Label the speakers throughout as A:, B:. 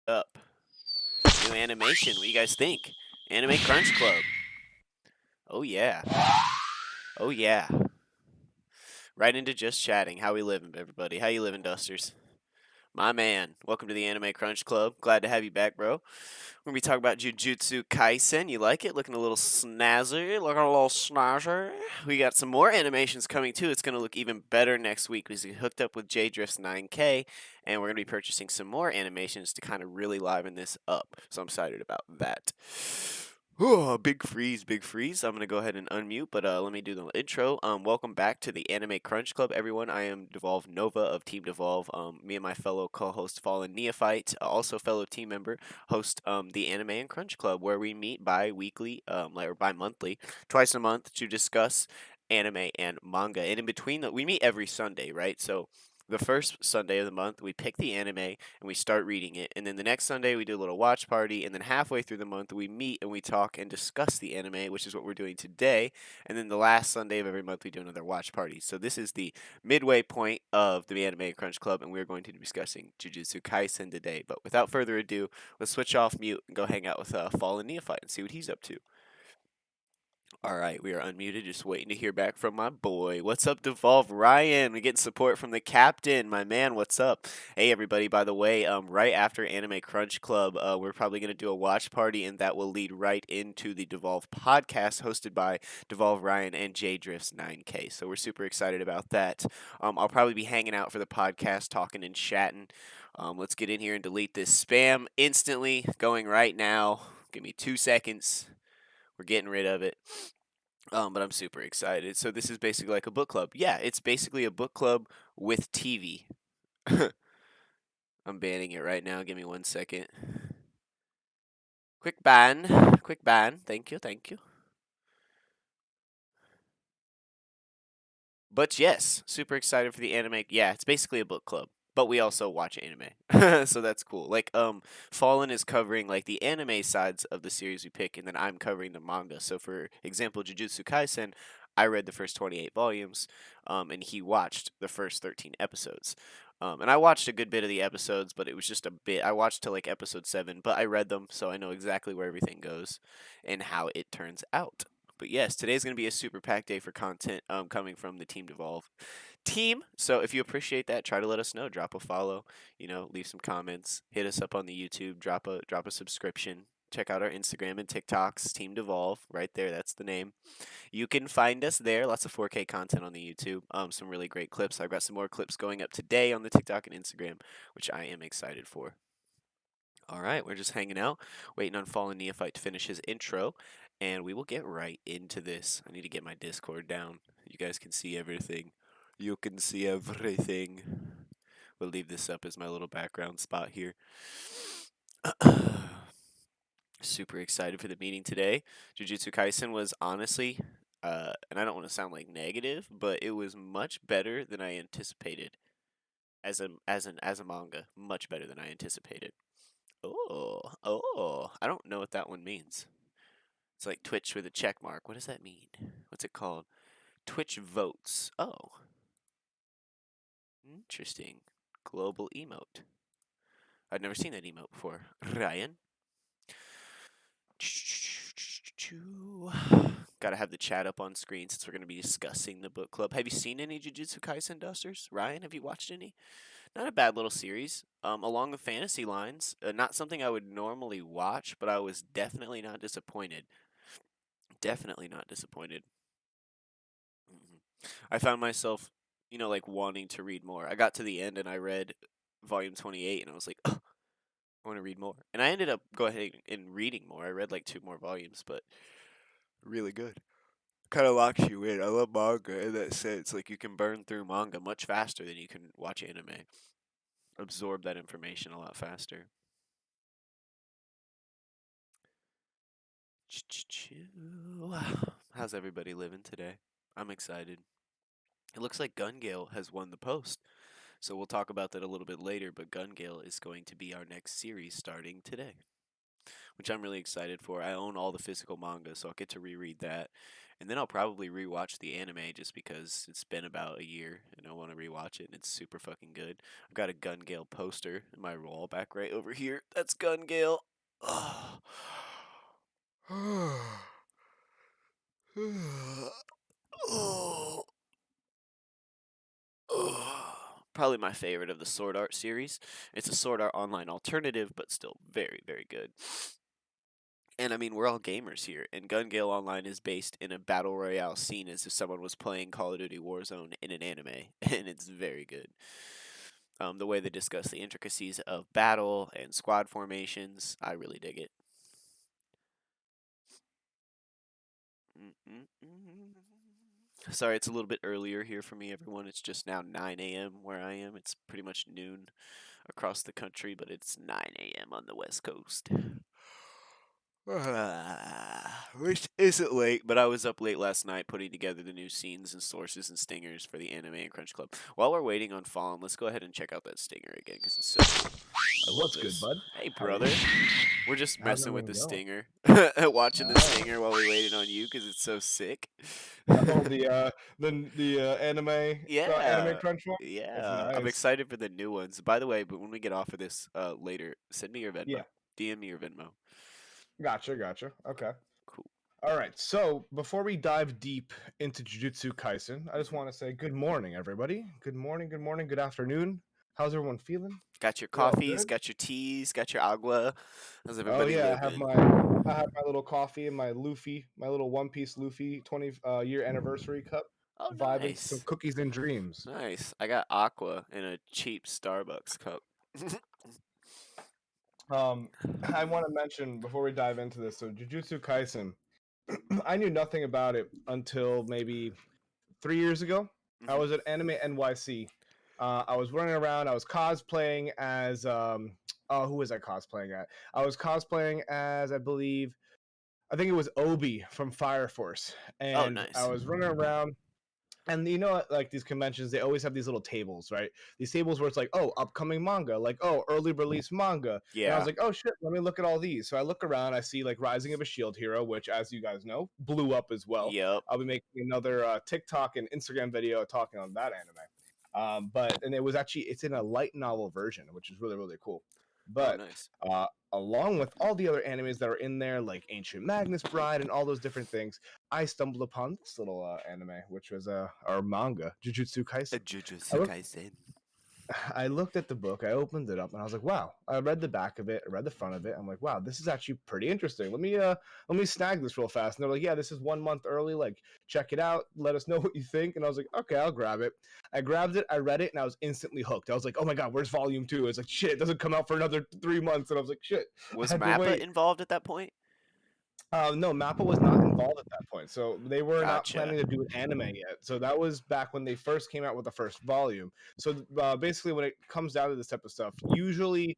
A: up? New animation. What do you guys think? Anime Crunch Club. Oh yeah. Oh yeah. Right into just chatting. How we living, everybody? How you living, Dusters? My man. Welcome to the Anime Crunch Club. Glad to have you back, bro. We're gonna be talking about Jujutsu Kaisen. You like it? Looking a little snazzy. Looking a little snazzy. We got some more animations coming too. It's gonna look even better next week. We hooked up with J Drift's 9K, and we're gonna be purchasing some more animations to kind of really liven this up. So I'm excited about that. Oh, big freeze, big freeze. I'm gonna go ahead and unmute, but let me do the intro. Welcome back to the Anime Crunch Club, everyone. I am Devolve Nova of Team Devolve. Me and my fellow co-host Fallen Neophyte, also fellow team member, host the Anime and Crunch Club, where we meet bi-weekly, or bi-monthly, twice a month to discuss anime and manga. And in between, we meet every Sunday, right? So the first Sunday of the month, we pick the anime and we start reading it. And then the next Sunday, we do a little watch party. And then halfway through the month, we meet and we talk and discuss the anime, which is what we're doing today. And then the last Sunday of every month, we do another watch party. So this is the midway point of the Anime Crunch Club, and we're going to be discussing Jujutsu Kaisen today. But without further ado, let's switch off mute and go hang out with Fallen Neophyte and see what he's up to. All right, we are unmuted, just waiting to hear back from my boy. What's up, Devolve Ryan? We're getting support from the captain, my man. What's up? Hey, everybody, by the way, right after Anime Crunch Club, we're probably going to do a watch party, and that will lead right into the Devolve podcast hosted by Devolve Ryan and J Drifts 9K. So we're super excited about that. I'll probably be hanging out for the podcast, talking and chatting. Let's get in here and delete this spam instantly, going right now. Give me 2 seconds. We're getting rid of it. But I'm super excited. So this is basically like a book club. Yeah, it's basically a book club with TV. I'm banning it right now. Give me 1 second. Quick ban. Quick ban. Thank you. Thank you. But yes, super excited for the anime. Yeah, it's basically a book club. But we also watch anime. So that's cool. Like Fallen is covering like the anime sides of the series we pick, and then I'm covering the manga. So for example, Jujutsu Kaisen, I read the first 28 volumes, and he watched the first 13 episodes. And I watched a good bit of the episodes, but it was just a bit. I watched till like episode 7, but I read them, so I know exactly where everything goes and how it turns out. But yes, today's going to be a super packed day for content coming from the Team Devolve team. So if you appreciate that, try to let us know. Drop a follow, leave some comments, hit us up on the YouTube, drop a subscription. Check out our Instagram and TikToks, Team Devolve, right there. That's the name. You can find us there. Lots of 4K content on the YouTube. Some really great clips. I've got some more clips going up today on the TikTok and Instagram, which I am excited for. All right, we're just hanging out, waiting on Fallen Neophyte to finish his intro, and we will get right into this. I need to get my Discord down. You guys can see everything. You can see everything. We'll leave this up as my little background spot here. Super excited for the meeting today. Jujutsu Kaisen was honestly, and I don't want to sound like negative, but it was much better than I anticipated. As a manga, much better than I anticipated. Oh, I don't know what that one means. It's like Twitch with a check mark. What does that mean? What's it called? Twitch votes. Oh. Interesting. Global emote. I've never seen that emote before. Ryan? Gotta have the chat up on screen since we're gonna be discussing the book club. Have you seen any Jujutsu Kaisen, Dusters? Ryan, have you watched any? Not a bad little series. Along the fantasy lines, not something I would normally watch, but I was definitely not disappointed. Definitely not disappointed. I found myself, like wanting to read more. I got to the end and I read volume 28 and I was like, oh, I want to read more. And I ended up going and reading more. I read like 2 more volumes, but really good. Kind of locks you in. I love manga in that sense. Like you can burn through manga much faster than you can watch anime. Absorb that information a lot faster. How's everybody living today? I'm excited. It looks like Gun Gale has won the post. So we'll talk about that a little bit later, but Gun Gale is going to be our next series starting today, which I'm really excited for. I own all the physical manga, so I'll get to reread that. And then I'll probably rewatch the anime just because it's been about a year and I want to rewatch it and it's super fucking good. I've got a Gun Gale poster in my wall back right over here. That's Gun Gale. Oh. Oh. Probably my favorite of the Sword Art series. It's a Sword Art Online alternative, but still very, very good. And I mean, we're all gamers here, and Gun Gale Online is based in a battle royale scene as if someone was playing Call of Duty Warzone in an anime, and it's very good. The way they discuss the intricacies of battle and squad formations, I really dig it. Sorry, it's a little bit earlier here for me, everyone. It's just now 9 a.m. where I am. It's pretty much noon across the country, but it's 9 a.m. on the West Coast. Which isn't late, but I was up late last night putting together the new scenes and sources and stingers for the anime and Crunch Club. While we're waiting on Fallen, let's go ahead and check out that stinger again because it's so cool. I love
B: What's
A: this.
B: good, bud?
A: Hey,
B: How are you?
A: brother. We're just
B: How's
A: messing with the
B: everything going?
A: stinger, watching the
B: Ah.
A: stinger while we waited on you because it's so sick.
B: Oh, the anime
A: Yeah,
B: crunch one. That's
A: yeah. I'm
B: nice.
A: excited for the new ones. By the way, but when we get off of this later, send me your Venmo.
B: Yeah,
A: DM me your Venmo.
B: gotcha. Okay.
A: Cool.
B: All right. So before we dive deep into Jujutsu Kaisen, I just
A: hmm
B: want to say good morning, everybody. Good morning. Good afternoon. How's everyone feeling?
A: Got your
B: We all
A: coffees,
B: good?
A: got your teas, got your agua. How's
B: Oh
A: everybody
B: yeah,
A: living?
B: I have my little coffee and my Luffy, my little One Piece Luffy 20 year anniversary cup,
A: Oh,
B: vibing to some
A: nice.
B: cookies and dreams.
A: Nice. I got aqua in a cheap Starbucks cup.
B: Um, I want to mention before we dive into this. So Jujutsu Kaisen, I knew nothing about it until maybe 3 years ago. I
A: hmm
B: was at Anime NYC. I was running around. I was cosplaying as oh, who was I cosplaying at? I was cosplaying as I think it was Obi from Fire Force,
A: Oh,
B: and I
A: nice.
B: was running around. And you know, like these conventions, they always have these little tables, right? These tables where it's like, oh, upcoming manga, like, oh, early release manga. And I was
A: Yeah.
B: like, oh shit, let me look at all these. So I look around, I see like Rising of a Shield Hero, which, as you guys know, blew up as well.
A: Yep.
B: I'll be making another TikTok and Instagram video talking on that anime. And it was actually it's in a light novel version, which is really really cool.
A: Oh,
B: But
A: nice.
B: along with all the other animes that are in there, like Ancient Magnus Bride and all those different things, I stumbled upon this little anime, which was our manga, Jujutsu
A: A
B: Kaisen. I
A: Jujutsu
B: looked,
A: Kaisen.
B: I looked at the book, I opened it up, and I was like, "Wow!" I read the back of it, I read the front of it. I'm like, "Wow, this is actually pretty interesting. Let me snag this real fast." And they're like, "Yeah, this is 1 month early. Like, check it out. Let us know what you think." And I was like, "Okay, I'll grab it." I grabbed it, I read it, and I was instantly hooked. I was like, "Oh my god, where's volume 2?" It's like, "Shit, it doesn't come out for another 3 months." And I was like, "Shit, I
A: Was
B: had to
A: Mappa
B: wait."
A: involved at that point?
B: No, Mappa was not involved at that point, so they were not
A: Gotcha.
B: planning to do an anime yet. So that was back when they first came out with the first volume. So basically, when it comes down to this type of stuff, usually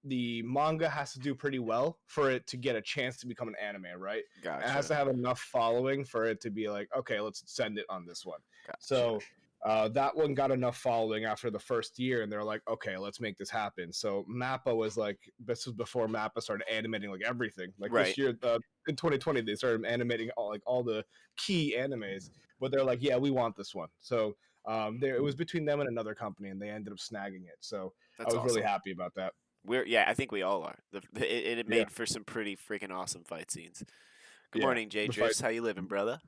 B: the manga has to do pretty well for it to get a chance to become an anime, right? It has
A: Gotcha.
B: to have enough following for it to be like, okay, let's send it on this one.
A: Gotcha.
B: So that one got enough following after the first year, and they're like, okay, let's make this happen. So Mappa was like, this was before Mappa started animating like everything. Like this
A: Right.
B: year, in 2020, they started animating all the key animes, but they're like, yeah, we want this one. So it was between them and another company, and they ended up snagging it. So I
A: That's
B: was really
A: awesome.
B: happy about that.
A: Yeah, I think we all are. It
B: Yeah,
A: made for some pretty freaking awesome fight scenes. Good
B: yeah.
A: morning, Jay
B: The fight.
A: Drifts. How you living, brother?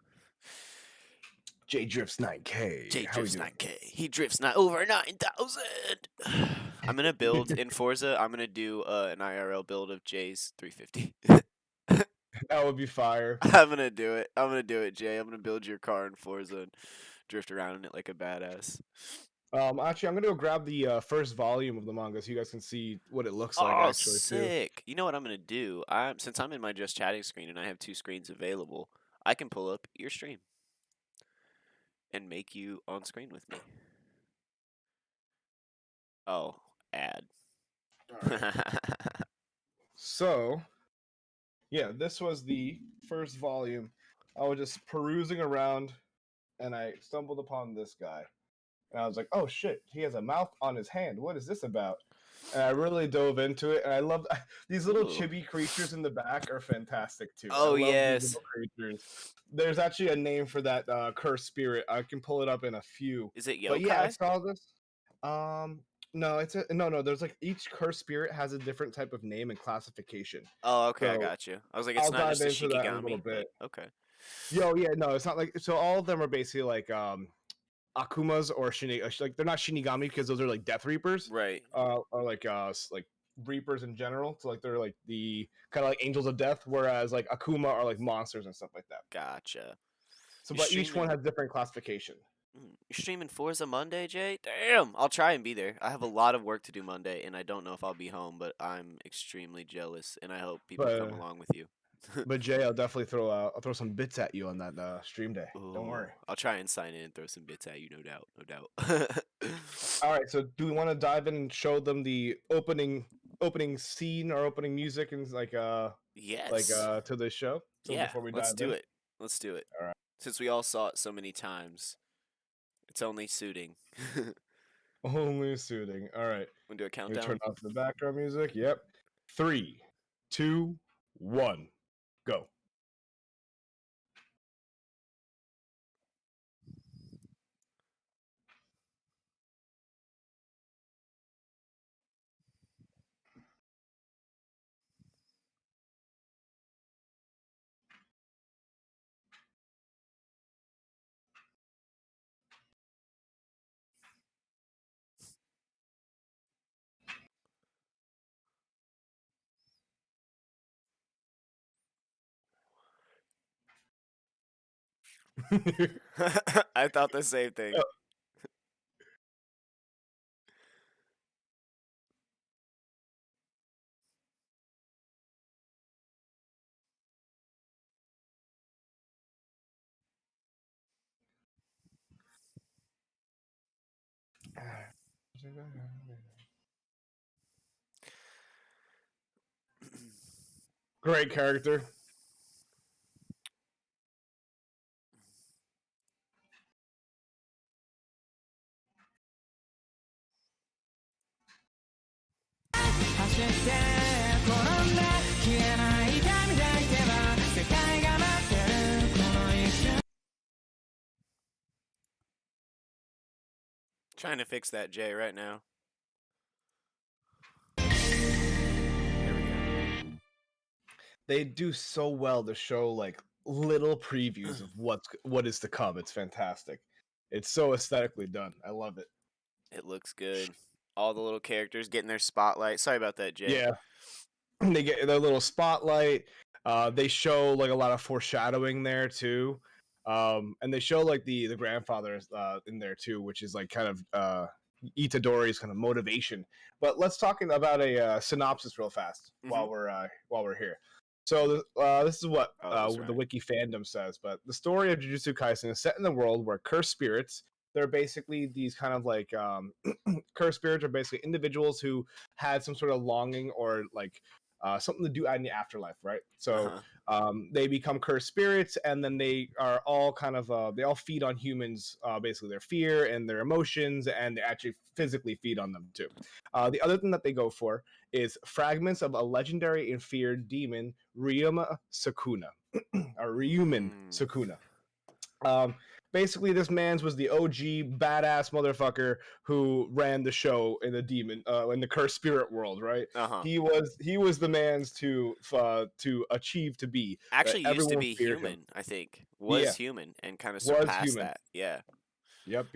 B: J Drifts 9K.
A: Jay
B: How we
A: drifts
B: doing?
A: 9K. He drifts not over 9,000. I'm gonna build in Forza. I'm gonna do an IRL build of Jay's 350.
B: That would be fire.
A: I'm gonna do it. I'm gonna do it, Jay. I'm gonna build your car in Forza and drift around in it like a badass.
B: Actually, I'm gonna go grab the first volume of the manga so you guys can see what it looks like.
A: Oh,
B: Actually, too.
A: sick. You know what I'm gonna do? Since I'm in my just chatting screen and I have two screens available, I can pull up your stream and make you on screen with me. Oh, ad.
B: All right. So, yeah, this was the first volume. I was just perusing around and I stumbled upon this guy. And I was like, oh shit, he has a mouth on his hand. What is this about? and I really dove into it. And I love these little
A: Ooh.
B: chibi creatures in the back are fantastic too. I
A: Oh
B: love these
A: yes.
B: little creatures. There's actually a name for that cursed spirit. I can pull it up in a few.
A: Is it
B: But yeah, I
A: yokai?
B: saw this. No, it's a no. There's like each cursed spirit has a different type of name and classification.
A: Oh, okay, I
B: So
A: got you. I was like, it's
B: I'll
A: not
B: dive
A: just a
B: into that in a little
A: Shikigami.
B: bit.
A: Like, okay.
B: Yo, yeah, no, it's not like so. All of them are basically like Akumas or like they're not Shinigami because those are like Death Reapers,
A: Right.
B: or like Reapers in general. So like they're like the kind of like Angels of Death, whereas like Akuma are like monsters and stuff like that.
A: Gotcha.
B: So,
A: You're
B: but each one
A: streaming.
B: has different classification.
A: You're streaming Forza Monday, Jay? Damn! I'll try and be there. I have a lot of work to do Monday, and I don't know if I'll be home, but I'm extremely jealous, and I hope people come
B: But
A: along with you.
B: but Jay, I'll definitely I'll throw some bits at you on that stream day. Don't
A: Ooh,
B: worry.
A: I'll try and sign in and throw some bits at you, no doubt, no doubt.
B: All right, so do we want to dive in and show them the opening scene or opening music and
A: Yes.
B: to this show? So
A: Yeah,
B: before we
A: let's
B: dive
A: do
B: in,
A: it. Let's do it.
B: all right.
A: Since we all saw it so many times, it's only suiting.
B: Only suiting. All right.
A: Wanna do a
B: Let me turn
A: countdown?
B: off the background music. Yep. 3, 2, 1, go.
A: I thought the same thing.
B: Great character.
A: Trying to fix that, Jay, right now. There we go.
B: They do so well to show like little previews of what is to come. It's fantastic. It's so aesthetically done. I love it.
A: It looks good. All the little characters getting their spotlight. Sorry about that, Jay.
B: Yeah. They get their little spotlight. They show like a lot of foreshadowing there too, and they show like the grandfather in there too, which is like kind of Itadori's kind of motivation. But let's talk about a synopsis real fast while we're here. So this is what the wiki fandom says. But the story of Jujutsu Kaisen is set in the world where cursed spirits. They're basically these kind of like cursed spirits are basically individuals who had some sort of longing or like something to do out in the afterlife, right? So they become cursed spirits, and then they are all kind of they all feed on humans, basically their fear and their emotions, and they actually physically feed on them too. The other thing that they go for is fragments of a legendary and feared demon, Ryuma Sakuna, or Ryuman Sakuna. Basically, this man's was the OG badass motherfucker who ran the show in the demon, in the cursed spirit world, right? He was the man's to achieve to be.
A: Actually used to
B: Everyone
A: be
B: feared
A: human,
B: him.
A: I think. Was human and kind of
B: Was
A: surpassed
B: human.
A: that. Yeah.
B: Yep.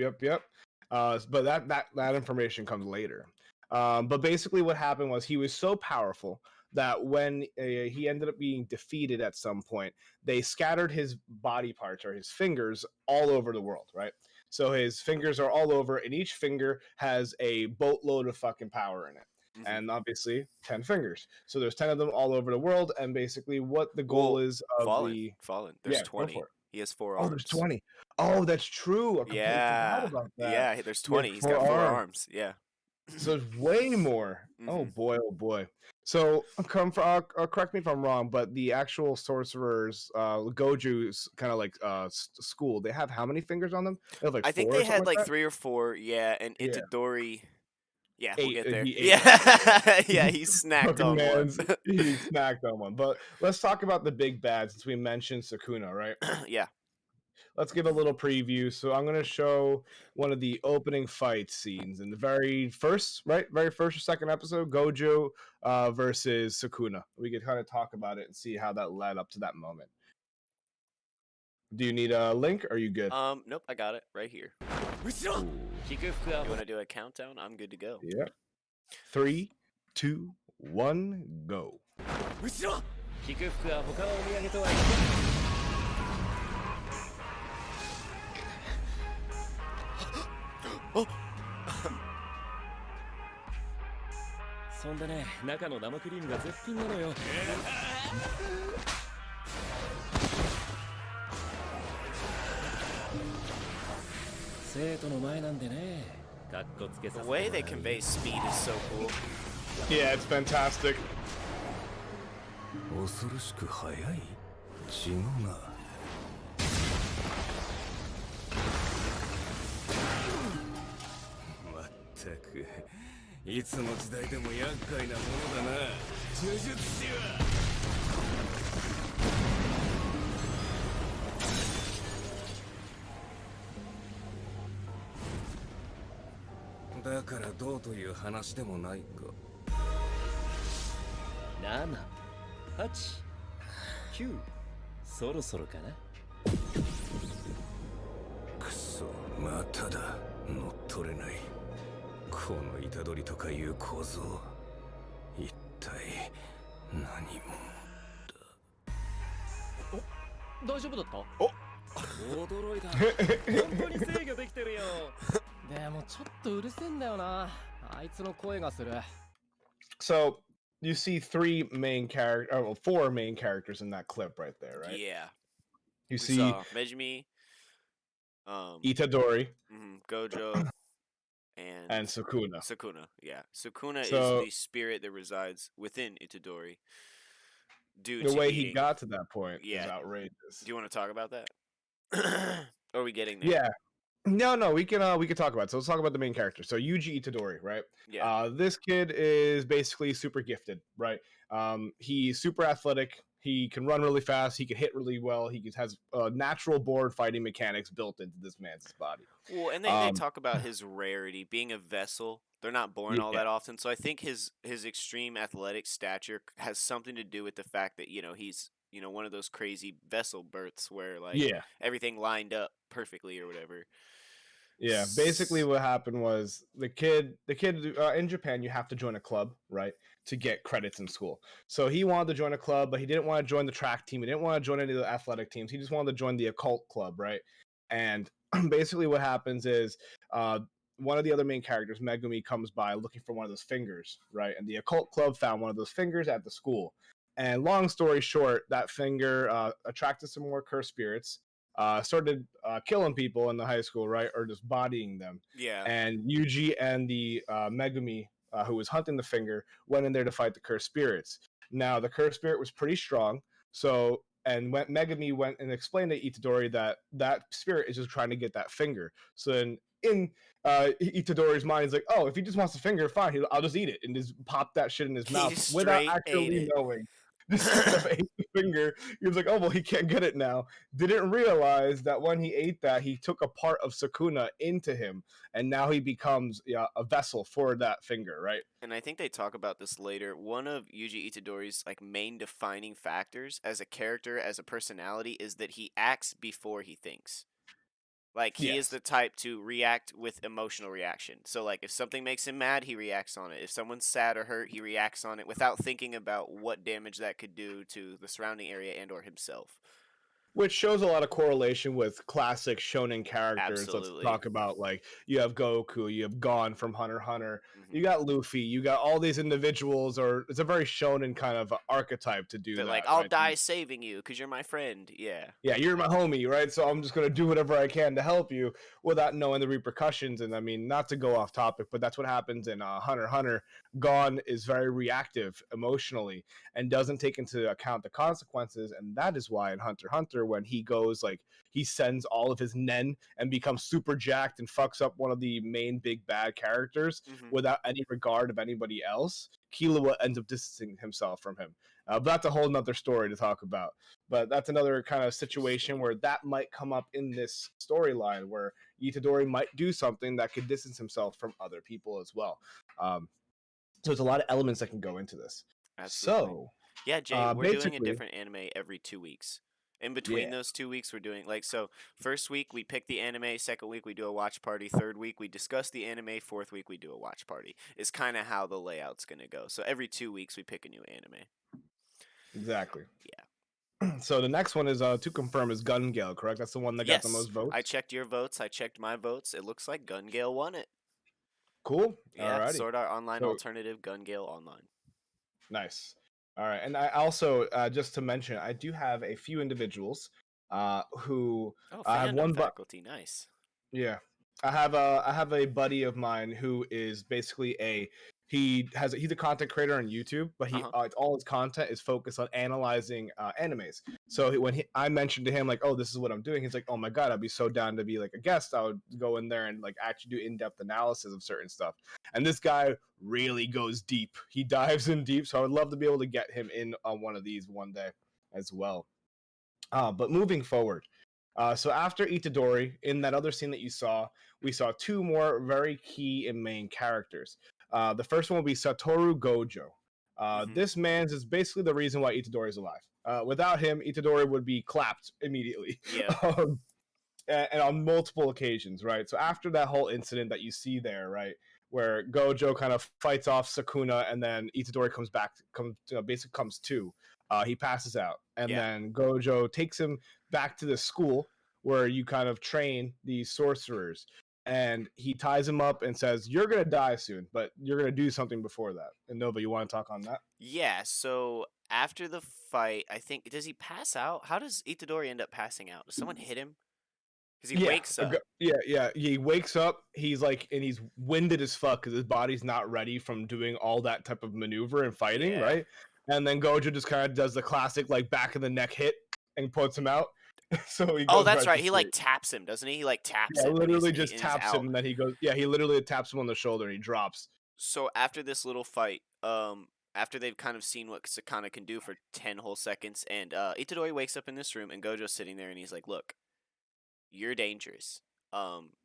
B: But that information comes later. But basically, what happened was he was so powerful that when he ended up being defeated at some point, they scattered his body parts or his fingers all over the world, right? So his fingers are all over, and each finger has a boatload of fucking power in it. And obviously 10 fingers, so there's 10 of them all over the world. And basically what the goal is of
A: fallen there's 20.
B: Go for it.
A: He has 4
B: Oh,
A: arms.
B: there's 20. Oh, that's true. I completely forgot about that.
A: Yeah, there's 20. He's got 4 arms. Yeah.
B: So there's way more. Oh boy, oh boy. So correct me if I'm wrong, but the actual sorcerers, Goju's kind of like school, they have how many fingers on them? They have like
A: I think
B: four or
A: they
B: something
A: had like
B: that?
A: 3 or 4, yeah, and
B: Yeah.
A: Itadori. Yeah, we'll
B: ate.
A: get there.
B: He ate.
A: Yeah, yeah, he snacked
B: Fucking
A: on one.
B: man's. He snacked on one. But let's talk about the big bad since we mentioned Sakuna, right?
A: Yeah.
B: Let's give a little preview. So I'm going to show one of the opening fight scenes in the very first or second episode, Gojo versus Sakuna. We could kind of talk about it and see how that led up to that moment. Do you need a link? Or are you good?
A: Nope, I got it right here. You want to do a countdown? I'm good to go.
B: Yeah. 3, 2, 1, go.
A: Oh.
C: そんでね、中の生クリームが絶品なのよ。生徒の前なんでね、かっこつけさせ
A: The
C: て
A: way they convey speed is so cool.
B: Yeah, it's fantastic.
C: 恐ろしく速い？違うな。まったく。いつの時代でも厄介なものだな、呪術師は。だからどうという話でもないか。7、8、9、そろそろかな。くそ、まただ、乗っ取れない。この虎杖とかいう構造、一体何者だ。お、大丈夫だった？
B: お、
C: 驚いた。本当に制御できてるよ。でもちょっとうるせえんだよな。あいつの声がする。
B: So you see four main characters in that clip right there, right?
A: Yeah.
B: You
A: We
B: see
A: saw Megumi,
B: Itadori
A: Gojo,
B: and Sakuna.
A: Sakuna, yeah. Sakuna
B: So-
A: is the spirit that resides within Itadori. Due
B: The
A: to
B: way
A: eating.
B: he got to that point is
A: Yeah.
B: outrageous.
A: Do you want to talk about that? Or are we getting there?
B: Yeah. No, we can talk about it. So let's talk about the main character. So Yuji Todori, right?
A: Yeah.
B: This kid is basically super gifted, right? He's super athletic. He can run really fast. He can hit really well. He has natural board fighting mechanics built into this man's body.
A: Well, and they talk about his rarity, being a vessel. They're not born all
B: Yeah.
A: that often, so I think his extreme athletic stature has something to do with the fact that he's one of those crazy vessel births where
B: Yeah.
A: everything lined up perfectly or whatever.
B: Yeah, basically what happened was the kid in Japan, you have to join a club, right, to get credits in school. So he wanted to join a club, but he didn't want to join the track team. He didn't want to join any of the athletic teams. He just wanted to join the occult club, right? And basically what happens is one of the other main characters, Megumi, comes by looking for one of those fingers, right? And the occult club found one of those fingers at the school. And long story short, that finger attracted some more cursed spirits. Started killing people in the high school, right? Or just bodying them.
A: Yeah.
B: And Yuji and the Megumi, who was hunting the finger, went in there to fight the cursed spirits. Now, the cursed spirit was pretty strong. So, and when Megumi went and explained to Itadori that spirit is just trying to get that finger. So then in Itadori's mind, he's like, oh, if he just wants the finger, fine. I'll just eat it and just pop that shit in his mouth without actually knowing. Just straight up ate the finger. He was like, oh, well, he can't get it now. Didn't realize that when he ate that, he took a part of Sakuna into him, and now he becomes a vessel for that finger, right?
A: And I think they talk about this later. One of Yuji Itadori's main defining factors as a character, as a personality, is that he acts before he thinks. He is the type to react with emotional reaction. So, if something makes him mad, he reacts on it. If someone's sad or hurt, he reacts on it without thinking about what damage that could do to the surrounding area and or himself.
B: Which shows a lot of correlation with classic shonen characters.
A: Absolutely.
B: Let's talk about, you have Goku, you have Gon from Hunter x Hunter,
A: Mhm.
B: you got Luffy, you got all these individuals, or it's a very shonen kind of archetype to do that.
A: I'll
B: right?
A: die saving you because you're my friend. Yeah.
B: Yeah, you're my homie, right? So I'm just going to do whatever I can to help you without knowing the repercussions. And I mean, not to go off topic, but that's what happens in Hunter x Hunter. Gon is very reactive emotionally and doesn't take into account the consequences. And that is why in Hunter x Hunter, chapter when he goes like he sends all of his nen and becomes super jacked and fucks up one of the main big bad characters without any regard of anybody else. Killua ends up distancing himself from him. But that's a whole nother story to talk about. But that's another kind of situation where that might come up in this storyline where Itadori might do something that could distance himself from other people as well. So there's a lot of elements that can go into this.
A: Absolutely.
B: So
A: yeah, Jay, we're doing a
B: basically,
A: different anime every 2 weeks. In between
B: yeah,
A: those 2 weeks, we're doing like so. First week we pick the anime. Second week we do a watch party. Third week we discuss the anime. Fourth week we do a watch party. Is kind of how the layout's gonna go. So every 2 weeks we pick a new anime.
B: exactly.
A: Yeah.
B: So the next one is to confirm is Gun Gale, correct? That's the one that got the most votes.
A: I checked your votes. I checked my votes. It looks like Gun Gale won it.
B: Cool.
A: Yeah,
B: Alrighty.
A: Sword Art Online
B: So-
A: alternative, Gun Gale Online.
B: Nice. All right, and I also just to mention, I do have a few individuals who
A: Oh,
B: I have
A: fandom
B: one
A: faculty, nice.
B: yeah, I have a buddy of mine who is basically he's a content creator on YouTube, but all his content is focused on analyzing animes. So when I mentioned to him like, oh, this is what I'm doing, he's like, oh my god, I'd be so down to be like a guest. I would go in there and like actually do in-depth analysis of certain stuff. And this guy really goes deep. He dives in deep. So I would love to be able to get him in on one of these one day as well. But moving forward. So after Itadori, in that other scene that you saw, we saw two more very key and main characters. The first one will be Satoru Gojo. This man is basically the reason why Itadori is alive. Without him, Itadori would be clapped immediately.
A: Yeah.
B: And on multiple occasions, right? So after that whole incident that you see there, right, where Gojo kind of fights off Sakuna, and then Itadori basically comes to. He passes out, and then Gojo takes him back to the school where you kind of train these sorcerers, and he ties him up and says, "You're gonna die soon, but you're gonna do something before that." And Nova, you want to talk on that?
A: Yeah. So after the fight, I think does he pass out? How does Itadori end up passing out? Does someone hit him? Because he wakes up.
B: Yeah. He wakes up. He's like, and he's winded as fuck because his body's not ready from doing all that type of maneuver and fighting, right? And then Gojo just kind of does the classic like back of the neck hit and puts him out. So he goes
A: that's right.
B: to
A: He like
B: sleep.
A: taps him, doesn't he? He like taps
B: Yeah,
A: him.
B: literally just taps him, and then he goes. Yeah, he literally taps him on the shoulder, and he drops.
A: So after this little fight, after they've kind of seen what Sakuna can do for 10 whole seconds, and Itadori wakes up in this room, and Gojo's sitting there, and he's like, "Look, you're dangerous.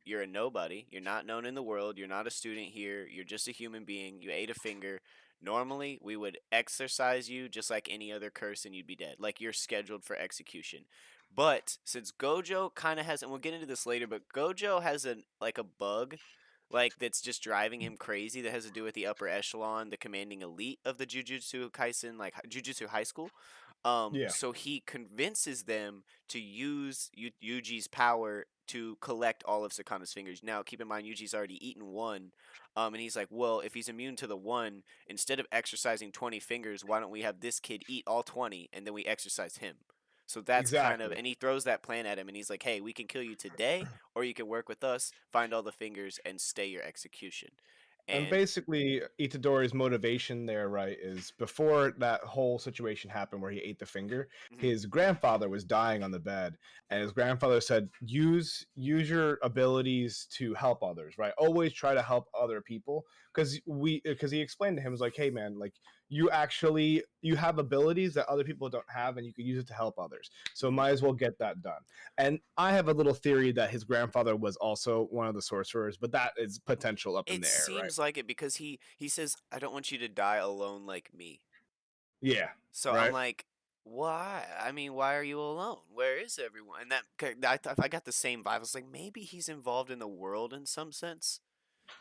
A: You're a nobody. You're not known in the world. You're not a student here. You're just a human being. You ate a finger. Normally, we would exorcise you just like any other curse, and you'd be dead. Like you're scheduled for execution. But since Gojo kind of has, and we'll get into this later, but Gojo has a bug, like that's just driving him crazy. That has to do with the upper echelon, the commanding elite of the Jujutsu Kaisen, like Jujutsu High School. So he convinces them to use Yuji's power to collect all of Sakuna's fingers. Now, keep in mind, Yuji's already eaten one. And he's like, well, if he's immune to the one, instead of exercising 20 fingers, why don't we have this kid eat all 20 and then we exercise him? So that's kind of, and he throws that plan at him and he's like, hey, we can kill you today or you can work with us, find all the fingers, and stay your execution.
B: And basically, Itadori's motivation there, right, is before that whole situation happened where he ate the finger, his grandfather was dying on the bed, and his grandfather said, use your abilities to help others, right? Always try to help other people, because he explained to him, was like, hey, man, like, you have abilities that other people don't have, and you can use it to help others. So might as well get that done. And I have a little theory that his grandfather was also one of the sorcerers, but that is potential up in the air, right?
A: It seems like it because he says, I don't want you to die alone like me.
B: Yeah.
A: So I'm like, why? I mean, why are you alone? Where is everyone? And I got the same vibe. I was like, maybe he's involved in the world in some sense.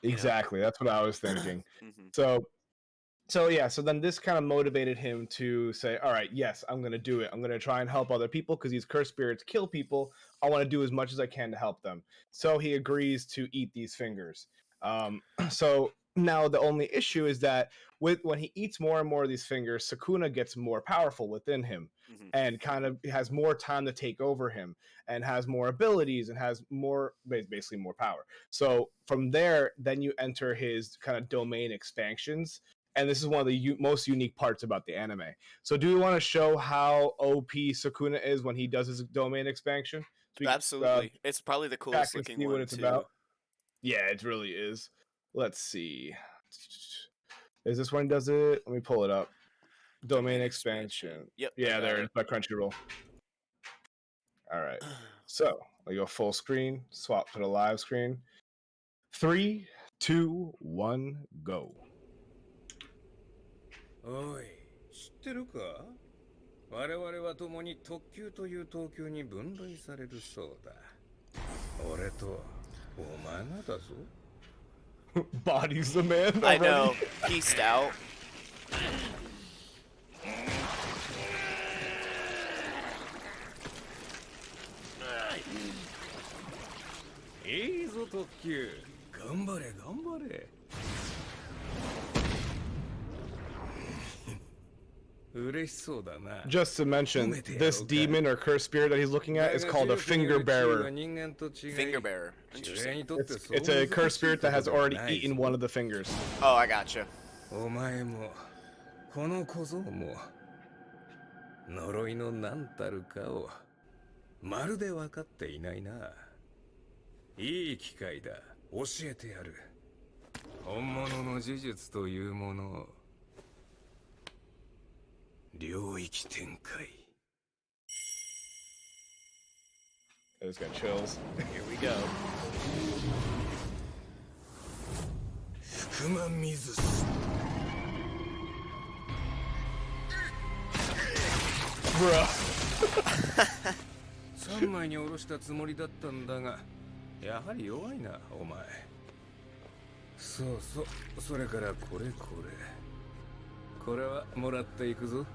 B: Exactly. That's what I was thinking. So then this kind of motivated him to say, all right, yes, I'm going to do it. I'm going to try and help other people because these cursed spirits kill people. I want to do as much as I can to help them. So he agrees to eat these fingers. So now the only issue is that when he eats more and more of these fingers, Sakuna gets more powerful within him and kind of has more time to take over him and has more abilities and has basically more power. So from there, then you enter his kind of domain expansions. and this is one of the most unique parts about the anime. So do we want to show how OP Sakuna is when he does his domain expansion? So
A: Absolutely. It's probably the
B: Back
A: coolest
B: and
A: looking
B: see what
A: one
B: it's
A: too.
B: about. Yeah, it really is. Let's see. Is this one he does it? Let me pull it up. Domain expansion.
A: Yep.
B: Yeah, there it is by Crunchyroll. All right. So I go full screen, swap to the live screen. 3, 2, 1, go.
C: おい、知ってるか？我々は共に特級という等級に分類されるそうだ。俺とお前がだぞ。
B: Body's the man.
A: I
B: already.
A: know. Peaced out.
C: いいぞ特急。頑張れ頑張れ。嬉しそうだな。
B: Just to mention, this demon or cursed spirit that he's looking at is called a finger bearer.
A: Finger bearer. Interesting.
B: It's a cursed spirit that has already eaten one of the fingers.
A: Oh, I gotcha.
C: お前もこの小僧も呪いの何たるかをまるで分かっていないな。いい機会だ。教えてやる。本物の呪術というものを。領域展開。
B: I just got chills.
A: Here we go.
C: 福間水す。
B: Bruh.
C: 3枚に下ろしたつもりだったんだが、やはり弱いな、お前。そうそう、それからこれこれ。これはもらっていくぞ。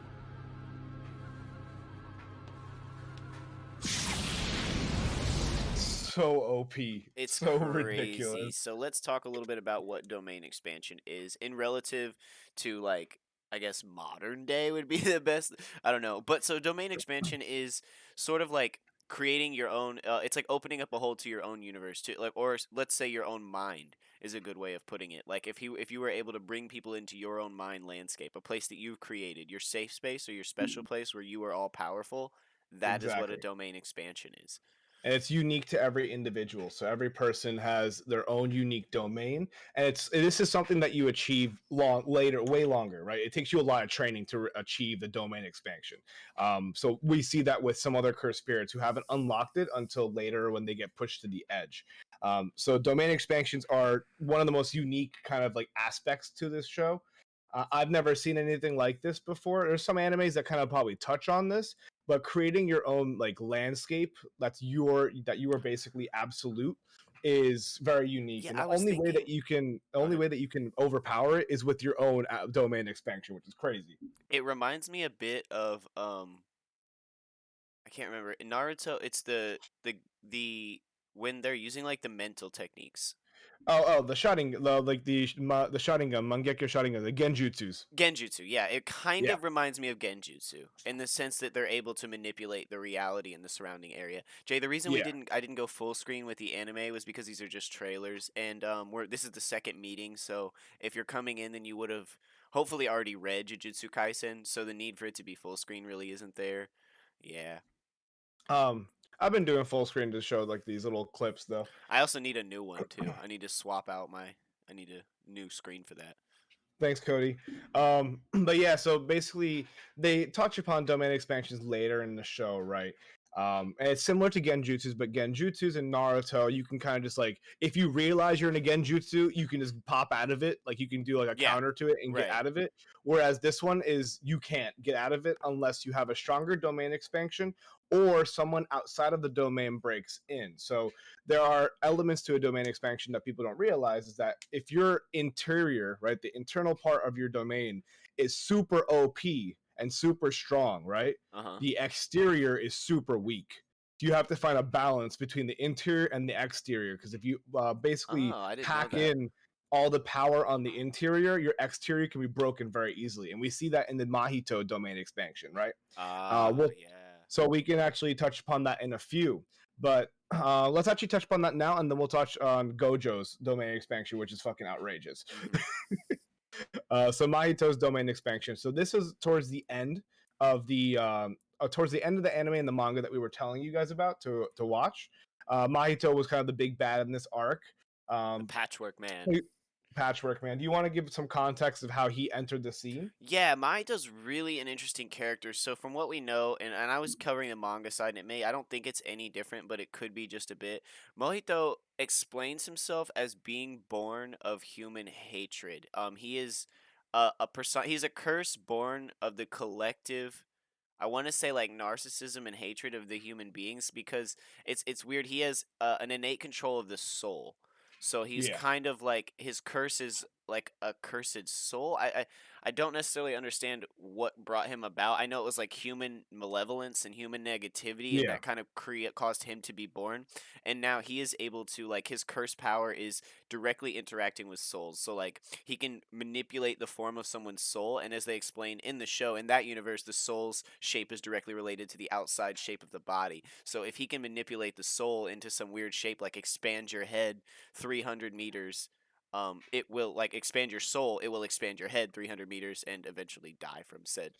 B: So OP.
A: It's
B: so
A: crazy.
B: ridiculous.
A: So let's talk a little bit about what domain expansion is in relative to, like, I guess modern day would be the best. I don't know. But so domain expansion is sort of like creating your own it's like opening up a hole to your own universe to, like, or let's say your own mind is a good way of putting it. Like if you were able to bring people into your own mind landscape, a place that you've created, your safe space or your special place where you are all powerful, that is what a
B: Exactly.
A: domain expansion is.
B: And it's unique to every individual. So every person has their own unique domain, and this is something that you achieve way longer, right? It takes you a lot of training to achieve the domain expansion. So we see that with some other cursed spirits who haven't unlocked it until later when they get pushed to the edge. So domain expansions are one of the most unique kind of like aspects to this show. I've never seen anything like this before. There's some animes that kind of probably touch on this, but creating your own like landscape that you are basically absolute is very unique.
A: Yeah,
B: and
A: I
B: the
A: was
B: only way that
A: thinking-
B: you can way that you can overpower it is with your own domain expansion, which is crazy.
A: It reminds me a bit of I can't remember. In Naruto, it's the when they're using like the mental techniques.
B: The Sharingan, the Sharingan, Mangekyo Sharingan, the Genjutsus.
A: Genjutsu, yeah. It kind
B: Yeah.
A: of reminds me of Genjutsu in the sense that they're able to manipulate the reality in the surrounding area. Jay, the reason
B: Yeah.
A: I didn't go full screen with the anime was because these are just trailers, and this is the second meeting, so if you're coming in, then you would have hopefully already read Jujutsu Kaisen, so the need for it to be full screen really isn't there. Yeah.
B: I've been doing full screen to show like these little clips though.
A: I also need a new one too. I need to swap out I need a new screen for that.
B: Thanks, Cody. But yeah, so basically they touch upon domain expansions later in the show, right? And it's similar to Genjutsus, but Genjutsus and Naruto, you can kind of just like, if you realize you're in a Genjutsu, you can just pop out of it. Like you can do like a
A: Yeah,
B: counter to it and get
A: right.
B: out of it. Whereas this one is you can't get out of it unless you have a stronger domain expansion or someone outside of the domain breaks in. So there are elements to a domain expansion that people don't realize is that if your interior, right, the internal part of your domain is super OP and super strong, right?
A: Uh-huh.
B: The exterior is super weak. You have to find a balance between the interior and the exterior because if you basically
A: Oh, I didn't
B: pack
A: know that.
B: in all the power on the interior, your exterior can be broken very easily. And we see that in the Mahito domain expansion, right?
A: Yeah.
B: So we can actually touch upon that in a few. But let's actually touch upon that now, and then we'll touch on Gojo's domain expansion, which is fucking outrageous. So Mahito's domain expansion. So this is towards the end of the anime and the manga that we were telling you guys about to watch. Mahito was kind of the big bad in this arc.
A: The Patchwork Man.
B: Patchwork Man. Do you want to give some context of how he entered the scene?
A: Yeah, Mahito's really an interesting character. So from what we know, and I was covering the manga side, and I don't think it's any different, but it could be just a bit. Mahito explains himself as being born of human hatred. He is a person. He's a curse born of the collective. I want to say like narcissism and hatred of the human beings because it's weird. He has an innate control of the soul. So he's
B: Yeah.
A: kind of like his curse is like a cursed soul. I don't necessarily understand what brought him about. I know it was like human malevolence and human negativity, and
B: Yeah.
A: that kind of caused him to be born. And now he is able to like his curse power is directly interacting with souls. So like he can manipulate the form of someone's soul, and as they explain in the show, in that universe, the soul's shape is directly related to the outside shape of the body. So if he can manipulate the soul into some weird shape, like expand your head 300 meters, it will like expand your soul. It will expand your head 300 meters and eventually die from said.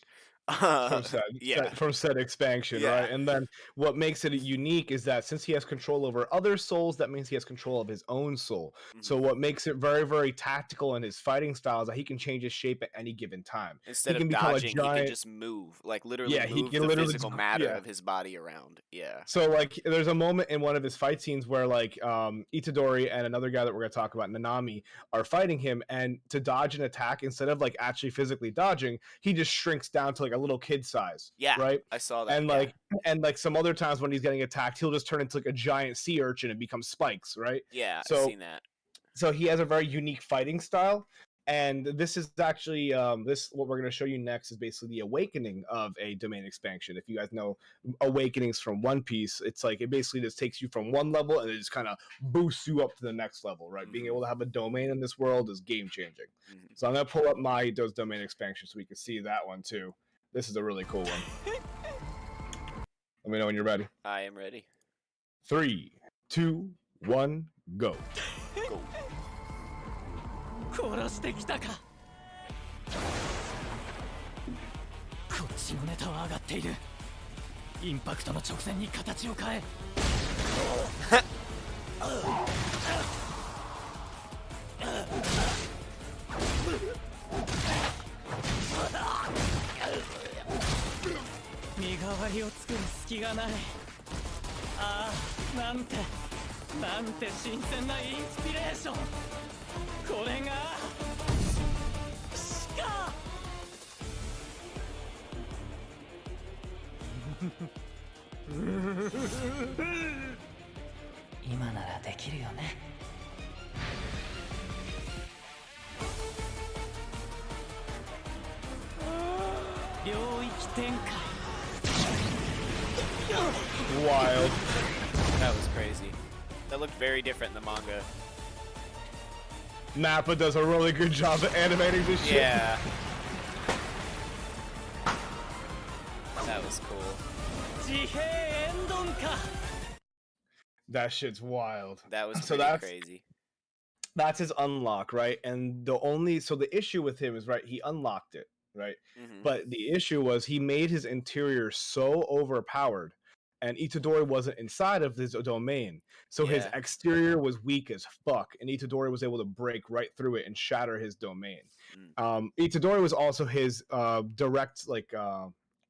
B: From said expansion,
A: Yeah.
B: right? And then what makes it unique is that since he has control over other souls, that means he has control of his own soul. So what makes it very, very tactical in his fighting style is that he can change his shape at any given time.
A: Instead
B: he can
A: of
B: become
A: dodging,
B: a
A: he can
B: giant.
A: just move, like literally
B: Yeah, he
A: move
B: can
A: the
B: literally
A: physical
B: just-
A: matter
B: yeah.
A: of his body around. Yeah.
B: So like, there's a moment in one of his fight scenes where like Itadore and another guy that we're gonna talk about, Nanami, are fighting him, and to dodge an attack, instead of like actually physically dodging, he just shrinks down to like a little kid size.
A: Yeah.
B: Right.
A: I saw that.
B: And like some other times when he's getting attacked, he'll just turn into like a giant sea urchin and become spikes. Right.
A: Yeah, I've
B: So
A: seen that.
B: so he has a very unique fighting style. And this is actually what we're going to show you next is basically the awakening of a domain expansion. If you guys know awakenings from One Piece, it's like it basically just takes you from one level and it just kind of boosts you up to the next level, right? Being able to have a domain in this world is game changing. So I'm going to pull up Mahito's domain expansion so we can see that one too. This is a really cool one. Let me know when you're ready.
A: I am ready.
B: 3, 2, 1, go.
A: Go.
D: 殺してきたか。こっちのネタは上がっている。インパクトの直線に形を変え。身代わりを作る隙がない。ああ、なんて新鮮なインスピレーション。これがしか今ならできるよね。領域展開。
B: Wild.
A: That was crazy. That looked very different in the manga.
B: Nappa does a really good job at animating this shit.
A: Yeah. That was cool.
D: 自閉エンドンか。
B: That shit's wild.
A: That was
B: So
A: pretty crazy.
B: That's his unlock, right? And the issue with him is, right, he unlocked it, right? But the issue was he made his interior so overpowered, and Itadore wasn't inside of his domain. So his exterior was weak as fuck, and Itadore was able to break right through it and shatter his domain. Itadore was also his direct, like,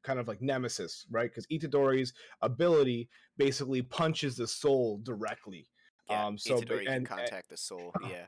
B: kind of like nemesis, right? Because Itadore's ability basically punches the soul directly.
A: Yeah, Itadore can contact the soul. Yeah.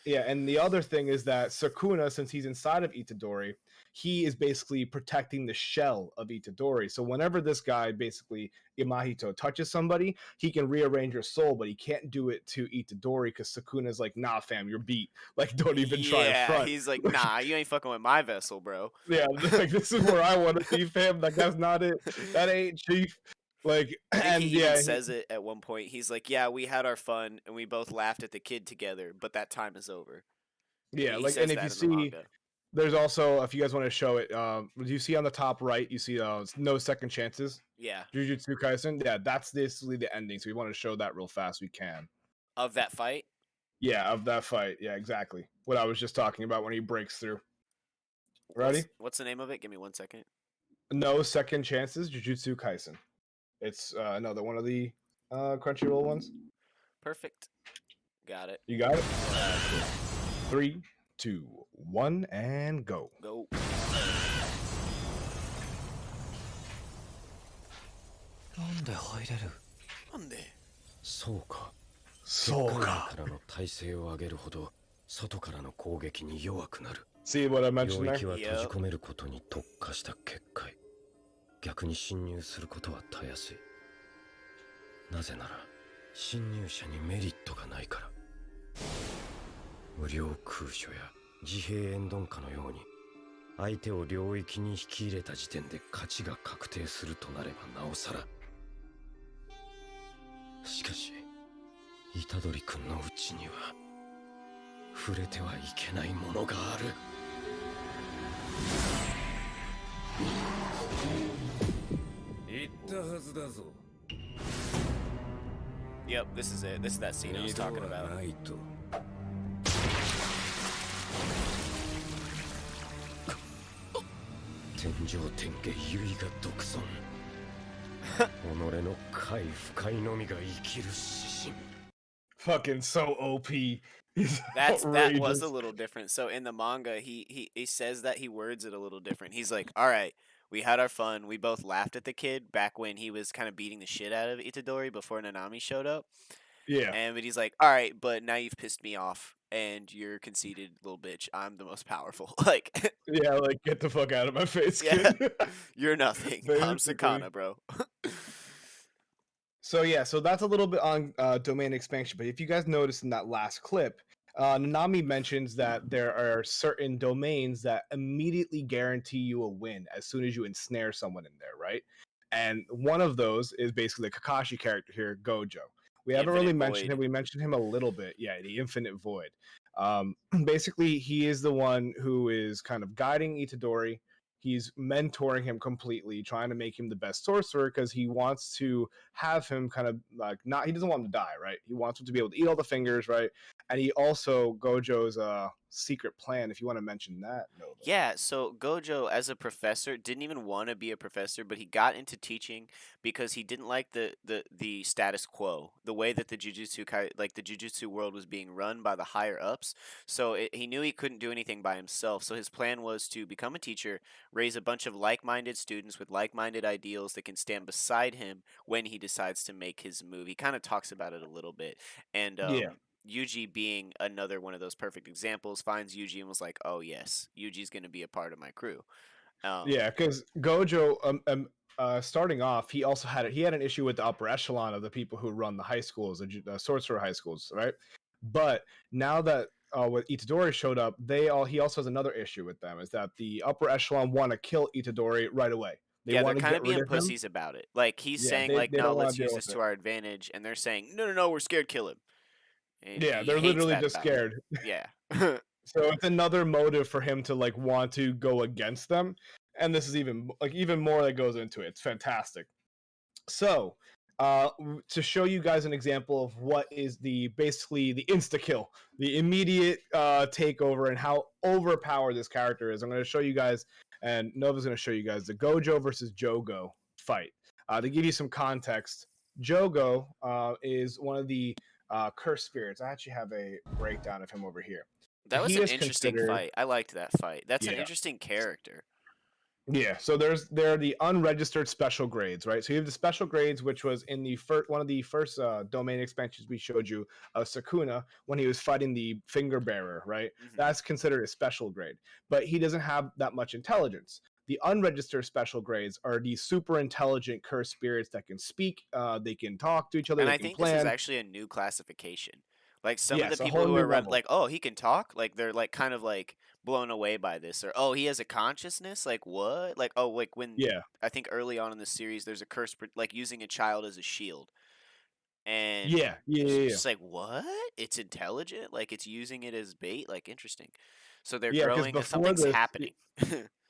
B: Yeah, and the other thing is that Sakuna, since he's inside of Itadore, he is basically protecting the shell of Itadore. So whenever this guy, basically Mahito, touches somebody, he can rearrange your soul, but he can't do it to Itadore because Sakuna's like, nah, fam, you're beat. Like, don't even try to front.
A: He's like, nah, you ain't fucking with my vessel, bro.
B: Yeah, like, this is where I want to be, fam. Like, that's not it. That ain't chief. Like,
A: I think
B: and
A: he
B: yeah,
A: even says it at one point. He's like, yeah, we had our fun and we both laughed at the kid together, but that time is over.
B: yeah,
A: He
B: like,
A: says
B: and if
A: that
B: you
A: in the
B: see,
A: manga.
B: there's also, if you guys want to show it, do you see on the top right, you see no second chances?
A: Yeah.
B: Jujutsu Kaisen? Yeah, that's basically the ending. So we want to show that real fast. We can.
A: Of that fight?
B: Yeah, of that fight. Yeah, exactly. What I was just talking about when he breaks through. Ready?
A: What's the name of it? Give me 1 second.
B: No Second Chances, Jujutsu Kaisen. It's another one of the Crunchyroll ones.
A: Perfect. Got it.
B: You got it? Cool. 3, 2, 1, and go.
A: Go.
C: なんで入れる？
A: なんで？
C: そうか。
B: そうか。
C: 外からの耐性を上げるほど外からの攻撃に弱くなる。
B: See what I mentioned
C: 領域
B: there?
C: は閉じ込めることに特化した結界。逆に侵入することはたやすい。なぜなら侵入者にメリットがないから。無料空所や自閉炎鈍化のように相手を領域に引き入れた時点で勝ちが確定するとなればなおさら。しかし虎杖君のうちには触れてはいけないものがある。言ったはずだぞ。
A: Yep, this is it. This is that scene I was talking about.
C: ないと。天上天下唯我独尊。己の快不快のみが生きる指針。
B: Fucking so OP. He's
A: That was
B: outrageous.
A: a little different. So in the manga, he says that he words it a little different. He's like, "All right, we had our fun. We both laughed at the kid back when he was kind of beating the shit out of Itadori before Nanami showed up."
B: Yeah.
A: But he's like, "All right, but now you've pissed me off, and you're conceited, little bitch. I'm the most powerful. Like,
B: Yeah, like get the fuck out of my face,
A: Yeah.
B: kid.
A: you're nothing. I'm
B: Basically.
A: Sakuna, bro."
B: So yeah, so that's a little bit on domain expansion. But if you guys noticed in that last clip, Nanami mentions that there are certain domains that immediately guarantee you a win as soon as you ensnare someone in there, right? And one of those is basically the Kakashi character here, Gojo. We
A: The
B: haven't really
A: Infinite
B: mentioned
A: Void.
B: him. We mentioned him a little bit. Yeah, the Infinite Void. Basically, he is the one who is kind of guiding Itadori. He's mentoring him completely, trying to make him the best sorcerer because he wants to have him kind of like not. He doesn't want him to die, right? He wants him to be able to eat all the fingers, right? And he also Gojo's secret plan. If you want to mention that, Nova.
A: Yeah, so Gojo as a professor didn't even want to be a professor, but he got into teaching because he didn't like the status quo, the way that the Jujutsu world was being run by the higher ups. So he knew he couldn't do anything by himself. So his plan was to become a teacher, raise a bunch of like-minded students with like-minded ideals that can stand beside him when he decides to make his move. He kind of talks about it a little bit, and
B: Yeah.
A: Yuji being another one of those perfect examples, finds Yuji and was like, "Oh yes, Yuji's going to be a part of my crew."
B: Yeah, because Gojo, starting off, he also had an issue with the upper echelon of the people who run the high schools, the sorcerer high schools, right? But now that when Itadori showed up, he also has another issue with them, is that the upper echelon want to kill Itadori right away. They
A: Yeah, they're
B: want to
A: kind
B: get
A: of
B: rid
A: being
B: of him.
A: pussies about it. Like he's
B: Yeah,
A: saying,
B: they
A: like,
B: don't
A: "No,
B: wanna
A: let's use
B: deal
A: this
B: with
A: to
B: it.
A: our advantage," and they're saying, "No, we're scared. Kill him." And
B: Yeah,
A: he
B: they're
A: hates
B: literally
A: that
B: just
A: about it.
B: scared.
A: Yeah.
B: So it's another motive for him to like want to go against them, and this is even more that goes into it. It's fantastic. So, to show you guys an example of what is basically the insta kill, the immediate takeover, and how overpowered this character is, I'm going to show you guys, and Nova's going to show you guys the Gojo versus Jogo fight. To give you some context, Jogo is one of the cursed spirits. I actually have a breakdown of him over here.
A: That was
B: He
A: an
B: is
A: interesting
B: considered-
A: fight. I liked that fight. That's an
B: Yeah.
A: interesting character.
B: Yeah, so there are the unregistered special grades, right? So you have the special grades, which was in the one of the first domain expansions we showed you of Sakuna when he was fighting the finger bearer, right?
A: Mhm.
B: That's considered a special grade, but he doesn't have that much intelligence. The unregistered special grades are the super intelligent cursed spirits that can speak, they can talk to each other,
A: And
B: they
A: I
B: can
A: think
B: plan.
A: this is actually a new classification. Like some of
B: Yes,
A: the
B: a
A: people
B: whole
A: who
B: new
A: are
B: level.
A: like, "Oh, he can talk," like they're like kind of like blown away by this, or "Oh, he has a consciousness." Like what? Like oh, like when
B: Yeah,
A: I think early on in the series, there's a curse like using a child as a shield, and
B: yeah.
A: it's just like what? It's intelligent, like it's using it as bait. Like interesting. So they're
B: Yeah, 'cause
A: growing.
B: before
A: Something's
B: this-
A: happening.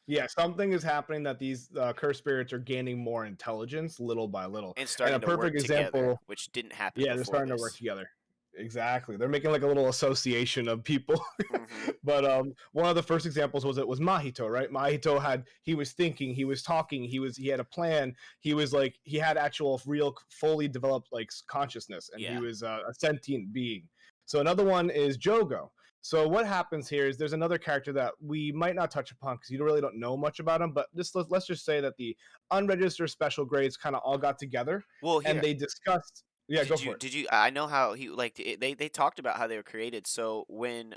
B: Yeah, something is happening that these cursed spirits are gaining more intelligence little by little.
A: And starting
B: a
A: to work
B: perfect
A: together,
B: example,
A: which didn't happen
B: yeah, they're
A: before
B: starting to work
A: this.
B: together. Exactly. They're making like a little association of people.
A: Mhm.
B: But one of the first examples was Mahito, right? Mahito he was thinking, he was talking, he had a plan. He was like he had actual real fully developed like consciousness, and he
A: Yeah.
B: was a sentient being. So another one is Jogo. So what happens here is there's another character that we might not touch upon because you really don't know much about him, but let's just say that the unregistered special grades kind of all got together
A: Well,
B: and
A: here.
B: they discussed. Yeah, go
A: Did
B: for
A: you
B: it.
A: did you I know how he like they talked about how they were created. So when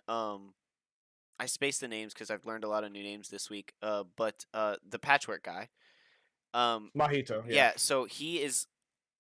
A: I spaced the names because I've learned a lot of new names this week. But the patchwork guy.
B: Mahito, yeah.
A: Yeah. So he is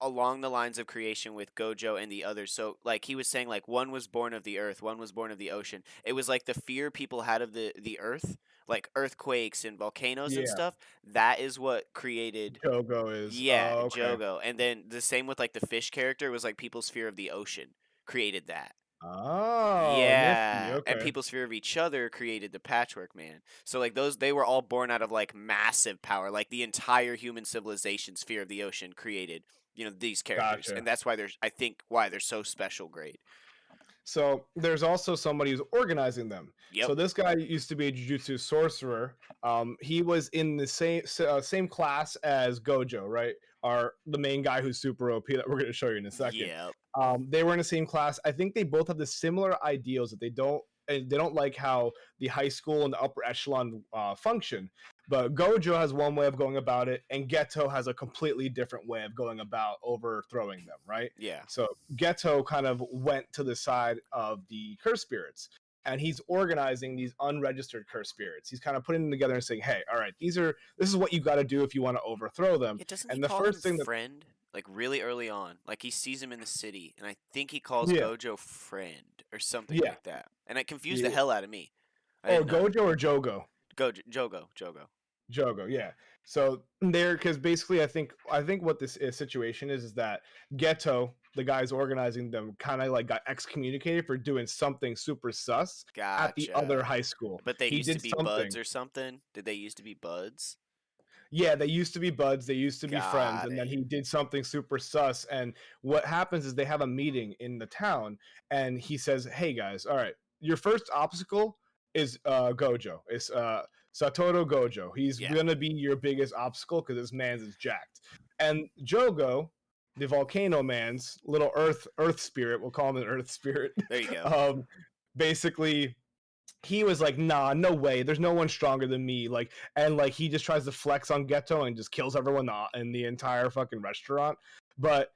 A: along the lines of creation with Gojo and the others. So like he was saying, like one was born of the earth, one was born of the ocean. It was like the fear people had of the earth, like earthquakes and volcanoes and
B: Yeah.
A: stuff. That is what created.
B: Jogo is.
A: Yeah,
B: Oh, okay.
A: Jogo. And then the same with like the fish character was like people's fear of the ocean created that.
B: Oh, nifty.
A: Yeah, and
B: Okay.
A: people's fear of each other created the Patchwork Man. So like those, they were all born out of like massive power. Like the entire human civilization's fear of the ocean created, these characters,
B: Gotcha.
A: and that's why I think why they're so special grade.
B: So there's also somebody who's organizing them.
A: Yep.
B: So this guy used to be a Jujutsu sorcerer. He was in the same class as Gojo, right? The main guy who's super OP that we're going to show you in a second.
A: Yep.
B: They were in the same class. I think they both have the similar ideals that they don't like how the high school and the upper echelon function. But Gojo has one way of going about it, and Geto has a completely different way of going about overthrowing them, right?
A: Yeah.
B: So Geto kind of went to the side of the curse spirits, and he's organizing these unregistered curse spirits. He's kind of putting them together and saying, "Hey, all right, this is what you got to do if you want to overthrow them."
A: It doesn't
B: And
A: he
B: the
A: call
B: first
A: him
B: thing that
A: friend like really early on? Like he sees him in the city, and I think he calls
B: Yeah.
A: Gojo friend or something
B: Yeah.
A: like that, and it confused
B: Yeah.
A: the hell out of me.
B: Gojo or Jogo?
A: Jogo.
B: Jogo, yeah. So because basically, I think what this situation is that Geto, the guys organizing them, kind of like got excommunicated for doing something super sus at the other
A: Gotcha.
B: high school.
A: But they
B: He
A: used to
B: did
A: be
B: something.
A: buds or something. Did they used to be buds?
B: Yeah, they used to be buds. They used to be friends,
A: Got
B: and then
A: it.
B: he did something super sus. And what happens is they have a meeting in the town, and he says, "Hey guys, all right, your first obstacle is Gojo. It's Satoru Gojo. He's
A: Yeah.
B: gonna be your biggest obstacle because this man's is jacked." And Jogo, the volcano man's little earth spirit, we'll call him an earth spirit.
A: There you go.
B: Basically, he was like, "Nah, no way. There's no one stronger than me." And he just tries to flex on Geto and just kills everyone in the entire fucking restaurant. But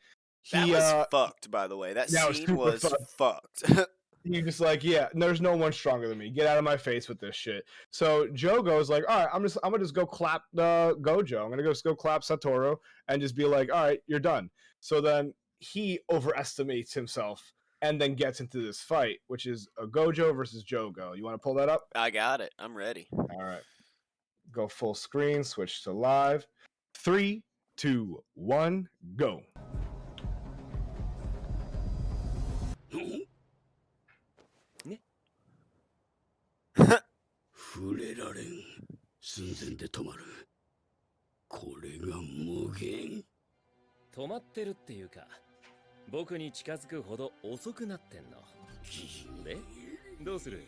A: That
B: he
A: was fucked, by the way. That
B: that was
A: scene
B: super
A: was
B: fucked.
A: fucked.
B: He just like, "Yeah, there's no one stronger than me. Get out of my face with this shit." So Joe goes like, "All right, I'm gonna just go clap Gojo. I'm gonna go clap Satoru and just be like, all right, you're done." So then he overestimates himself and then gets into this fight, which is a Gojo versus Jogo. You want to pull that up?
A: I got it. I'm ready.
B: All right. Go full screen, switch to live. 3, 2, 1, go.
C: 触れられん寸前で止まるこれが無限
D: 止まってるっていうか僕に近づくほど遅くなってんのでどうする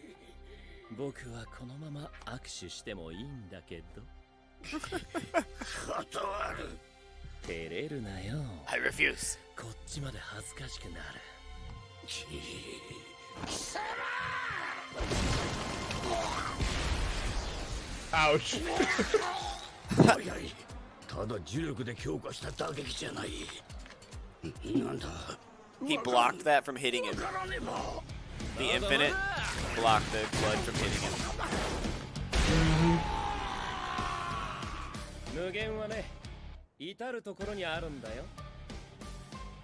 D: 僕はこのまま握手してもいいんだけど
C: 断る
D: 照れるなよ
A: I refuse.
D: こっちまで恥ずかしくなる
C: 貴様
B: Ouch.
C: 早いただ重力で強化した打撃じゃないなんだ
A: He blocked that from hitting him.
C: わからねば
A: The infinite blocked the blood from hitting him.
D: 無限はね至るところにあるんだよ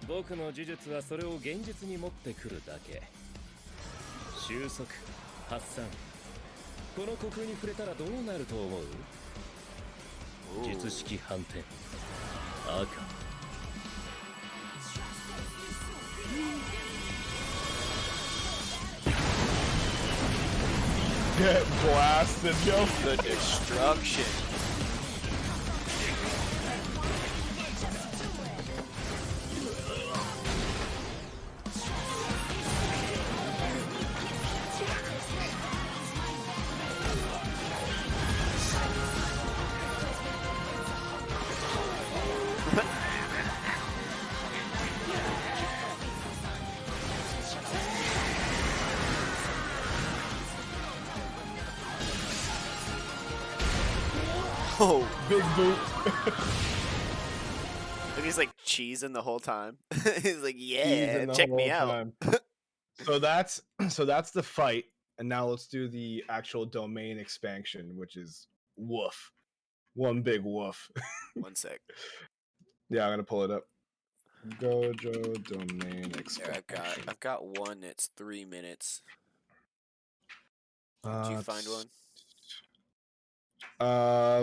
D: 僕の呪術はそれを現実に持ってくるだけ収束発散この虚空に触れたらどうなると思う術式反転赤
B: Get blasted, yo.
A: The destruction. Oh,
B: Big boot.
A: look, he's like cheesing the whole time. He's like, yeah,
B: Teasing the
A: check me
B: whole
A: out.
B: time. So that's the fight, and now let's do the actual domain expansion, which is woof. One big woof.
A: 1 sec.
B: Yeah, I'm gonna pull it up. Gojo domain
A: There,
B: expansion.
A: I've got one that's 3 minutes. Did you find one?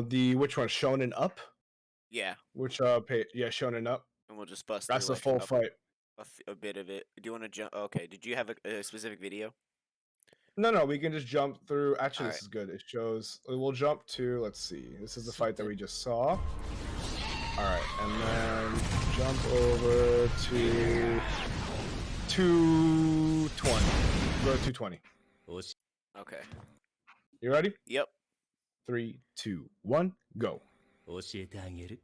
B: The which one? Shonen Up?
A: Yeah,
B: Which yeah, Shonen Up.
A: and we'll just bust
B: That's
A: through
B: the
A: like
B: full fight.
A: a bit of it. Do you want to jump? Okay, did you have a specific video?
B: No, we can just jump through. Actually,
A: Alright.
B: this is good. It shows. We'll jump to. Let's see. This is the fight that we just saw. All right, and then jump over to 220. Go to 220.
A: Okay.
B: You ready?
A: Yep.
B: 3, 2, 1, go.
D: 教えてあげる。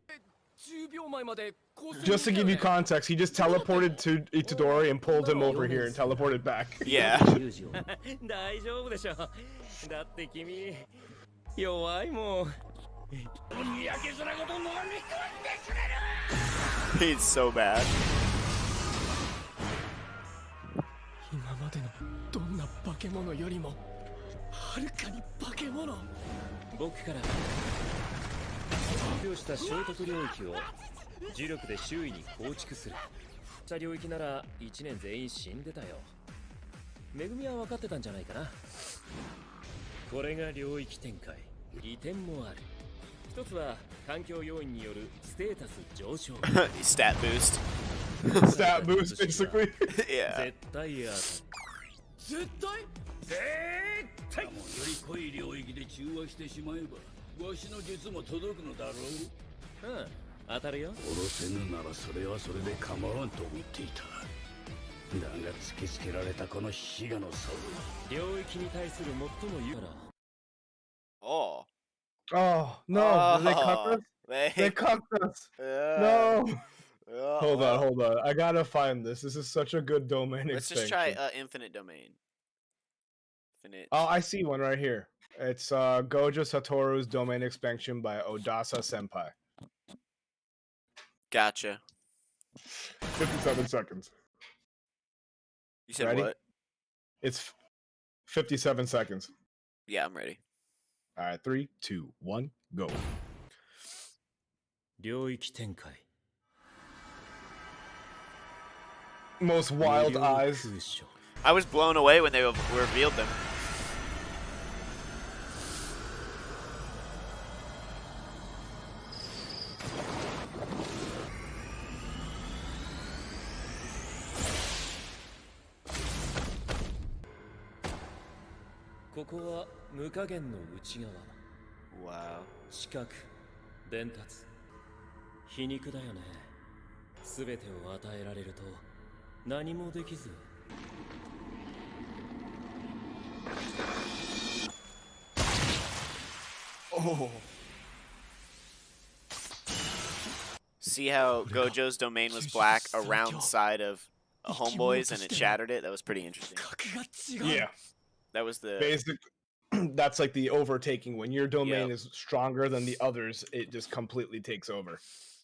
E: 10秒前まで高専
B: Just to give you context, he just teleported to Itadore and pulled him over here and teleported back.
A: Yeah.
D: 大丈夫でしょ。だって君弱いもん。
A: He's so bad.
E: 今までのどんな化け物よりもはるかに化け物。
D: 僕から発表した聖徳領域を呪力で周囲に構築する。した領域なら1年全員死んでたよ。めぐみは分かってたんじゃないかな。これが領域展開。利点もある。一つは環境要因によるステータス上昇。
A: Stat boost.
B: Stat boost, basically.
A: Yeah.
D: 絶対当たる。
E: 絶対
D: 絶対。
F: より濃い領域で中和してしまえばわしの術も届くのだろう。
D: うん、当たるよ。
F: 殺せぬならそれはそれで構わんと思っていた。だが突きつけられたこの悲願の差
D: 領域に対する最も有から。
A: Oh.
B: Oh, no. They cucked us? They cucked us. No. Hold on. I gotta find this. This is such a good domain
A: Let's
B: expansion.
A: just try infinite domain. Infinite.
B: Oh, I see one right here. It's Gojo Satoru's domain expansion by Odasa Senpai.
A: Gotcha.
B: 57 seconds.
A: You said
B: Ready?
A: what?
B: It's 57 seconds.
A: Yeah, I'm ready.
B: All right, 3, 2, 1, go.
D: 領域展開。
B: Most wild eyes.
A: I was blown away when they revealed them. Wow.
D: 知覚、伝達、皮肉だよね。すべてを与えられると何もできず。
B: Oh.
A: See how Gojo's domain was black around the side of Homeboy's and it shattered it? That was pretty interesting.
E: 格が違う。
B: Yeah.
A: That was the
B: Basic. That's like the overtaking. When your domain
A: Yep.
B: is stronger than the others, it just completely takes over.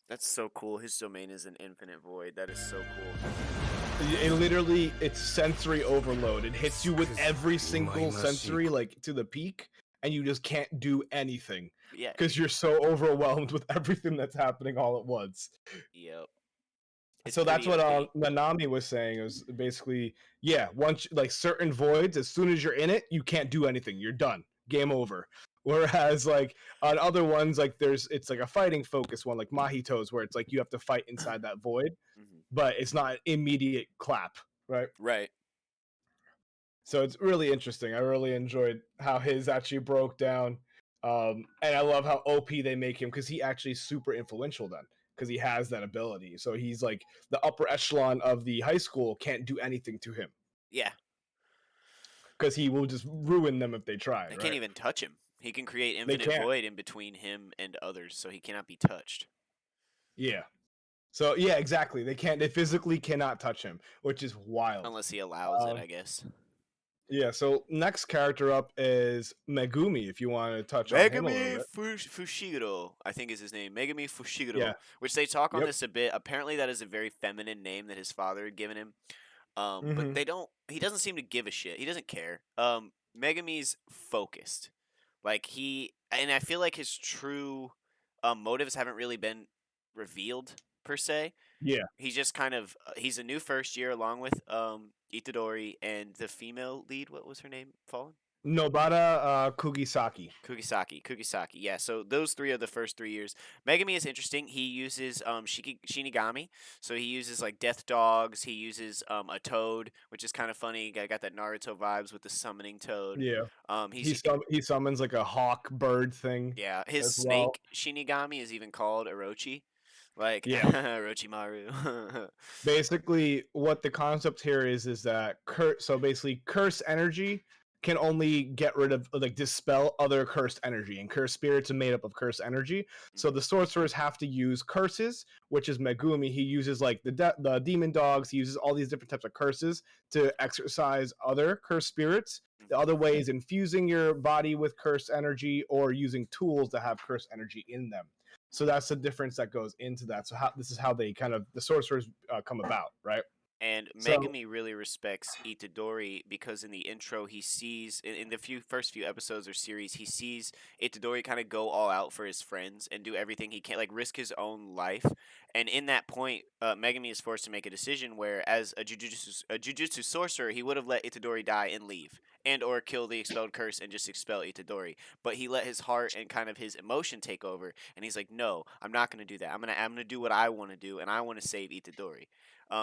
A: That's so cool. His domain is an infinite void. That is so cool.
B: It literally, it's sensory overload. It hits you with every single sensory, like to the peak, and you just can't do anything
A: Yeah.
B: because you're so overwhelmed with everything that's happening all at once.
A: Yep. It's
B: So that's
A: pretty
B: what
A: OP.
B: Nanami was saying. It was basically, yeah, once like certain voids, as soon as you're in it, you can't do anything. You're done. Game over. Whereas like on other ones, like it's like a fighting focus one, like Mahito's, where it's like you have to fight inside that void,
A: Mhm.
B: but it's not an immediate clap, right?
A: Right.
B: So it's really interesting. I really enjoyed how his actually broke down. And I love how OP they make him because he actually is super influential then because he has that ability. So he's like the upper echelon of the high school can't do anything to him
A: Yeah.
B: because he will just ruin them if they try.
A: They
B: right?
A: can't even touch him. He can create infinite
B: can't.
A: void in between him and others, so he cannot be touched.
B: Yeah. So yeah, exactly. They physically cannot touch him, which is wild.
A: Unless he allows it, I guess.
B: Yeah, so next character up is Megumi, if you want to touch on him a little
A: Megumi
B: bit.
A: Fushiguro, I think is his name. Megumi Fushiguro,
B: Yeah.
A: which they talk on
B: Yep.
A: this a bit. Apparently, that is a very feminine name that his father had given him. But
B: Mhm.
A: he doesn't seem to give a shit. He doesn't care. Megumi's focused. And I feel like his true motives haven't really been revealed per se.
B: Yeah.
A: He's just kind of he's a new first year along with Itadori and the female lead. What was her name? Fallen.
B: Novada Kugisaki.
A: Kugisaki. Yeah. So those three are the first 3 years. Megumi is interesting. He uses Shinigami. So he uses like death dogs. He uses a toad, which is kind of funny. I got that Naruto vibes with the summoning toad.
B: Yeah.
A: He
B: He summons like a hawk bird thing.
A: yeah. His
B: as
A: snake
B: well.
A: Shinigami is even called Orochi. Like
B: Yeah.
A: Orochimaru.
B: Basically, what the concept here is that curse energy can only get rid of, like, dispel other cursed energy, and cursed spirits are made up of cursed energy. So the sorcerers have to use curses, which is Megumi. He uses like the demon dogs. He uses all these different types of curses to exorcise other cursed spirits. The other way is infusing your body with cursed energy or using tools that have cursed energy in them. So that's the difference that goes into that. So this is how they the sorcerers come about, right?
A: And Megumi really respects Itadori because in the intro he sees in the first few episodes or series he sees Itadori kind of go all out for his friends and do everything he can, like risk his own life. And in that point, Megumi is forced to make a decision where, as a jujutsu sorcerer, he would have let Itadori die and leave, and or kill the expelled curse and just expel Itadori. But he let his heart and kind of his emotion take over, and he's like, "No, I'm not going to do that. I'm gonna do what I want to do, and I want to save Itadori."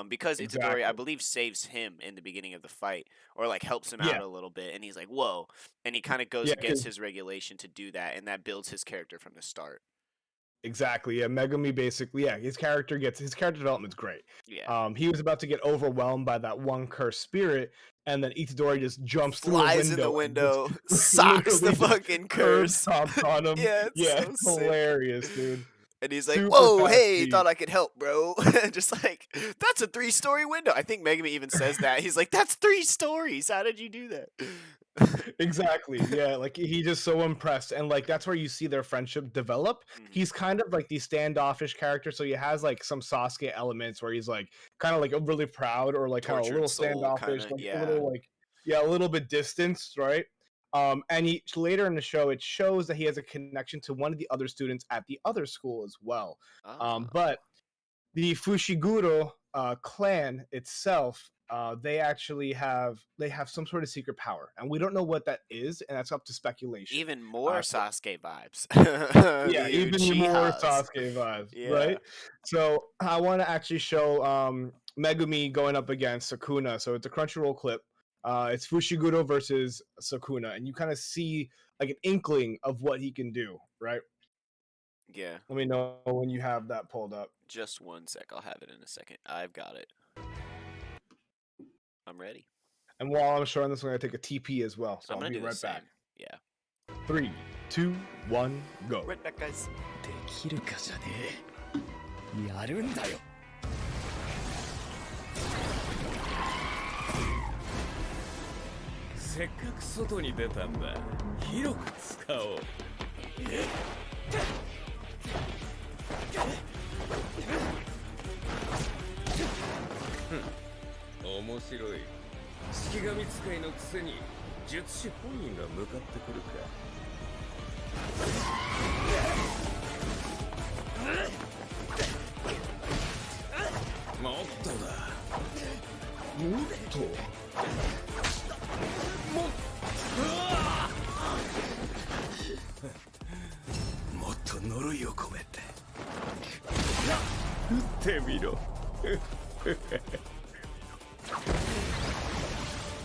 A: Because Itadori, I believe, saves him in the beginning of the fight, or like helps him out a little bit, and he's like, "Whoa!" And he kind of goes against his regulation to do that, and that builds his character from the start.
B: Exactly. Yeah, Megumi basically, his character development's great.
A: Yeah.
B: He was about to get overwhelmed by that one cursed spirit, and then Itadori just jumps
A: Flies
B: through
A: in the window,
B: just
A: socks the
B: literally
A: fucking curse.
B: Tops on him.
A: Yeah,
B: it's
A: so sick.
B: hilarious, dude.
A: And he's like,
B: Super
A: "Whoa,
B: fast
A: hey,
B: speed.
A: thought I could help, bro." Just like, that's a 3-story window. I think Megumi even says that. He's like, "That's 3 stories. How did you do that?"
B: Exactly. Yeah, like he's just so impressed, and like that's where you see their friendship develop. He's kind of like the standoffish character, so he has like some Sasuke elements where he's like kind of like really proud or like kind of a
A: Tortured
B: little
A: soul,
B: standoffish,
A: kinda,
B: like
A: yeah.
B: a little like a little bit distanced, right? And he later in the show it shows that he has a connection to one of the other students at the other school as well. But the Fushiguro clan itself, they actually have some sort of secret power, and we don't know what that is, and that's up to speculation.
A: Even more Sasuke vibes.
B: Yeah, even more Sasuke vibes, right? So I want to actually show Megumi going up against Sakuna. So it's a Crunchyroll clip. It's Fushiguro versus Sakuna, and you kind of see like an inkling of what he can do, right?
A: Yeah.
B: Let me know when you have that pulled up.
A: Just one sec. I'll have it in a second. I've got it. I'm ready.
B: And while I'm showing this, I'm going to take a TP as well. So
A: I'm
B: I'll
A: gonna
B: be
A: do
B: right
A: the same.
B: back.
A: Yeah.
B: 3, 2, 1, go.
A: Right back, guys.
E: できるかじゃねえやるんだよ
D: せっかく外に出たんだ広く使おう面白い式神使いのくせに術師本人が向かってくるかもっとだ
B: もっと
C: もっと呪いを込めて
D: 打ってみろ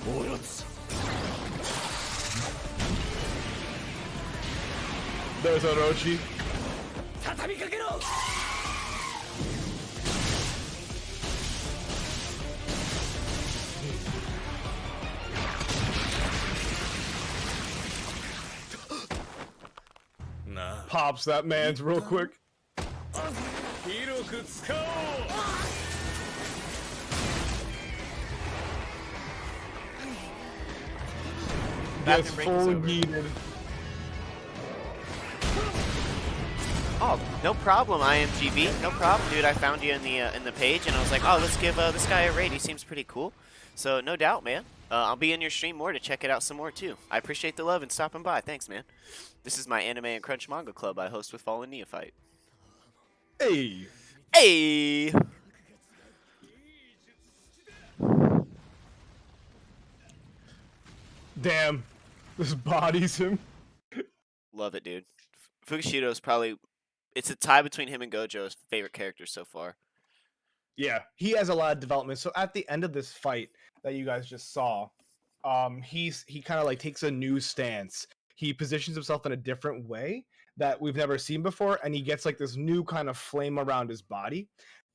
C: おろつ
B: There's Orochi.
E: 畳みかけろ
D: なあ
B: Pops that man's real quick.
D: 広く使おう
A: Bathroom break is
B: fully
A: over.
B: yeeted.
A: Oh, no problem, IMGB. No problem, dude. I found you in the page, and I was like, oh, let's give this guy a raid. He seems pretty cool. So no doubt, man. I'll be in your stream more to check it out some more too. I appreciate the love and stopping by. Thanks, man. This is my anime and crunch manga club I host with Fallen Neophyte.
B: Hey.
A: Hey.
B: Damn. This bodies him.
A: Love it, dude. Fushiguro probably. It's a tie between him and Gojo's favorite characters so far.
B: Yeah, he has a lot of development. So at the end of this fight that you guys just saw, he kind of like takes a new stance. He positions himself in a different way that we've never seen before, and he gets like this new kind of flame around his body.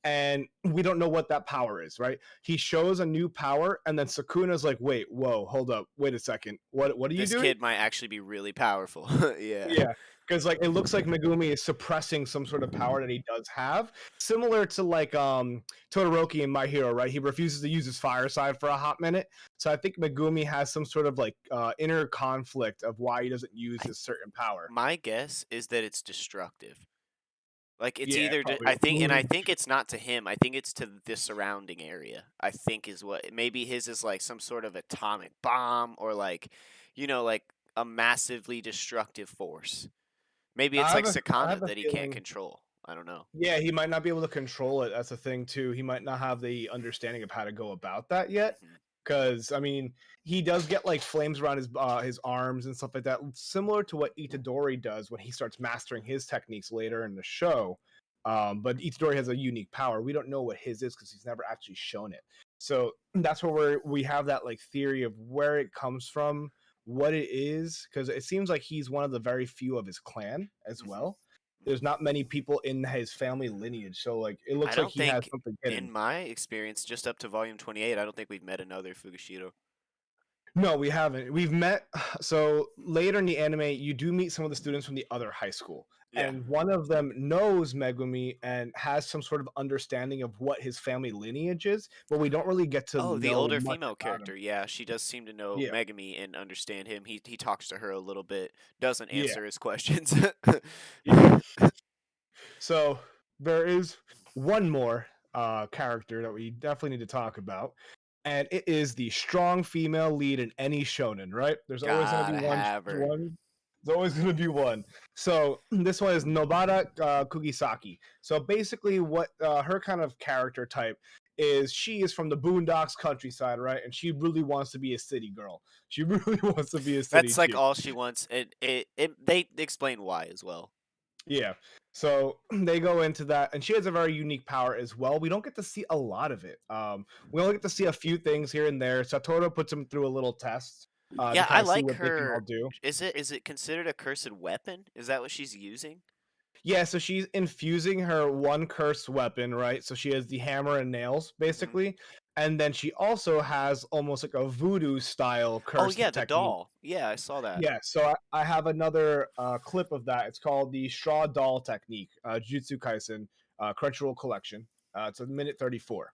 B: And we don't know what that power is, right? He shows a new power, and then Sakuna's like, "Wait, whoa, hold up, wait a second. What are you doing?"
A: This kid might actually be really powerful. Yeah.
B: Yeah, because like it looks like Megumi is suppressing some sort of power that he does have, similar to like Todoroki in My Hero, right? He refuses to use his fire side for a hot minute, so I think Megumi has some sort of like inner conflict of why he doesn't use his certain power.
A: My guess is that it's destructive. Like it's
B: Yeah,
A: either
B: probably.
A: I think it's not to him. I think it's to the surrounding area. I think is what maybe his is like some sort of atomic bomb or like, like a massively destructive force. Maybe it's
B: I
A: like
B: have
A: Sakuna
B: a
A: that he
B: feeling-
A: can't control. I don't know.
B: Yeah, he might not be able to control it. That's the thing too. He might not have the understanding of how to go about that yet.
A: Mhm.
B: Because I mean, he does get like flames around his arms and stuff like that, similar to what Itadore does when he starts mastering his techniques later in the show. But Itadore has a unique power. We don't know what his is because he's never actually shown it. So that's where we have that like theory of where it comes from, what it is, because it seems like he's one of the very few of his clan as
A: Mhm.
B: well. There's not many people in his family lineage, so like it looks
A: I
B: like
A: don't
B: he has
A: think,
B: something
A: in
B: hidden.
A: my experience, just up to volume 28, I don't think we've met another Fushiguro.
B: No, we haven't. We've met. So later in the anime, you do meet some of the students from the other high school,
A: Yeah.
B: and one of them knows Megumi and has some sort of understanding of what his family lineage is, but we don't really get to
A: Oh,
B: know
A: the older
B: much
A: female
B: about
A: character.
B: him.
A: Yeah, she does seem to know
B: Yeah,
A: Megumi and understand him. He talks to her a little bit, doesn't
B: yeah,
A: answer his questions.
B: yeah. So there is one more character that we definitely need to talk about, and it is the strong female lead in any shonen. Right? There's always going to
A: Gotta
B: be one.
A: have her.
B: One. There's always going to be one. So this one is Novada Kugisaki. So basically, what her kind of character type is, she is from the boondocks countryside, right? And she really wants to be a city girl. She really wants to be a city
A: That's like
B: chick.
A: all she wants. They explain why as well.
B: Yeah. So they go into that, and she has a very unique power as well. We don't get to see a lot of it. We only get to see a few things here and there. Satoru puts him through a little test to
A: Yeah, I
B: kind of see
A: like
B: what they can all
A: her.
B: do.
A: Is it considered a cursed weapon? Is that what she's using?
B: Yeah, so she's infusing her one cursed weapon, right? So she has the hammer and nails, basically. And then she also has almost like a voodoo style
A: Oh
B: curse
A: yeah, the
B: technique.
A: doll. Yeah, I saw that.
B: Yeah, so I have another clip of that. It's called the straw doll technique, Jujutsu Kaisen, Crunchyroll collection. It's a minute 34.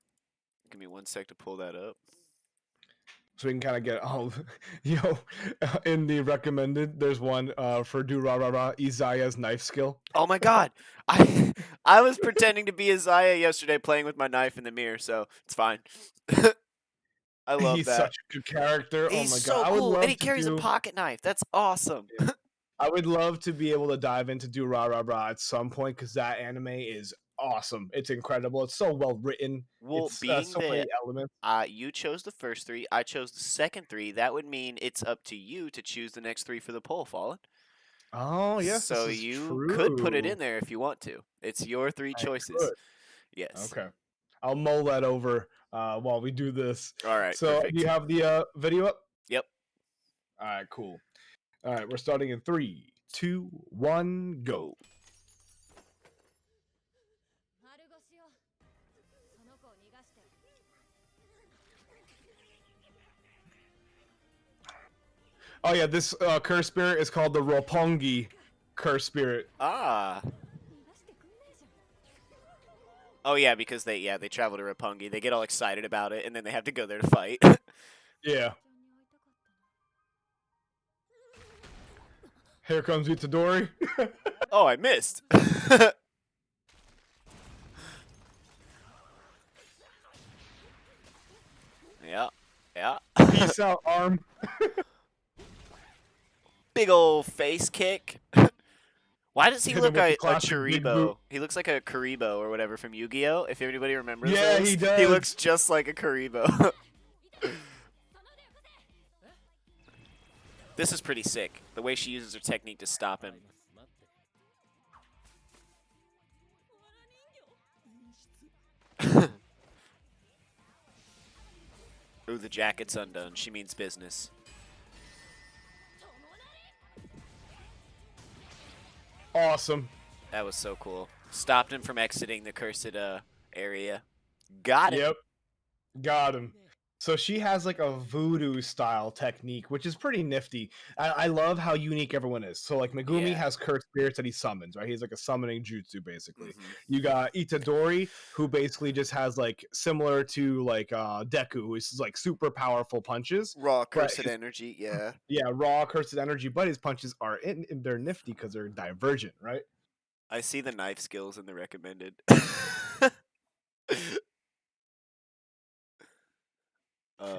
A: Give me 1 sec to pull that up.
B: So we can kind of get all, in the recommended, there's one for Do Ra Ra Ra, Izaya's knife skill.
A: Oh my god. I was pretending to be Isaiah yesterday playing with my knife in the mirror, so it's fine. I love
B: He's
A: that.
B: such a good character.
A: He's
B: Oh my
A: so
B: god. I would
A: cool,
B: love
A: and he
B: to
A: carries a
B: do,
A: pocket knife. That's awesome.
B: I would love to be able to dive into Do Ra Ra Ra at some point, because that anime is awesome. It's incredible. It's so well written.
A: Well,
B: It's
A: being
B: so
A: that
B: many elements.
A: you chose the first 3, I chose the second 3, that would mean it's up to you to choose the next 3 for the poll, Fallen.
B: Oh yes,
A: So
B: this is
A: you
B: true.
A: could put it in there if you want to. It's your 3
B: I
A: choices.
B: could.
A: Yes.
B: Okay. I'll mull that over while we do this.
A: All right.
B: So
A: Perfect.
B: do you have the video up?
A: Yep.
B: All right, cool. All right, we're starting in 3, 2, 1, go. Oh yeah, this curse spirit is called the Roppongi curse spirit.
A: Ah. Oh yeah, because they travel to Roppongi. They get all excited about it, and then they have to go there to fight.
B: Yeah. Here comes Itadori.
A: Oh, I missed. Yeah. Yeah.
B: Peace out, arm.
A: Big old face kick. Why does he
B: Hit him
A: look
B: with the
A: like a
B: classic big boot.
A: Karibo? He looks like a Karibo or whatever from Yu-Gi-Oh! If anybody remembers
B: Yeah,
A: this.
B: he
A: He
B: does.
A: looks just like a Karibo. This is pretty sick. The way she uses her technique to stop him. Ooh, the jacket's undone. She means business.
B: Awesome.
A: That was so cool. Stopped him from exiting the cursed area. Got it.
B: Yep. Got him. So she has like a voodoo style technique, which is pretty nifty. I love how unique everyone is. So like Megumi
A: Yeah.
B: has cursed spirits that he summons, right? He's like a summoning jutsu basically.
A: Mhm.
B: You got Itadori, who basically just has like similar to like Deku, who's like super powerful punches.
A: Raw
B: But
A: cursed
B: his-
A: energy, yeah.
B: Yeah, raw cursed energy, but his punches are they're nifty because they're divergent, right?
A: I see the knife skills in the recommended.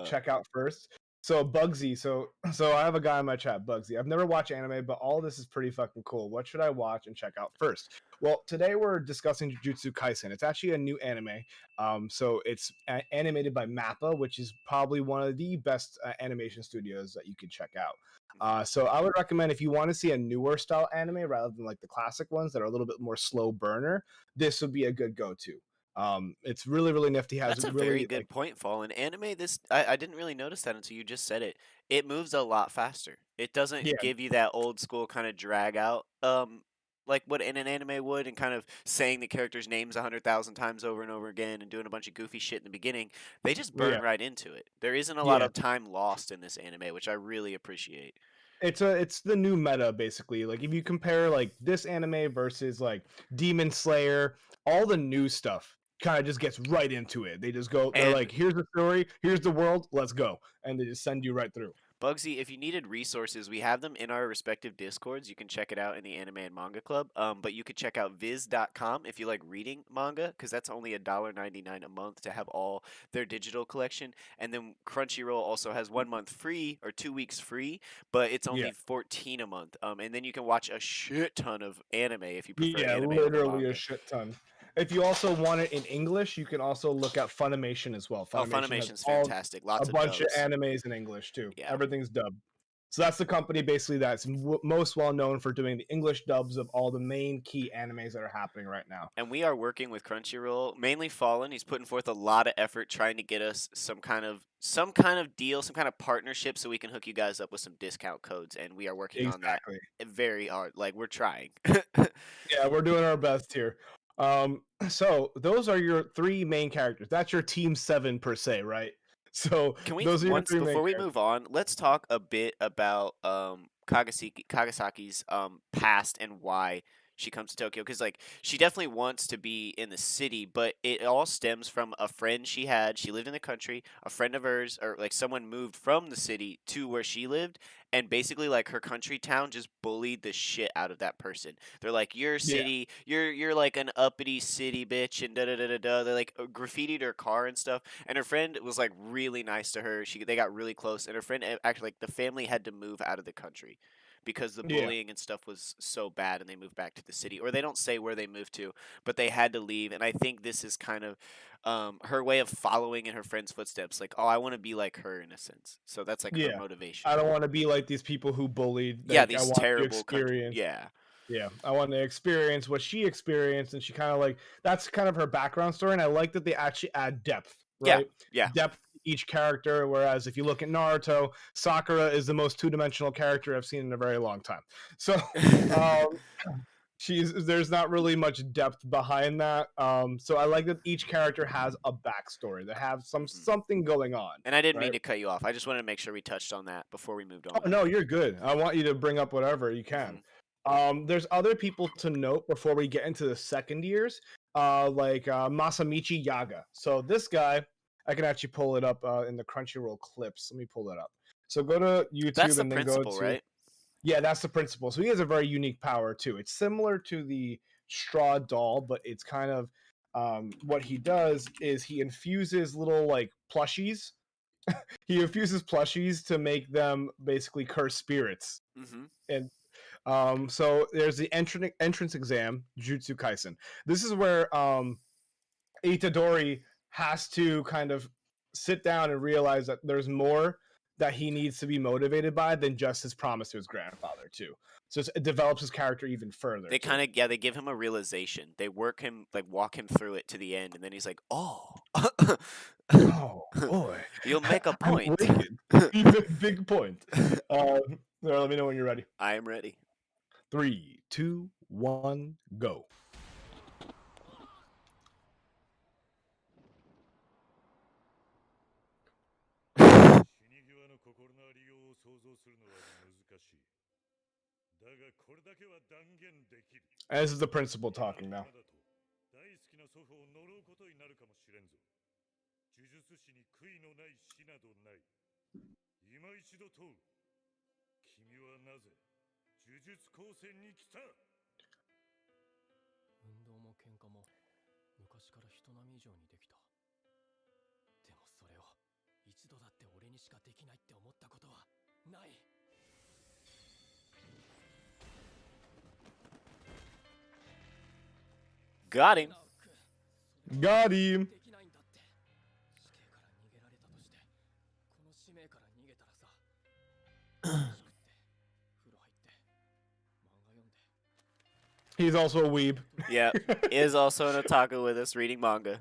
B: Check out first. So Bugsy, so I have a guy in my chat, Bugsy. I've never watched anime, but all this is pretty fucking cool. What should I watch and check out first? Well, today we're discussing Jujutsu Kaisen. It's actually a new anime. So it's animated by Mappa, which is probably one of the best animation studios that you can check out. So I would recommend if you want to see a newer style anime rather than like the classic ones that are a little bit more slow burner, this would be a good go-to. It's really nifty. Has
A: That's a
B: really
A: very good point, Fall. In anime, I didn't really notice that until you just said it. It moves a lot faster. It doesn't
B: Yeah.
A: give you that old school kind of drag out, like what in an anime would, and kind of saying the characters' names 100,000 times over and over again and doing a bunch of goofy shit in the beginning. They just burn
B: Yeah.
A: right into it. There isn't a lot
B: Yeah.
A: of time lost in this anime, which I really appreciate.
B: It's the new meta basically. Like if you compare like this anime versus like Demon Slayer, all the new stuff kind of just gets right into it. They just go, they're
A: And
B: like, here's the story, here's the world, let's go, and they just send you right through.
A: Bugsy, if you needed resources, we have them in our respective discords. You can check it out in the Anime and Manga Club. But you could check out viz.com if you like reading manga, because that's only $1.99 a month to have all their digital collection. And then Crunchyroll also has 1 month free or 2 weeks free, but it's only
B: Yeah.
A: $14 a month. And then you can watch a shit ton of anime if you prefer
B: Yeah,
A: anime over
B: literally a
A: manga.
B: shit ton. If you also want it in English, you can also look at Funimation as well.
A: Oh,
B: Funimation has
A: Funimation's
B: all
A: fantastic. Lots
B: a
A: of
B: bunch
A: dubs.
B: of animes in English too.
A: Yeah.
B: Everything's dubbed. So that's the company basically that's most well known for doing the English dubs of all the main key animes that are happening right now.
A: And we are working with Crunchyroll, mainly Fallen. He's putting forth a lot of effort trying to get us some kind of deal, some kind of partnership, so we can hook you guys up with some discount codes. And we are working on that very hard. Like, we're trying.
B: Yeah, we're doing our best here. So those are your three main characters. That's your team 7 per se, right? So
A: Can we
B: those are your
A: once
B: three main
A: before we
B: characters.
A: move on, let's talk a bit about Kagasaki's past and why she comes to Tokyo, because like she definitely wants to be in the city, but it all stems from a friend she had. She lived in the country. A friend of hers, or like someone, moved from the city to where she lived, and basically like her country town just bullied the shit out of that person. They're like, "Your city, you're like an uppity city bitch," and da da da da da. They like graffitied her car and stuff. And her friend was like really nice to her. They got really close, and her friend actually, like, the family had to move out of the country because the
B: Yeah.
A: bullying and stuff was so bad, and they moved back to the city. Or they don't say where they moved to, but they had to leave. And I think this is kind of her way of following in her friend's footsteps. Like, oh, I want to be like her in a sense. So that's like her
B: Yeah.
A: motivation.
B: I don't want to be like these people who bullied.
A: Yeah,
B: like, I
A: these
B: want to
A: terrible country.
B: experience.
A: Yeah.
B: Yeah, I want to experience what she experienced, and she kind of like that's kind of her background story. And I like that they actually add depth,
A: Yeah,
B: right?
A: yeah.
B: Depth to each character. Whereas if you look at Naruto, Sakura is the most two-dimensional character I've seen in a very long time. So there's not really much depth behind that. So I like that each character has a backstory. They have something going on.
A: And I didn't mean
B: right?
A: to cut you off. I just wanted to make sure we touched on that before we moved on.
B: Oh no, you're good. I want you to bring up whatever you can. There's other people to note before we get into the second years, like Masamichi Yaga. So this guy, I can actually pull it up in the Crunchyroll clips. Let me pull that up. So go to YouTube
A: That's the
B: and then go
A: principal,
B: to
A: right?
B: Yeah, that's the principal. So he has a very unique power too. It's similar to the straw doll, but it's kind of what he does is he infuses little like plushies. He infuses plushies to make them basically curse spirits.
A: Mm-hmm.
B: And so there's the entrance exam, Jujutsu Kaisen. This is where Itadori has to kind of sit down and realize that there's more that he needs to be motivated by than just his promise to his grandfather too. So it develops his character even further.
A: They kind of they give him a realization. They walk him through it to the end, and then he's like, "Oh,
B: oh boy,
A: you'll make a
B: I'm
A: point."
B: Big point. Let me know when you're ready.
A: I am ready.
B: 3, 2, 1, go. And this is the principal talking now.
A: Got him.
B: Got him. He's also a weeb.
A: Yeah, is also an otaku with us reading manga.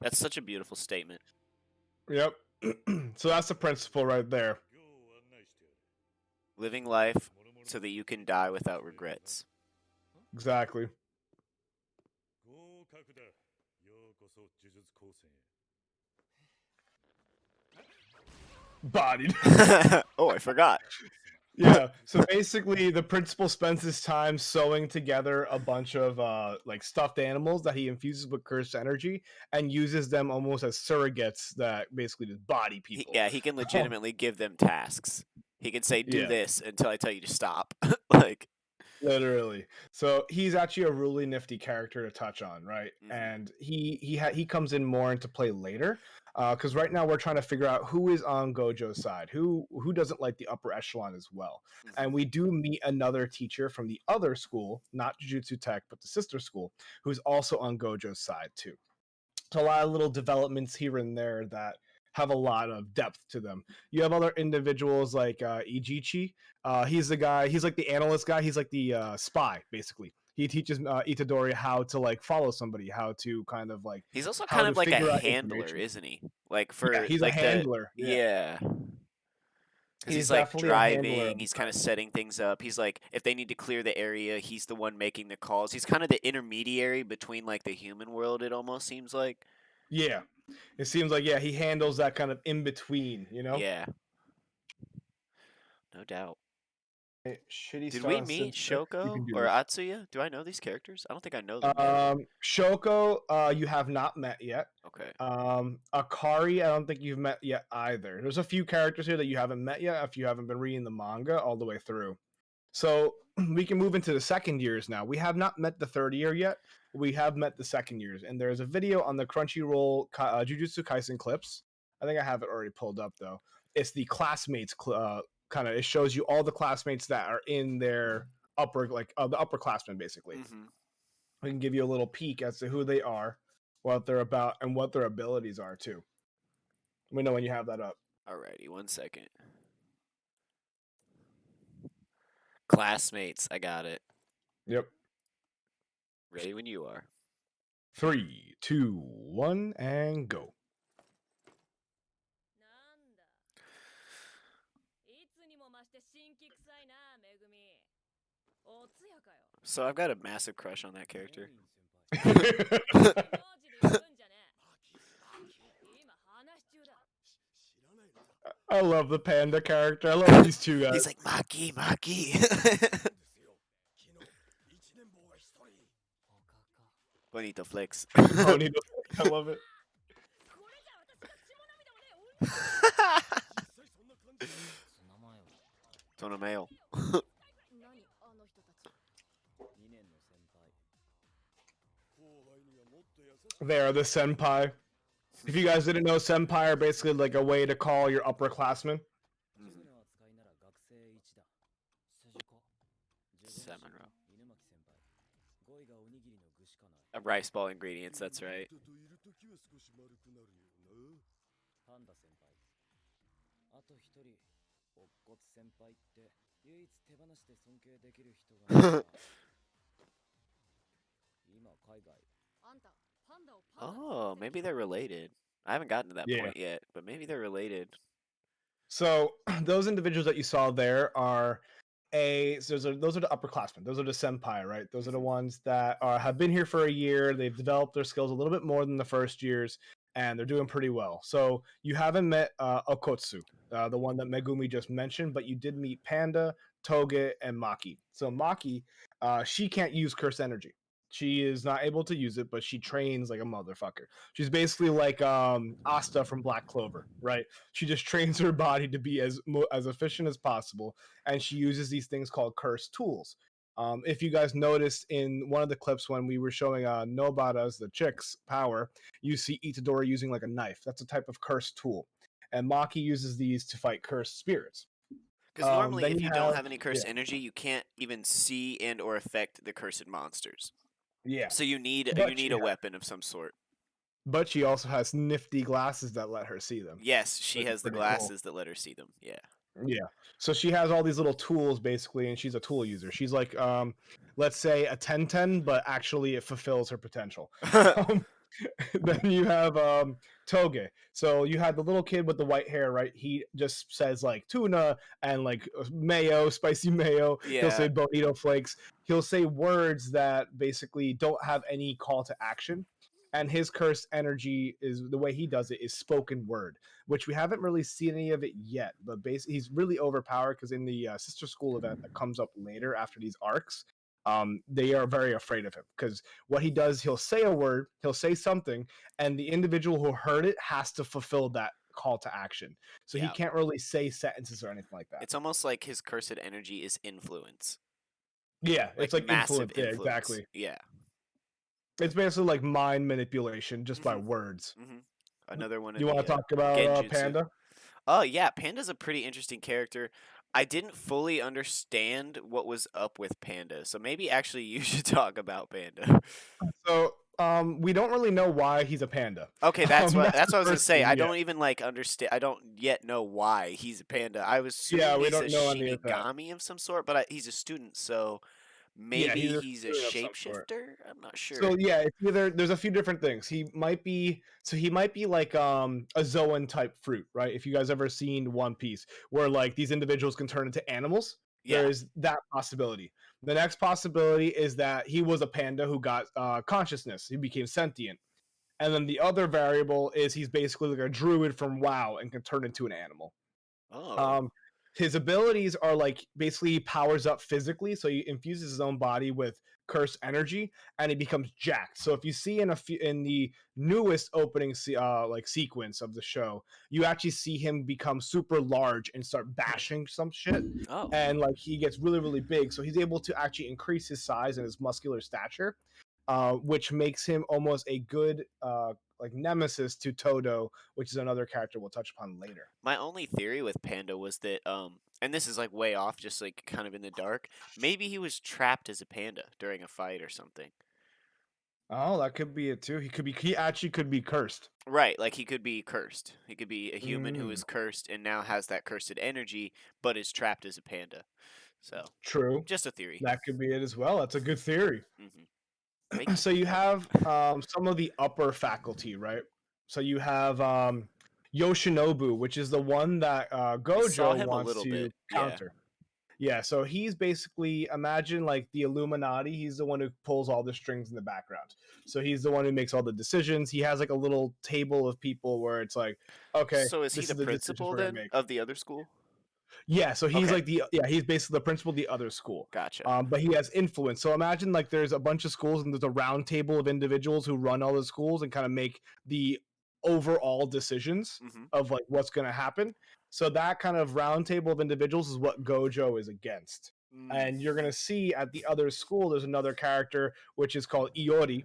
A: That's such a beautiful statement.
B: Yep. So that's the principle right there.
A: Living life so that you can die without regrets.
B: Exactly. Bodied.
A: Oh, I forgot.
B: Yeah, so basically the principal spends his time sewing together a bunch of like stuffed animals that he infuses with cursed energy and uses them almost as surrogates that basically just body people.
A: He can legitimately give them tasks. He can say, do
B: Yeah.
A: this until I tell you to stop. Like,
B: literally. So he's actually a really nifty character to touch on, right?
A: Mhm.
B: And he comes in more into play later, because right now we're trying to figure out who is on Gojo's side, who doesn't like the upper echelon as well. And we do meet another teacher from the other school, not Jujutsu Tech, but the sister school, who's also on Gojo's side too. So a lot of little developments here and there that have a lot of depth to them. You have other individuals like Ijichi. He's the guy. He's like the analyst guy. He's like the spy, basically. He teaches Itadori how to like follow somebody, how to kind of like.
A: he's also
B: how
A: kind
B: to
A: of like
B: figure
A: a
B: out
A: handler,
B: information.
A: isn't he? Like for
B: Yeah, he's
A: like
B: a handler.
A: Yeah. Because
B: He's
A: he's like
B: definitely a handler
A: driving,
B: of
A: he's
B: the
A: kind of setting things up. He's like, if they need to clear the area, he's the one making the calls. He's kind of the intermediary between like the human world, it almost seems like.
B: Yeah, it seems like he handles that kind of in between, you know.
A: Yeah. No doubt.
B: Shitty
A: Did
B: start
A: we
B: on
A: meet
B: Sim 6. You
A: Shoko
B: can do
A: or
B: this.
A: Atsuya? Do I know these characters? I don't think I know them. yet.
B: Shoko, you have not met yet.
A: Okay.
B: Akari, I don't think you've met yet either. There's a few characters here that you haven't met yet if you haven't been reading the manga all the way through. So we can move into the second years now. We have not met the third year yet. We have met the second years, and there's a video on the Crunchyroll Jujutsu Kaisen clips. I think I have it already pulled up though. It's the classmates kind of. It shows you all the classmates that are in their upper the upperclassmen basically.
A: Mm-hmm.
B: I can give you a little peek as to who they are, what they're about, and what their abilities are too. Let me know when you have that up.
A: Alrighty, 1 second. Classmates, I got it.
B: Yep.
A: Ready when you are.
B: 3, 2, 1, and go.
A: So I've got a massive crush on that character.
B: I love the Panda character. I love these two guys.
A: He's like Maki, Maki. Bonito flicks.
B: Bonito. I love it.
A: Tonomeo.
B: They are the senpai. If you guys didn't know, senpai are basically like a way to call your upperclassmen.
A: Semenro. Rice ball ingredients, that's right. Oh, maybe they're related. I haven't gotten to that
B: Yeah.
A: point yet, but maybe they're related.
B: So those individuals that you saw there are those are the upperclassmen. Those are the senpai, right? Those are the ones that have been here for a year. They've developed their skills a little bit more than the first years, and they're doing pretty well. So you haven't met Okotsu, the one that Megumi just mentioned, but you did meet Panda, Toge, and Maki. So Maki, she can't use curse energy. She is not able to use it, but she trains like a motherfucker. She's basically like Asta from Black Clover, right? She just trains her body to be as efficient as possible, and she uses these things called curse tools. If you guys noticed in one of the clips when we were showing Novada's, the chick's power, you see Itadore using like a knife. That's a type of curse tool. And Maki uses these to fight cursed spirits.
A: Because normally,
B: then
A: if
B: you
A: you don't
B: have-
A: have any cursed
B: yeah.
A: energy, you can't even see and or affect the cursed monsters.
B: Yeah.
A: So you need
B: But
A: a weapon of some sort.
B: But she also has nifty glasses that let her see them.
A: Yes, she
B: That's
A: has the
B: pretty cool.
A: glasses that let her see them. Yeah.
B: Yeah. So she has all these little tools basically, and she's a tool user. She's like, let's say a 10-10, but actually it fulfills her potential. Then you have Toge. So you have the little kid with the white hair, right? He just says like tuna and like mayo, spicy mayo.
A: Yeah.
B: He'll say bonito flakes. He'll say words that basically don't have any call to action. And his cursed energy is the way he does it is spoken word, which we haven't really seen any of it yet. But basically, he's really overpowered because in the sister school event that comes up later after these arcs, they are very afraid of him because what he does, he'll say a word, he'll say something, and the individual who heard it has to fulfill that call to action. So he
A: Yeah.
B: can't really say sentences or anything like that.
A: It's almost like his cursed energy is influence.
B: Yeah, it's like
A: massive
B: influence. Yeah, exactly.
A: Yeah.
B: It's basically like mind manipulation just by words.
A: Mm-hmm. Another one.
B: You want to talk about
A: Genjutsu.
B: Panda?
A: Oh yeah, Panda's a pretty interesting character. I didn't fully understand what was up with Panda, so maybe actually you should talk about Panda.
B: So we don't really know why he's a panda.
A: Okay, that's what
B: that's
A: I
B: the
A: was gonna
B: first
A: say.
B: thing,
A: I
B: yeah.
A: don't even like understand. I don't yet know why he's a panda. I was assuming
B: Yeah, we
A: he's
B: don't
A: a
B: know any of that.
A: Shinigami of some sort, but he's a student, so maybe
B: he's a
A: he's a
B: student of some sort.
A: shapeshifter. I'm not sure.
B: So yeah, it's either there's a few different things. He might be like a Zoan type fruit, right? If you guys ever seen One Piece, where like these individuals can turn into animals,
A: Yeah.
B: there's that possibility. The next possibility is that he was a panda who got consciousness. He became sentient. And then the other variable is he's basically like a druid from WoW and can turn into an animal.
A: Oh.
B: His abilities are like basically he powers up physically, so he infuses his own body with cursed energy, and he becomes jacked. So if you see in the newest opening sequence of the show, you actually see him become super large and start bashing some shit,
A: Oh.
B: and like he gets really really big. So he's able to actually increase his size and his muscular stature, which makes him almost a good like nemesis to Toto, which is another character we'll touch upon later.
A: My only theory with Panda was that and this is like way off, just like kind of in the dark. Maybe he was trapped as a panda during a fight or something.
B: Oh, that could be it too. He actually could be cursed.
A: Right, like he could be cursed. He could be a human who is cursed and now has that cursed energy, but is trapped as a panda. So
B: True.
A: just a theory.
B: That could be it as well. That's a good theory.
A: Mm-hmm.
B: So you have some of the upper faculty, right? So you have Yoshinobu, which is the one that
A: saw
B: Gojo
A: him a
B: wants
A: little
B: to
A: bit, yeah.
B: counter. Yeah, so he's basically, imagine like the Illuminati. He's the one who pulls all the strings in the background. So he's the one who makes all the decisions. He has like a little table of people where it's like, okay,
A: So is he
B: this
A: the
B: is the decisions
A: principal
B: we're gonna
A: then
B: make.
A: of the other school?
B: Yeah, so he's
A: Okay.
B: like he's basically the principal of the other school.
A: Gotcha.
B: But he has influence. So imagine like there's a bunch of schools and there's a round table of individuals who run all the schools and kind of make the overall decisions
A: Mhm.
B: of like what's going to happen. So that kind of round table of individuals is what Gojo is against. And you're going to see at the other school there's another character which is called Iori.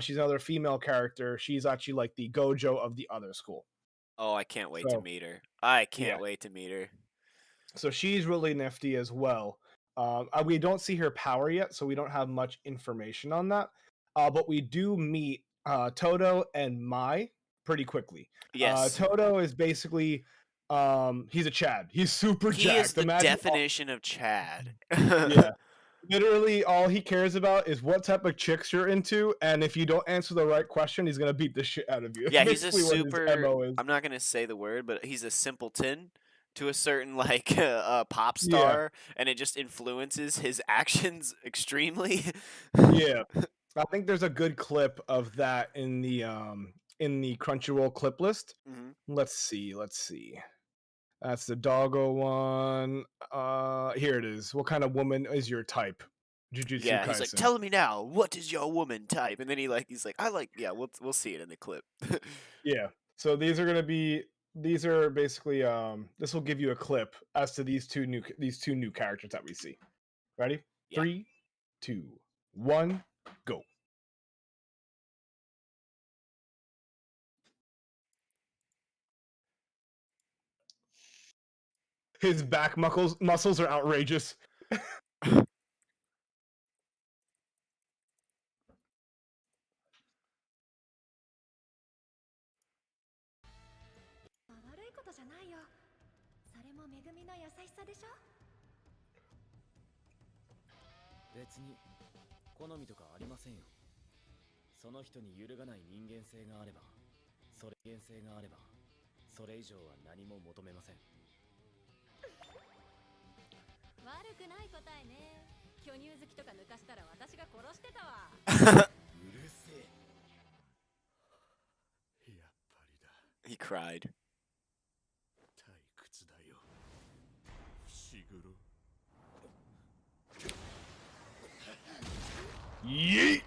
B: She's another female character. She's actually like the Gojo of the other school.
A: Oh, I can't wait to
B: So
A: meet her. I
B: yeah.
A: can't wait to meet her.
B: So she's really nifty as well. We don't see her power yet, so we don't have much information on that. But we do meet Toto and Mai pretty quickly.
A: Yes.
B: Toto is basically he's a Chad. He's super
A: He is
B: jacked.
A: the
B: Imagine
A: definition of Chad.
B: yeah. Literally all he cares about is what type of chicks you're into, and if you don't answer the right question, he's gonna beat the shit out of you.
A: Yeah,
B: That's
A: he's a
B: basically what his
A: super.
B: MO is.
A: I'm not gonna say the word, but he's a simpleton to a certain like pop
B: Yeah.
A: star, and it just influences his actions extremely.
B: Yeah. I think there's a good clip of that in the Crunchyroll clip list.
A: Mhm.
B: Let's see. That's the doggo one. Here it is. What kind of woman is your type? Jujutsu
A: Yeah, he's like,
B: Kaisen.
A: "Tell me now, what is your woman type?" And then he's like, "I like." Yeah, we'll see it in the clip.
B: Yeah. So these are basically this will give you a clip as to these two new characters that we see. Ready?
A: Yeah.
B: 3, 2, 1, go. His back muscles are outrageous.
A: He cried.
F: 退屈だよ伏黒
B: Yeet!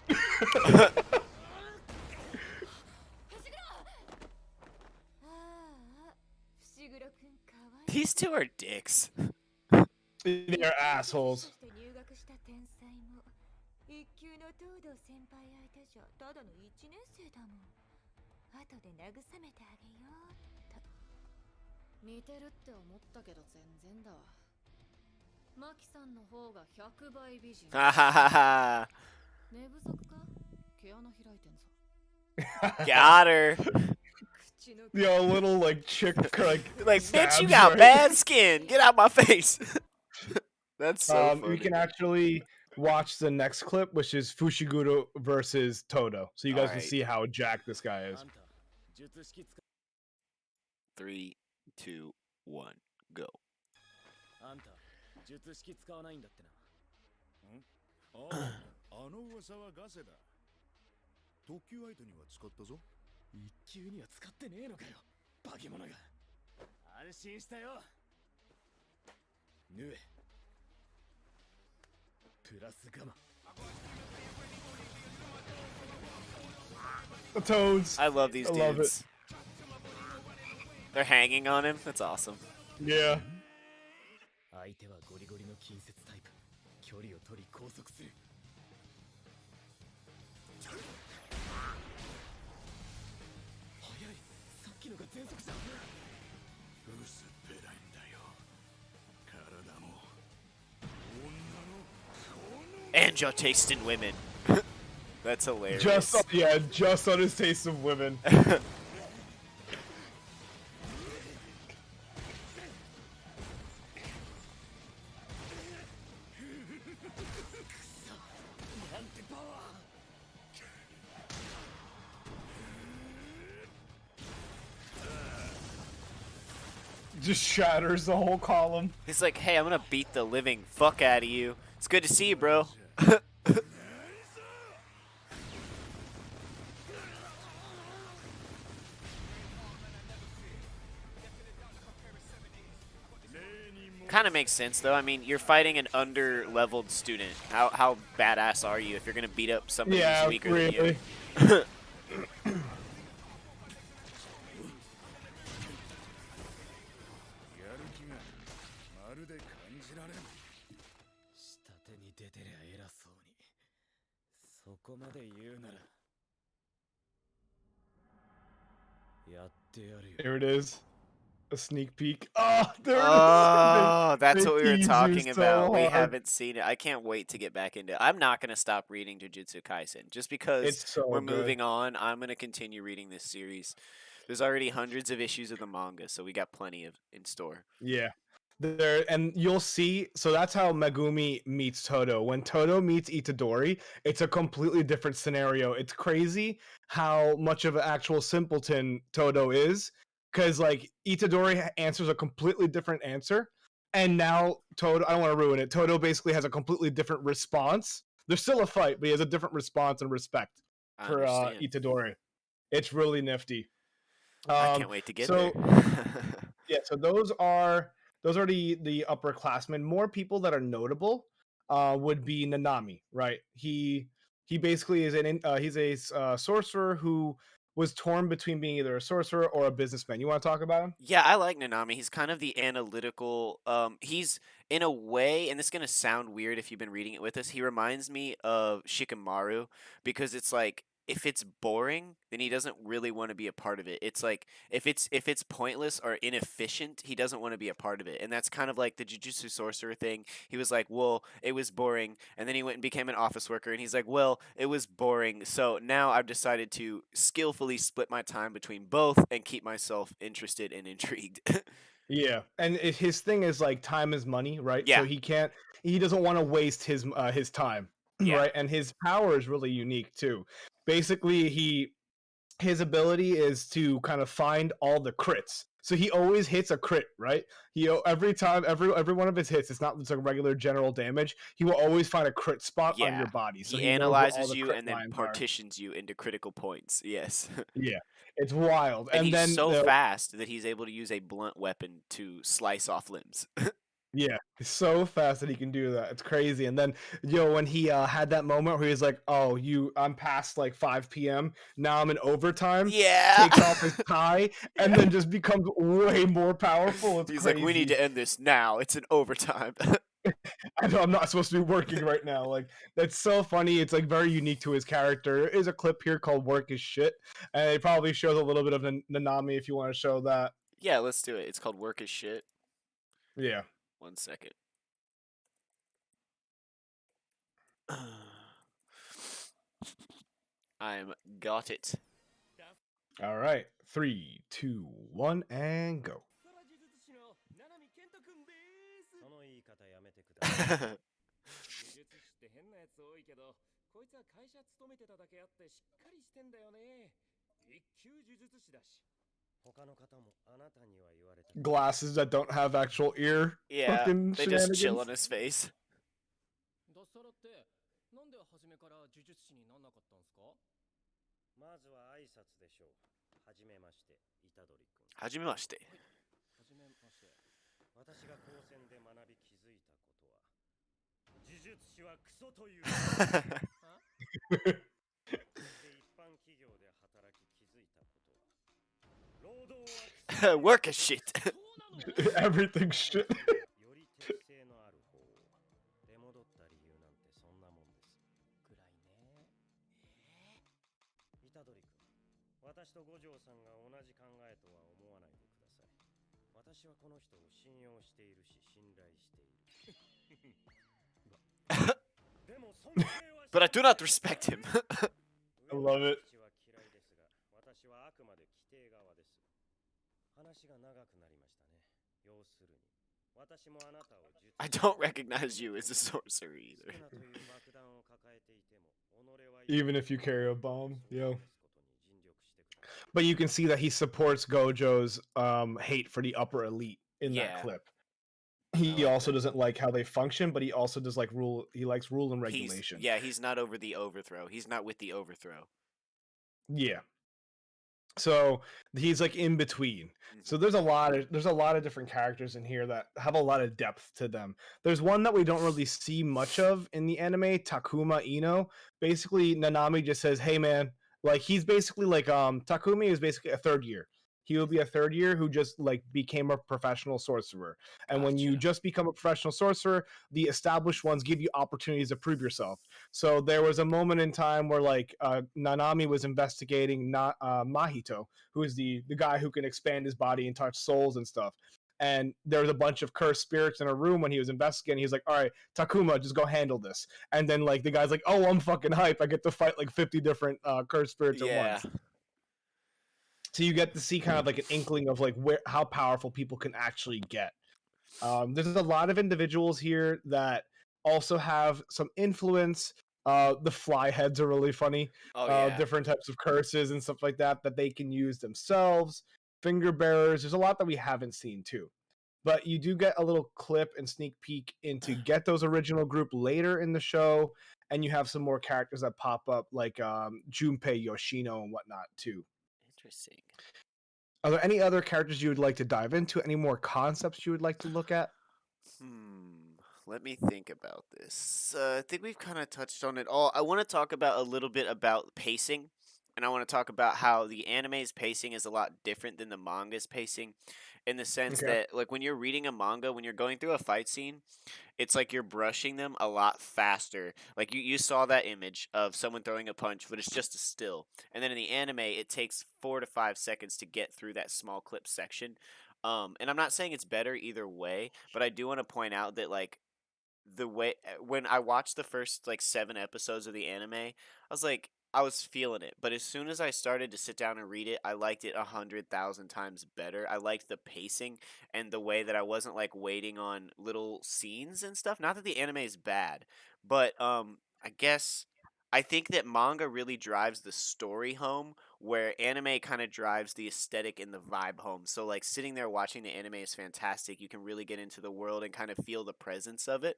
A: These two are dicks.
B: They're assholes.
A: Ha ha ha ha. Got her.
B: Yo, little like chick like
A: Bitch, you
B: stabs,
A: got
B: right?
A: bad skin. Get out my face. That's so funny.
B: We can actually watch the next clip, which is Fushiguro versus Toto, so you guys can
A: Alright.
B: see how jacked this guy is.
A: 3, 2, 1, go.
F: あんた術式使わないんだってな。あの噂はガセだ。特級相手には使ったぞ。
E: 一級には使ってねえのかよ、化け物が。安心したよ。ヌエ。プラスガマ。
B: The Toads.
A: I love these
B: I love
A: dudes. They're hanging on him. That's awesome.
B: Yeah.
E: 相手はゴリゴリの近接タイプ。距離を取り拘束する。早い。さっきのが全速じゃん。
F: 薄っぺらいんだよ。体も女の
A: And your taste in women. That's hilarious.
B: Just on his taste of women. Just shatters the whole column.
A: He's like, hey, I'm gonna beat the living fuck out of you. It's good to see you, bro. Kind of makes sense, though. I mean, you're fighting an under-leveled student. How badass are you if you're gonna beat up somebody who's weaker than you?
F: Yeah, る気がまるで感じられん。
E: 下手に出てりゃ偉そうに。そこまで言うなら。やってやるよ。
B: There it is. A sneak peek. Oh, there
A: Oh,
B: it is.
A: that's
B: They
A: what we were
B: tease you
A: talking
B: so
A: about. We
B: hard.
A: haven't seen it. I can't wait to get back into it. I'm not going to stop reading Jujutsu Kaisen. Just because
B: It's so
A: we're
B: good.
A: moving on, I'm going to continue reading this series. There's already hundreds of issues of the manga, so we got plenty of in store.
B: Yeah. There, and you'll see, so that's how Megumi meets Toto. When Toto meets Itadori, it's a completely different scenario. It's crazy how much of an actual simpleton Toto is, because like Itadori answers a completely different answer, and now Toto, I don't want to ruin it, Toto basically has a completely different response. There's still a fight, but he has a different response and respect
A: I
B: for
A: understand.
B: Itadori. It's really nifty.
A: I can't wait to get
B: so
A: there.
B: yeah, so those are the upperclassmen. More people that are notable would be Nanami, right? He basically is he's a sorcerer who was torn between being either a sorcerer or a businessman. You want to talk about him?
A: Yeah, I like Nanami. He's kind of the analytical. He's in a way, and this is gonna sound weird if you've been reading it with us. He reminds me of Shikamaru because it's like if it's boring, then he doesn't really want to be a part of it. It's like if it's pointless or inefficient, he doesn't want to be a part of it. And that's kind of like the Jujutsu Sorcerer thing. He was like, well, it was boring, and then he went and became an office worker, and he's like, well, it was boring, so now I've decided to skillfully split my time between both and keep myself interested and intrigued.
B: Yeah, and his thing is like time is money, right?
A: Yeah.
B: So he doesn't want to waste his time,
A: Yeah.
B: right? And his power is really unique too. Basically, his ability is to kind of find all the crits. So he always hits a crit, right? Every time, every one of his hits, it's not just like regular general damage. He will always find a crit spot on
A: Yeah.
B: your body. So
A: He
B: knows where all
A: analyzes
B: the
A: you
B: crit
A: and then
B: lines are.
A: partitions you into critical points. Yes.
B: Yeah, it's wild.
A: And he's
B: then
A: so fast that he's able to use a blunt weapon to slice off limbs.
B: yeah, he's so fast that he can do that. It's crazy. And then, when he had that moment where he's like, "Oh, I'm past like 5 p.m. Now I'm in overtime."
A: Yeah.
B: Takes off his tie and then just becomes way more powerful. It's
A: He's
B: crazy.
A: like, we need to end this now. It's an overtime.
B: I know I'm not supposed to be working right now. Like, that's so funny. It's like very unique to his character. There is a clip here called "Work is Shit," and it probably shows a little bit of Nanami if you want to show that.
A: Yeah, let's do it. It's called Work is Shit.
B: Yeah.
A: 1 second. I'm got it.
B: All right. 3, 2, 1, and go.
D: その言い方やめてください。技術師って変なやつ多いけど、こいつは会社勤めてただけあってしっかりしてんだよね。一級呪術師だし。他の方もあなたには言われた。
B: Glasses that don't have actual ear.
A: Yeah,
B: fucking
A: they just chill
B: shenanigans.
A: on his face.
E: 脱サラってなんで初めから呪術師になんなかったんすか？
D: まずは挨拶でしょう。はじめまして、イタドリ君。
A: はじめまして。
E: はじめまして。
D: 私が高専で学び気づいたことは、呪術師はクソという。で一般企業で働き気づいたことは、労働は
A: Work is shit.
B: Everything shit.
D: より適性のある方を出戻った理由なんてそんなもんです。
E: くらいね。
D: イタドリ君、私と五条さんが同じ考えとは思わないでください。私はこの人を信用しているし信頼している。でも尊敬は
A: But I do not respect him.
B: I love it.
D: 私は嫌いですが、私はあくまで規定側です。話が長くなりましたね。要するに、私もあなたを
A: I don't recognize you as a sorcerer either.
D: 少なという爆弾を抱えていても、己は
B: Even if you carry a bomb, yo.
D: ことに尽力してください。
B: But you can see that he supports Gojo's hate for the upper elite, in that
A: Yeah.
B: clip. He
A: like
B: also
A: that.
B: doesn't like how they function, but he also does like rule. He likes rule and
A: He's
B: regulation.
A: he's not over the overthrow. He's not with the overthrow.
B: Yeah. So he's like in between. So
A: Mhm.
B: there's a lot of different characters in here that have a lot of depth to them. There's one that we don't really see much of in the anime, Takuma Eno. Basically, Nanami just says, "Hey man," like he's basically like Takumi is basically a third year. He will be a third year who just like became a professional sorcerer. And when you
A: Gotcha.
B: just become a professional sorcerer, the established ones give you opportunities to prove yourself. So there was a moment in time where like Nanami was investigating Mahito, who is the guy who can expand his body and touch souls and stuff. And there was a bunch of cursed spirits in a room when he was investigating. He was like, "All right, Takuma, just go handle this." And then like the guy's like, "Oh, I'm fucking hype. I get to fight like 50 different cursed spirits at
A: Yeah.
B: once." So you get to see kind of like an inkling of like how powerful people can actually get. There's a lot of individuals here that also have some influence. The fly heads are really funny.
A: Oh yeah.
B: Different types of curses and stuff like that they can use themselves. Finger bearers. There's a lot that we haven't seen too. But you do get a little clip and sneak peek into Geto's original group later in the show, and you have some more characters that pop up like Junpei Yoshino and whatnot too.
A: Interesting.
B: Are there any other characters you would like to dive into? Any more concepts you would like to look at?
A: Let me think about this. I think we've kind of touched on it all. I want to talk about a little bit about pacing, and I want to talk about how the anime's pacing is a lot different than the manga's pacing, in the sense
B: Okay.
A: that like when you're reading a manga, when you're going through a fight scene, it's like you're brushing them a lot faster. Like you saw that image of someone throwing a punch, but it's just a still. And then in the anime, it takes 4 to 5 seconds to get through that small clip section. And I'm not saying it's better either way, but I do want to point out that like the way when I watched the first like 7 episodes of the anime, I was feeling it. But as soon as I started to sit down and read it, I liked it 100,000 times better. I liked the pacing and the way that I wasn't like waiting on little scenes and stuff. Not that the anime is bad, but I guess I think that manga really drives the story home, where anime kind of drives the aesthetic and the vibe home. So like sitting there watching the anime is fantastic. You can really get into the world and kind of feel the presence of it.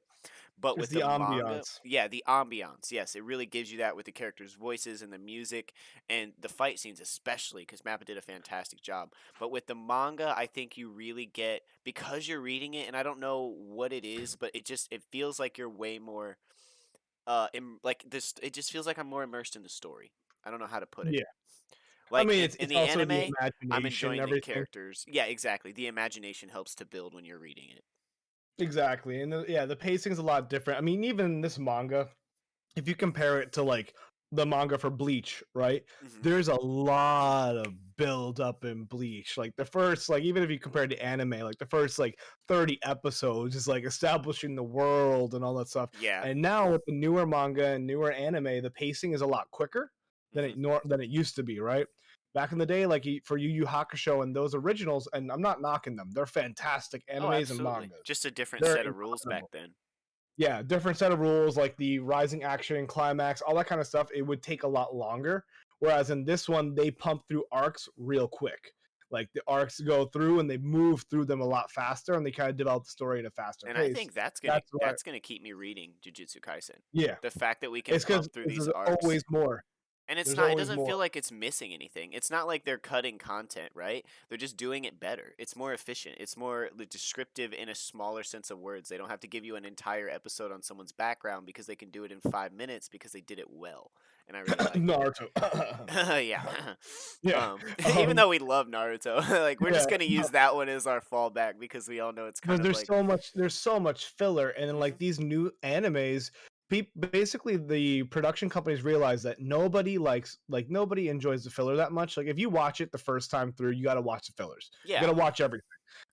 A: But
B: It's
A: with
B: the
A: the manga,
B: ambiance.
A: yeah, the ambiance, yes, it really gives you that with the characters' voices and the music and the fight scenes, especially because Mappa did a fantastic job. But with the manga, I think you really get, because you're reading it, and I don't know what it is, but it feels like you're way more like this. It just feels like I'm more immersed in the story. I don't know how to put it.
B: Yeah. I
A: Like
B: mean,
A: in
B: it's
A: the
B: also the
A: anime, I'm
B: imagination and
A: enjoying the
B: everything.
A: characters. Yeah, exactly. The imagination helps to build when you're reading it.
B: Exactly. And the pacing is a lot different. I mean, even in this manga, if you compare it to like the manga for Bleach, right?
A: Hmm.
B: There's a lot of build up in Bleach. Like the first, like even if you compare it to anime, like the first like 30 episodes is like establishing the world and all that stuff.
A: Yeah.
B: And now with the newer manga and newer anime, the pacing is a lot quicker than
A: Hmm.
B: than it used to be, right? Back in the day, like for Yu Yu Hakusho and those originals, and I'm not knocking them, they're fantastic
A: Oh,
B: animes and
A: absolutely.
B: mangas.
A: Just a different
B: They're
A: set of rules back
B: incredible.
A: then.
B: Yeah, different set of rules, like the rising action and climax, all that kind of stuff. It would take a lot longer. Whereas in this one, they pump through arcs real quick. Like the arcs go through and they move through them a lot faster, and they kind of develop the story at a faster
A: And I
B: pace.
A: think that's gonna
B: That's why,
A: that's gonna keep me reading Jujutsu Kaisen.
B: yeah,
A: The fact that we can
B: it's because
A: pump through
B: there's
A: these arcs.
B: always more.
A: And it's
B: There's
A: not, it
B: always
A: doesn't
B: more.
A: feel like it's missing anything. It's not like they're cutting content, right? They're just doing it better. It's more efficient. It's more descriptive in a smaller sense of words. They don't have to give you an entire episode on someone's background because they can do it in 5 minutes because they did it well. And I really like that.
B: Naruto.
A: Yeah.
B: Yeah.
A: Um, even though we love Naruto, like we're
B: Yeah.
A: just gonna use that one as our fallback because we all know it's kind
B: But
A: of like.
B: there's so much filler, and then like
A: Mhm.
B: these new animes, basically the production companies realize that nobody enjoys the filler that much. Like if you watch it the first time through, you got to watch the fillers. You got
A: Yeah.
B: to watch everything.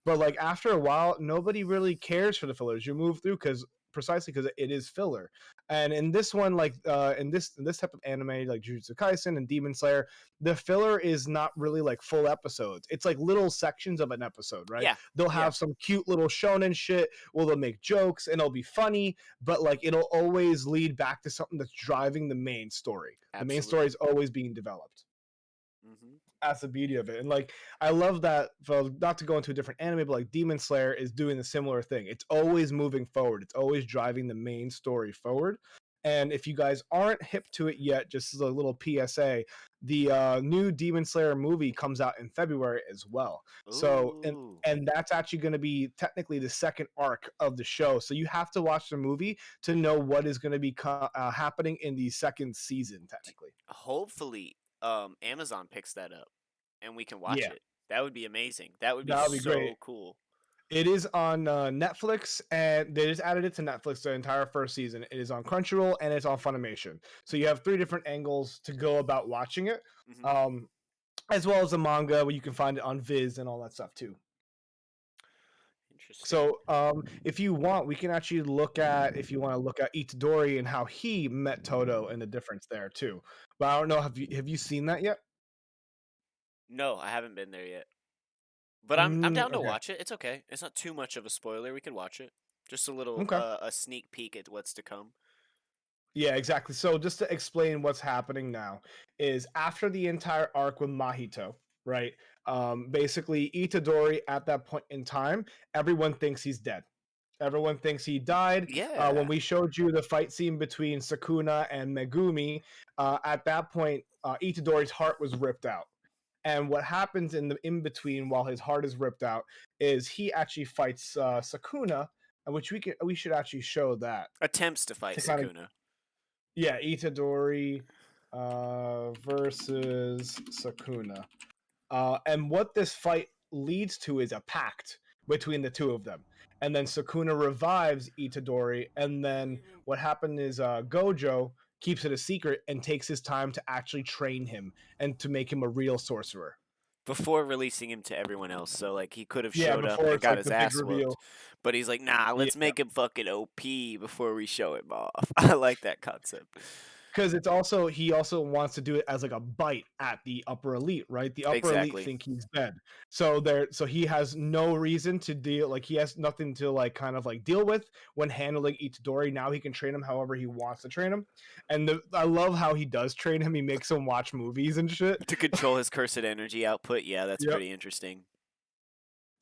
B: But like after a while, nobody really cares for the fillers. You move through precisely because it is filler. And in this one, like in this type of anime, like Jujutsu Kaisen and Demon Slayer, the filler is not really like full episodes. It's like little sections of an episode, right?
A: Yeah.
B: They'll
A: Yeah.
B: have some cute little shonen shit. Well, they'll make jokes and it'll be funny, but like it'll always lead back to something that's driving the main story. The main story
A: Absolutely.
B: is always being developed. That's the beauty of it. And like I love that, well, not to go into a different anime, but like Demon Slayer is doing a similar thing. It's always moving forward. It's always driving the main story forward. And if you guys aren't hip to it yet, just as a little PSA, the new Demon Slayer movie comes out in February as well. So
A: Ooh.
B: and that's actually going to be technically the second arc of the show. So you have to watch the movie to know what is going to be happening in the second season, technically.
A: Hopefully, Amazon picks that up and we can watch
B: Yeah,
A: it. That would be amazing. That would be
B: that would be great.
A: so cool.
B: It is on Netflix, and they just added it to Netflix the entire first season. It is on Crunchyroll, and it's on Funimation. So you have 3 different angles to go about watching it, as well as the manga, where you can find it on Viz and all that stuff too.
A: Interesting.
B: So if you want, we can actually look at, if you want to look at Itadori and how he met Toto and the difference there too. But I don't know, have you seen that yet?
A: No, I haven't been there yet. But I'm down to
B: Okay.
A: watch it. It's okay. It's not too much of a spoiler. We can watch it. Just a little
B: Okay.
A: a sneak peek at what's to come.
B: Yeah, exactly. So just to explain what's happening now is after the entire arc with Mahito, right? Basically Itadori at that point in time, everyone thinks he's dead. Everyone thinks he died.
A: Yeah.
B: When we showed you the fight scene between Sakuna and Megumi, at that point, Itadori's heart was ripped out. And what happens in the in between while his heart is ripped out is he actually fights Sakuna, which we should actually show that.
A: Attempts to fight Sakuna.
B: Yeah, Itadori versus Sakuna. And what this fight leads to is a pact between the two of them. And then Sakuna revives Itadori, and then what happened is Gojo keeps it a secret and takes his time to actually train him and to make him a real sorcerer.
A: Before releasing him to everyone else. So, like, he could have showed up and got
B: like
A: his ass whooped. But he's like, nah, let's make him fucking OP before we show him off. I like that concept.
B: Because it's also, he also wants to do it as like a bite at the upper elite, right? The upper elite think he's dead. So he has no reason to deal, like he has nothing to like kind of like deal with when handling Itadori. Now he can train him however he wants to train him. And I love how he does train him. He makes him watch movies and shit.
A: To control his cursed energy output. Yeah, that's pretty interesting.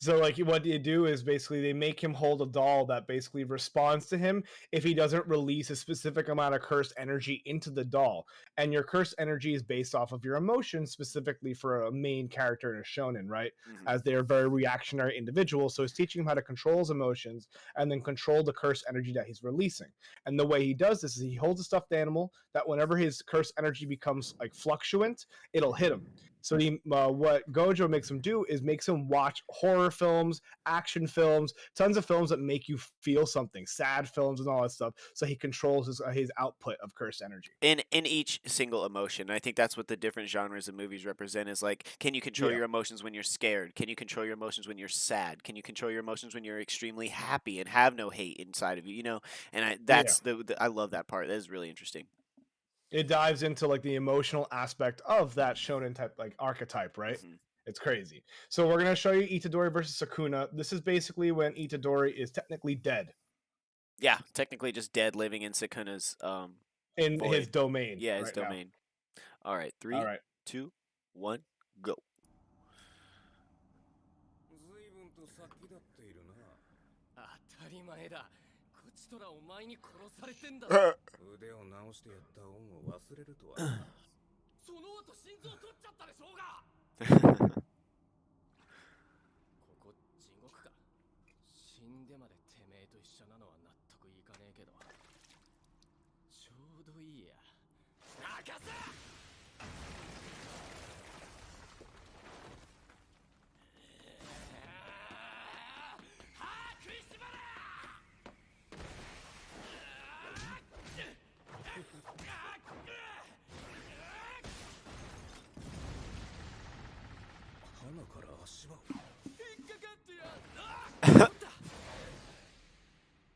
B: So, like, what they do is basically they make him hold a doll that basically responds to him if he doesn't release a specific amount of cursed energy into the doll. And your cursed energy is based off of your emotions, specifically for a main character in a shonen, right? As they are very reactionary individuals. So he's teaching him how to control his emotions and then control the cursed energy that he's releasing. And the way he does this is he holds a stuffed animal that whenever his cursed energy becomes like fluctuant, it'll hit him. So what Gojo makes him do is makes him watch horror films, action films, tons of films that make you feel something, sad films and all that stuff. So he controls his output of cursed energy.
A: In each single emotion. I think that's what the different genres of movies represent is like, can you control your emotions when you're scared? Can you control your emotions when you're sad? Can you control your emotions when you're extremely happy and have no hate inside of you? You know, and I love that part. That is really interesting.
B: It dives into like the emotional aspect of that shonen type like archetype, right? It's crazy. So we're gonna show you Itadori versus Sakuna. This is basically when Itadori is technically dead.
A: Yeah, technically just dead, living in Sakuna's
B: in
A: void.
B: His domain.
A: Yeah, his domain. Now. All right, 3, 2, 1, go.
D: とらお前に殺されてんだ
C: 腕を直してやった恩を忘れるとは
D: その後心臓取っちゃったでしょうがここ地獄か死んでまでてめえと一緒なのは納得いかねえけどちょうどいいや任せ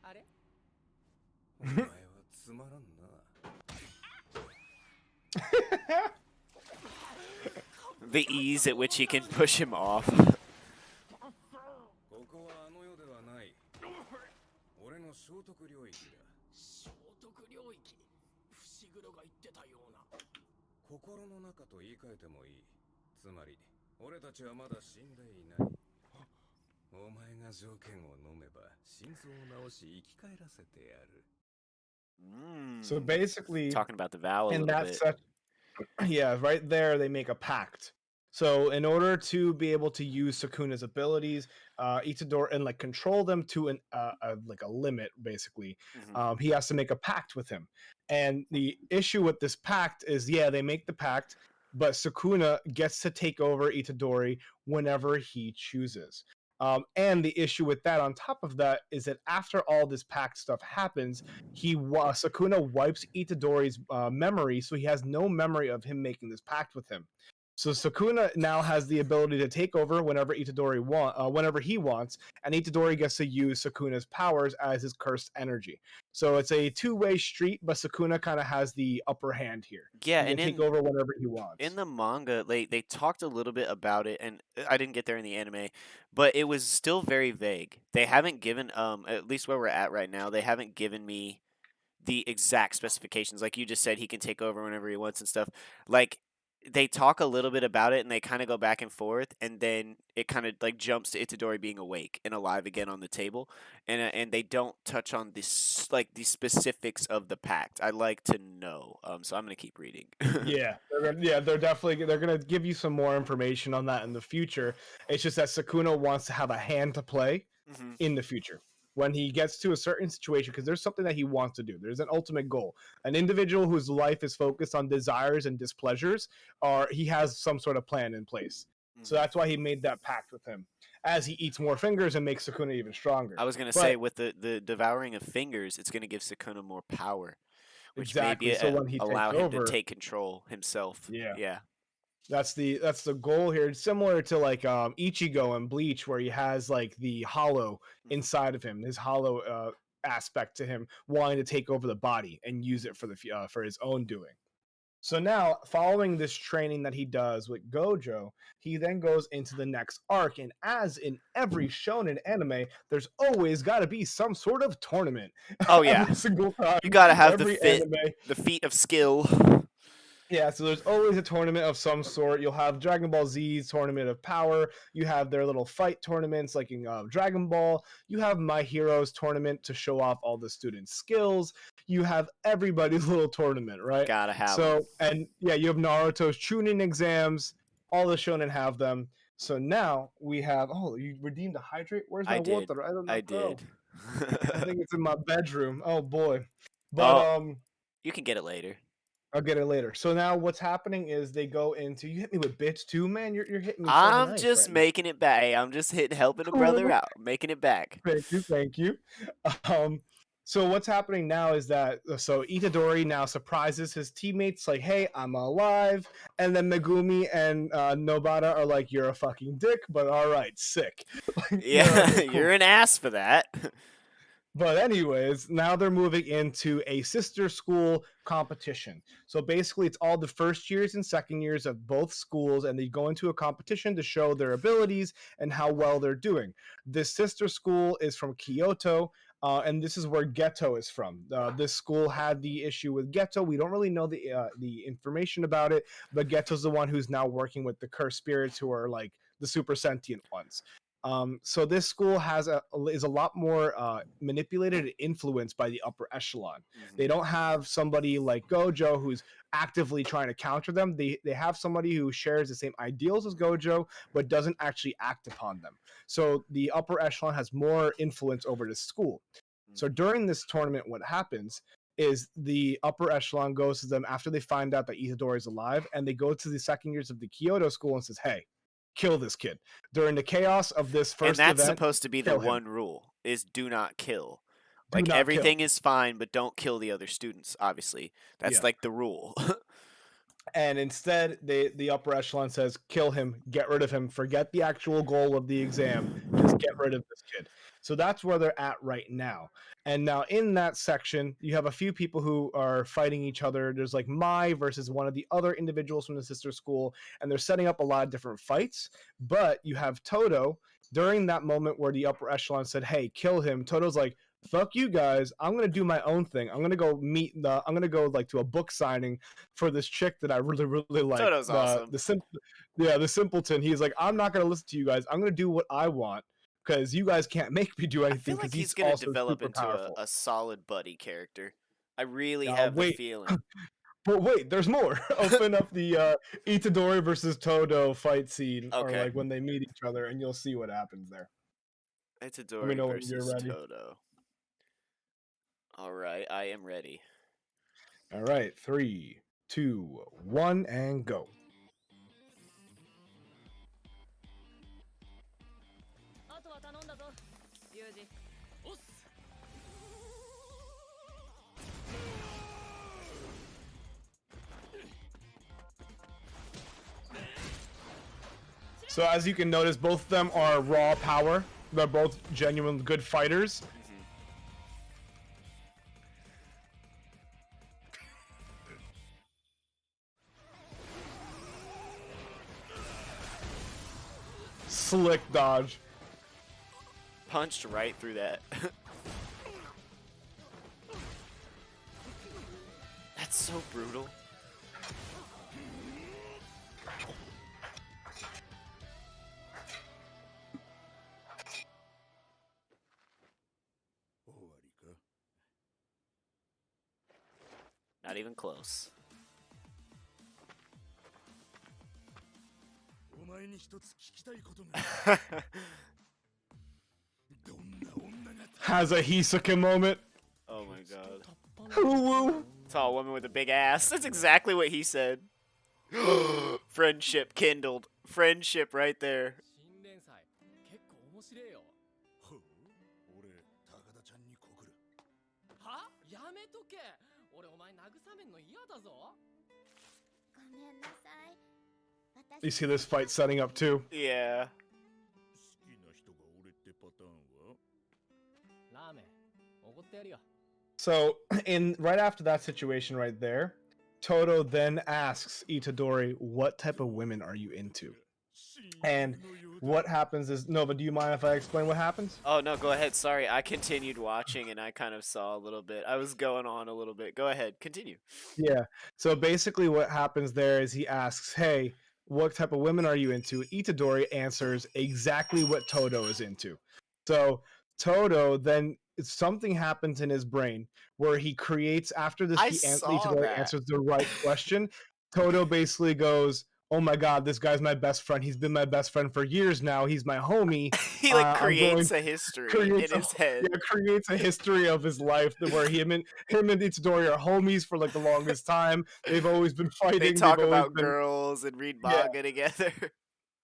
D: あれお前はつまらんな
A: The ease at which he can push him off.
C: ここはあの世ではない俺の聖徳領域だ
D: 聖徳領域伏黒が言ってたような
C: 心の中と言い換えてもいいつまり俺たちはまだ死んでいない。お前が条件を飲めば心臓を治し生き返らせてやる。
B: So basically,
A: Talking about the vow a
B: in
A: little
B: that
A: bit.
B: yeah, right there they make a pact. So in order to be able to use Sakuna's abilities, Itadore and like control them to an like a limit, basically, he has to make a pact with him. And the issue with this pact is, yeah, they make the pact, but Sakuna gets to take over Itadori whenever he chooses. And the issue with that, on top of that, is that after all this pact stuff happens, Sakuna wipes Itadori's memory, so he has no memory of him making this pact with him. So Sakuna now has the ability to take over whenever whenever he wants, and Itadori gets to use Sakuna's powers as his cursed energy. So it's a two-way street, but Sakuna kind of has the upper hand here.
A: Yeah,
B: He can
A: and
B: take over whenever he wants.
A: in the manga, they talked a little bit about it, and I didn't get there in the anime, but it was still very vague. They haven't given at least where we're at right now, they haven't given me the exact specifications. Like you just said, he can take over whenever he wants and stuff. Like they talk a little bit about it, and they kind of go back and forth, and then it kind of like jumps to Itadori being awake and alive again on the table, and they don't touch on this like the specifics of the pact. I'd like to know, so I'm gonna keep reading.
B: They're definitely they're gonna give you some more information on that in the future. It's just that Sakuna wants to have a hand to play in the future when he gets to a certain situation, because there's something that he wants to do. There's an ultimate goal. An individual whose life is focused on desires and displeasures, or he has some sort of plan in place. So that's why he made that pact with him. As he eats more fingers and makes Sakuna even stronger.
A: I was gonna say with the devouring of fingers, it's gonna give Sakuna more power, which
B: exactly.
A: maybe
B: So when he
A: allow
B: takes
A: him
B: over,
A: to take control himself.
B: Yeah. That's the goal here. It's similar to like Ichigo and Bleach, where he has like the hollow inside of him, his hollow aspect to him, wanting to take over the body and use it for his own doing. So now, following this training that he does with Gojo, he then goes into the next arc, and as in every shonen anime, there's always got to be some sort of tournament.
A: Oh yeah,
B: every single time.
A: You gotta have the feat of skill.
B: Yeah, so there's always a tournament of some sort. You'll have Dragon Ball Z's Tournament of Power. You have their little fight tournaments like in Dragon Ball. You have My Hero's tournament to show off all the students' skills. You have everybody's little tournament, right?
A: Gotta have
B: them. And yeah, you have Naruto's Chunin exams. All the shonen have them. So now we have, you redeemed a hydrate? Where's my water? I don't know.
A: I did.
B: I think it's in my bedroom. Oh boy. But
A: you can get it later.
B: I'll get it later. So now what's happening is they go into, you hit me with bits too, man. You're hitting me.
A: I'm just making it back. Hey, I'm just helping a brother out, making it back.
B: Thank you. So what's happening now is that Itadori now surprises his teammates like, "Hey, I'm alive," and then Megumi and Novada are like, "You're a fucking dick, but all right, sick."
A: Yeah, cool. You're an ass for that.
B: But anyways, now they're moving into a sister school competition. So basically, it's all the first years and second years of both schools, and they go into a competition to show their abilities and how well they're doing. This sister school is from Kyoto, and this is where Geto is from. This school had the issue with Geto. We don't really know the information about it, but Geto's the one who's now working with the cursed spirits, who are like the super sentient ones. So this school is a lot more manipulated and influenced by the upper echelon. They don't have somebody like Gojo who's actively trying to counter them. They have somebody who shares the same ideals as Gojo but doesn't actually act upon them. So the upper echelon has more influence over the school. So during this tournament, what happens is the upper echelon goes to them after they find out that Itadori is alive, and they go to the second years of the Kyoto school and says, "Hey, kill this kid." During the chaos of this first event.
A: And that's supposed to be the one rule, is do not kill. Like, everything is fine, but don't kill the other students, obviously. That's like the rule.
B: And instead, the upper echelon says, kill him, get rid of him, forget the actual goal of the exam, just get rid of this kid. So that's where they're at right now. And now in that section, you have a few people who are fighting each other. There's like Mai versus one of the other individuals from the sister school, and they're setting up a lot of different fights. But you have Toto, during that moment where the upper echelon said, "Hey, kill him," Toto's like, fuck you guys. I'm gonna do my own thing. I'm gonna go I'm gonna go like to a book signing for this chick that I really really like.
A: Toto's awesome.
B: The simpleton. He's like, I'm not gonna listen to you guys. I'm gonna do what I want because you guys can't make me do
A: I
B: anything.
A: feel like
B: Because
A: he's
B: he's
A: gonna
B: also
A: develop
B: super
A: into
B: powerful.
A: a solid buddy character. I really have the
B: Wait.
A: feeling.
B: But wait, there's more. Open up the Itadore versus Toto fight scene, or
A: Okay.
B: like when they meet each other, and you'll see what happens there.
A: Itadore
B: know when you're
A: versus
B: ready.
A: Toto. All right, I am ready.
B: All right, 3, 2, 1, and go. So as you can notice, both of them are raw power. They're both genuine good fighters. Slick dodge.
A: Punched right through that. That's so brutal. Not even close.
B: Has a Hisoka moment.
A: Oh my god.
B: Woo.
A: Tall woman with a big ass. That's exactly what he said. Friendship kindled. Friendship right there.
E: 新連載結構面白いよ
F: 俺高田ちゃんに告る
E: はやめとけ俺お前慰めんの嫌だぞ
B: You see this fight setting up too?
A: Yeah.
F: 好きな人が俺ってパターンは
E: ラーメンおごってやるよ
B: So, right after that situation right there, Toto then asks Itadori, "What type of women are you into?" And what happens is, Nova, do you mind if I explain what happens?
A: Oh no, go ahead. Sorry, I continued watching and I kind of saw a little bit. I was going on a little bit. Go ahead, continue.
B: Yeah. So basically, what happens there is he asks, "Hey, what type of women are you into?" Itadori answers exactly what Toto is into. So Toto then something happens in his brain where he creates after this. Itadori answers the right question. Toto basically goes, "Oh my god, this guy's my best friend. He's been my best friend for years now. He's my homie."
A: He like creates a history in his head.
B: Yeah, creates a history of his life where him and Itadori are homies for like the longest time. They've always been fighting.
A: They talk about girls and read manga together.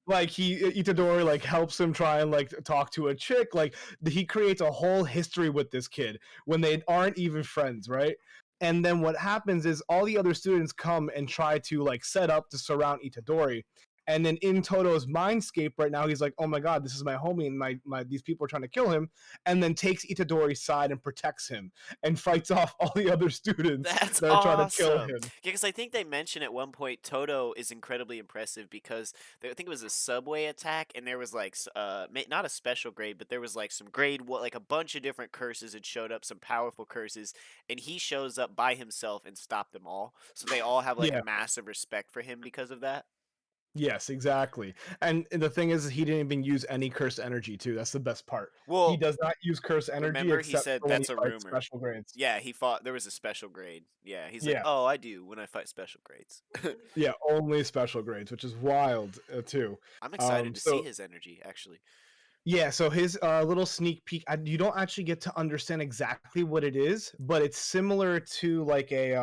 B: Like Itadori like helps him try and like talk to a chick. Like he creates a whole history with this kid when they aren't even friends, right? And then what happens is all the other students come and try to like set up to surround Itadori. And then in Toto's mindscape right now, he's like, "Oh my god, this is my homie, and my these people are trying to kill him." And then takes Itadori's side and protects him and fights off all the other students
A: That's
B: that are trying to kill
A: awesome.
B: him.
A: Yeah, because I think they mentioned at one point Toto is incredibly impressive because I think it was a subway attack and there was like not a special grade, but there was like some grade like a bunch of different curses had showed up, some powerful curses, and he shows up by himself and stopped them all. So they all have like a massive respect for him because of that.
B: Yes, exactly. And the thing is, he didn't even use any cursed energy too. That's the best part.
A: Well,
B: he does not use cursed energy.
A: Remember, he
B: except
A: said
B: for when
A: that's
B: he
A: a
B: fights
A: rumor.
B: Special grades.
A: Yeah, he fought. There was a special grade. Yeah, he's like, "Oh, I do when I fight special grades."
B: Yeah, only special grades, which is wild too.
A: I'm excited to see his energy, actually.
B: Yeah, so his little sneak peek, you don't actually get to understand exactly what it is, but it's similar to like a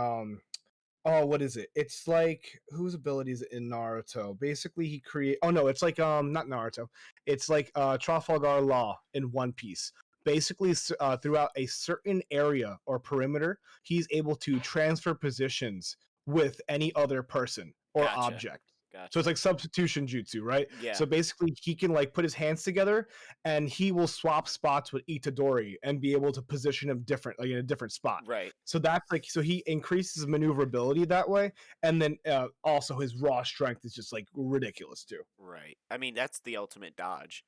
B: oh, what is it? It's like whose abilities in Naruto? Basically, he create. Oh no, it's like not Naruto. It's like Trafalgar Law in One Piece. Basically, throughout a certain area or perimeter, he's able to transfer positions with any other person or object.
A: Gotcha.
B: So it's like substitution jutsu, right?
A: Yeah.
B: So basically, he can like put his hands together, and he will swap spots with Itadori and be able to position him different, like in a different spot.
A: Right.
B: So that's like, so he increases maneuverability that way, and then also his raw strength is just like ridiculous too.
A: Right. I mean, that's the ultimate dodge.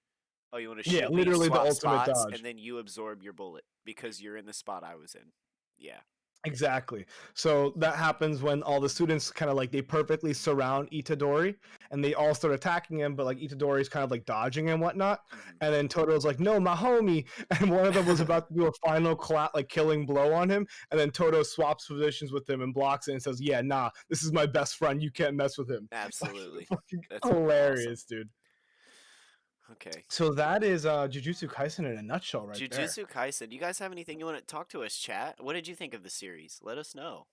A: Oh, you want to
B: Yeah,
A: shoot me? You
B: literally the
A: swap
B: ultimate
A: spots,
B: dodge.
A: and then you absorb your bullet because you're in the spot I was in. Yeah.
B: Exactly. So that happens when all the students kind of like they perfectly surround Itadori and they all start attacking him, but like Itadori's kind of like dodging and whatnot.
A: Mhm.
B: And then Toto's like, "No, my homie!" And one of them was about to do a final like killing blow on him, and then Toto swaps positions with him and blocks it and says, "Yeah, nah, this is my best friend. You can't mess with him."
A: Absolutely.
B: Fucking
A: That's fucking
B: hilarious,
A: awesome.
B: dude.
A: Okay.
B: So that is Jujutsu Kaisen in a nutshell, right there.
A: Jujutsu Kaisen. Do you guys have anything you want to talk to us, chat? What did you think of the series? Let us know.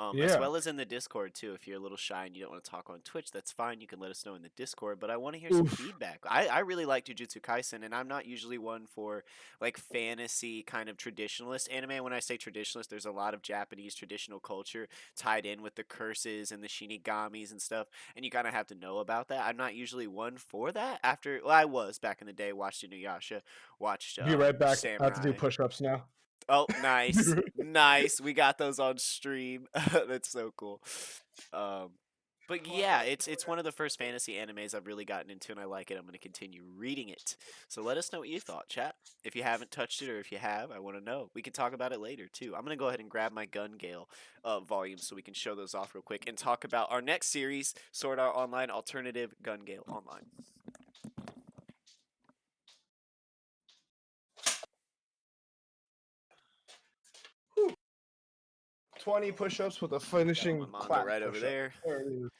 A: As
B: Yeah.
A: well as in the Discord too. If you're a little shy and you don't want to talk on Twitch, that's fine. You can let us know in the Discord. But I want to hear some
B: Oof.
A: feedback. I really like Jujutsu Kaisen, and I'm not usually one for like fantasy kind of traditionalist anime. When I say traditionalist, there's a lot of Japanese traditional culture tied in with the curses and the shinigamis and stuff, and you kind of have to know about that. I'm not usually one for that. Well, I was back in the day. Watched Inuyasha, watched
B: Be right back. I have to do
A: Samurai.
B: push-ups now.
A: Oh, nice. Nice. We got those on stream. That's so cool. But yeah, it's one of the first fantasy animes I've really gotten into, and I like it. I'm going to continue reading it. So let us know what you thought, chat. If you haven't touched it, or if you have, I want to know. We can talk about it later too. I'm going to go ahead and grab my Gun Gale volumes so we can show those off real quick and talk about our next series, Sword Art Online Alternative Gun Gale Online.
B: 20 push-ups with a
A: Got
B: finishing
A: my manga
B: clap
A: right over
B: push-up.
A: there.
B: There it is.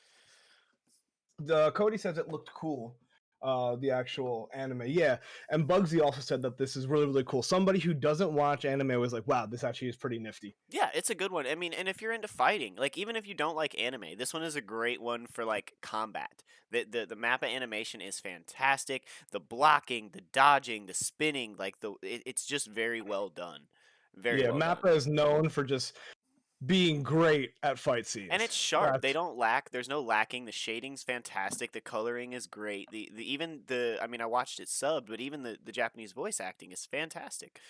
B: The Cody says it looked cool. The actual anime, yeah. And Bugsy also said that this is really, really cool. Somebody who doesn't watch anime was like, "Wow, this actually is pretty nifty."
A: Yeah, it's a good one. I mean, and if you're into fighting, like even if you don't like anime, this one is a great one for like combat. The Mappa animation is fantastic. The blocking, the dodging, the spinning, like it's just very well done. Very
B: Yeah,
A: well done.
B: Mappa is known for just being great at fight scenes.
A: And it's sharp. They
B: That's-
A: don't lack. There's no lacking. The shading's fantastic. The coloring is great. I mean, I watched it subbed, but even the Japanese voice acting is fantastic.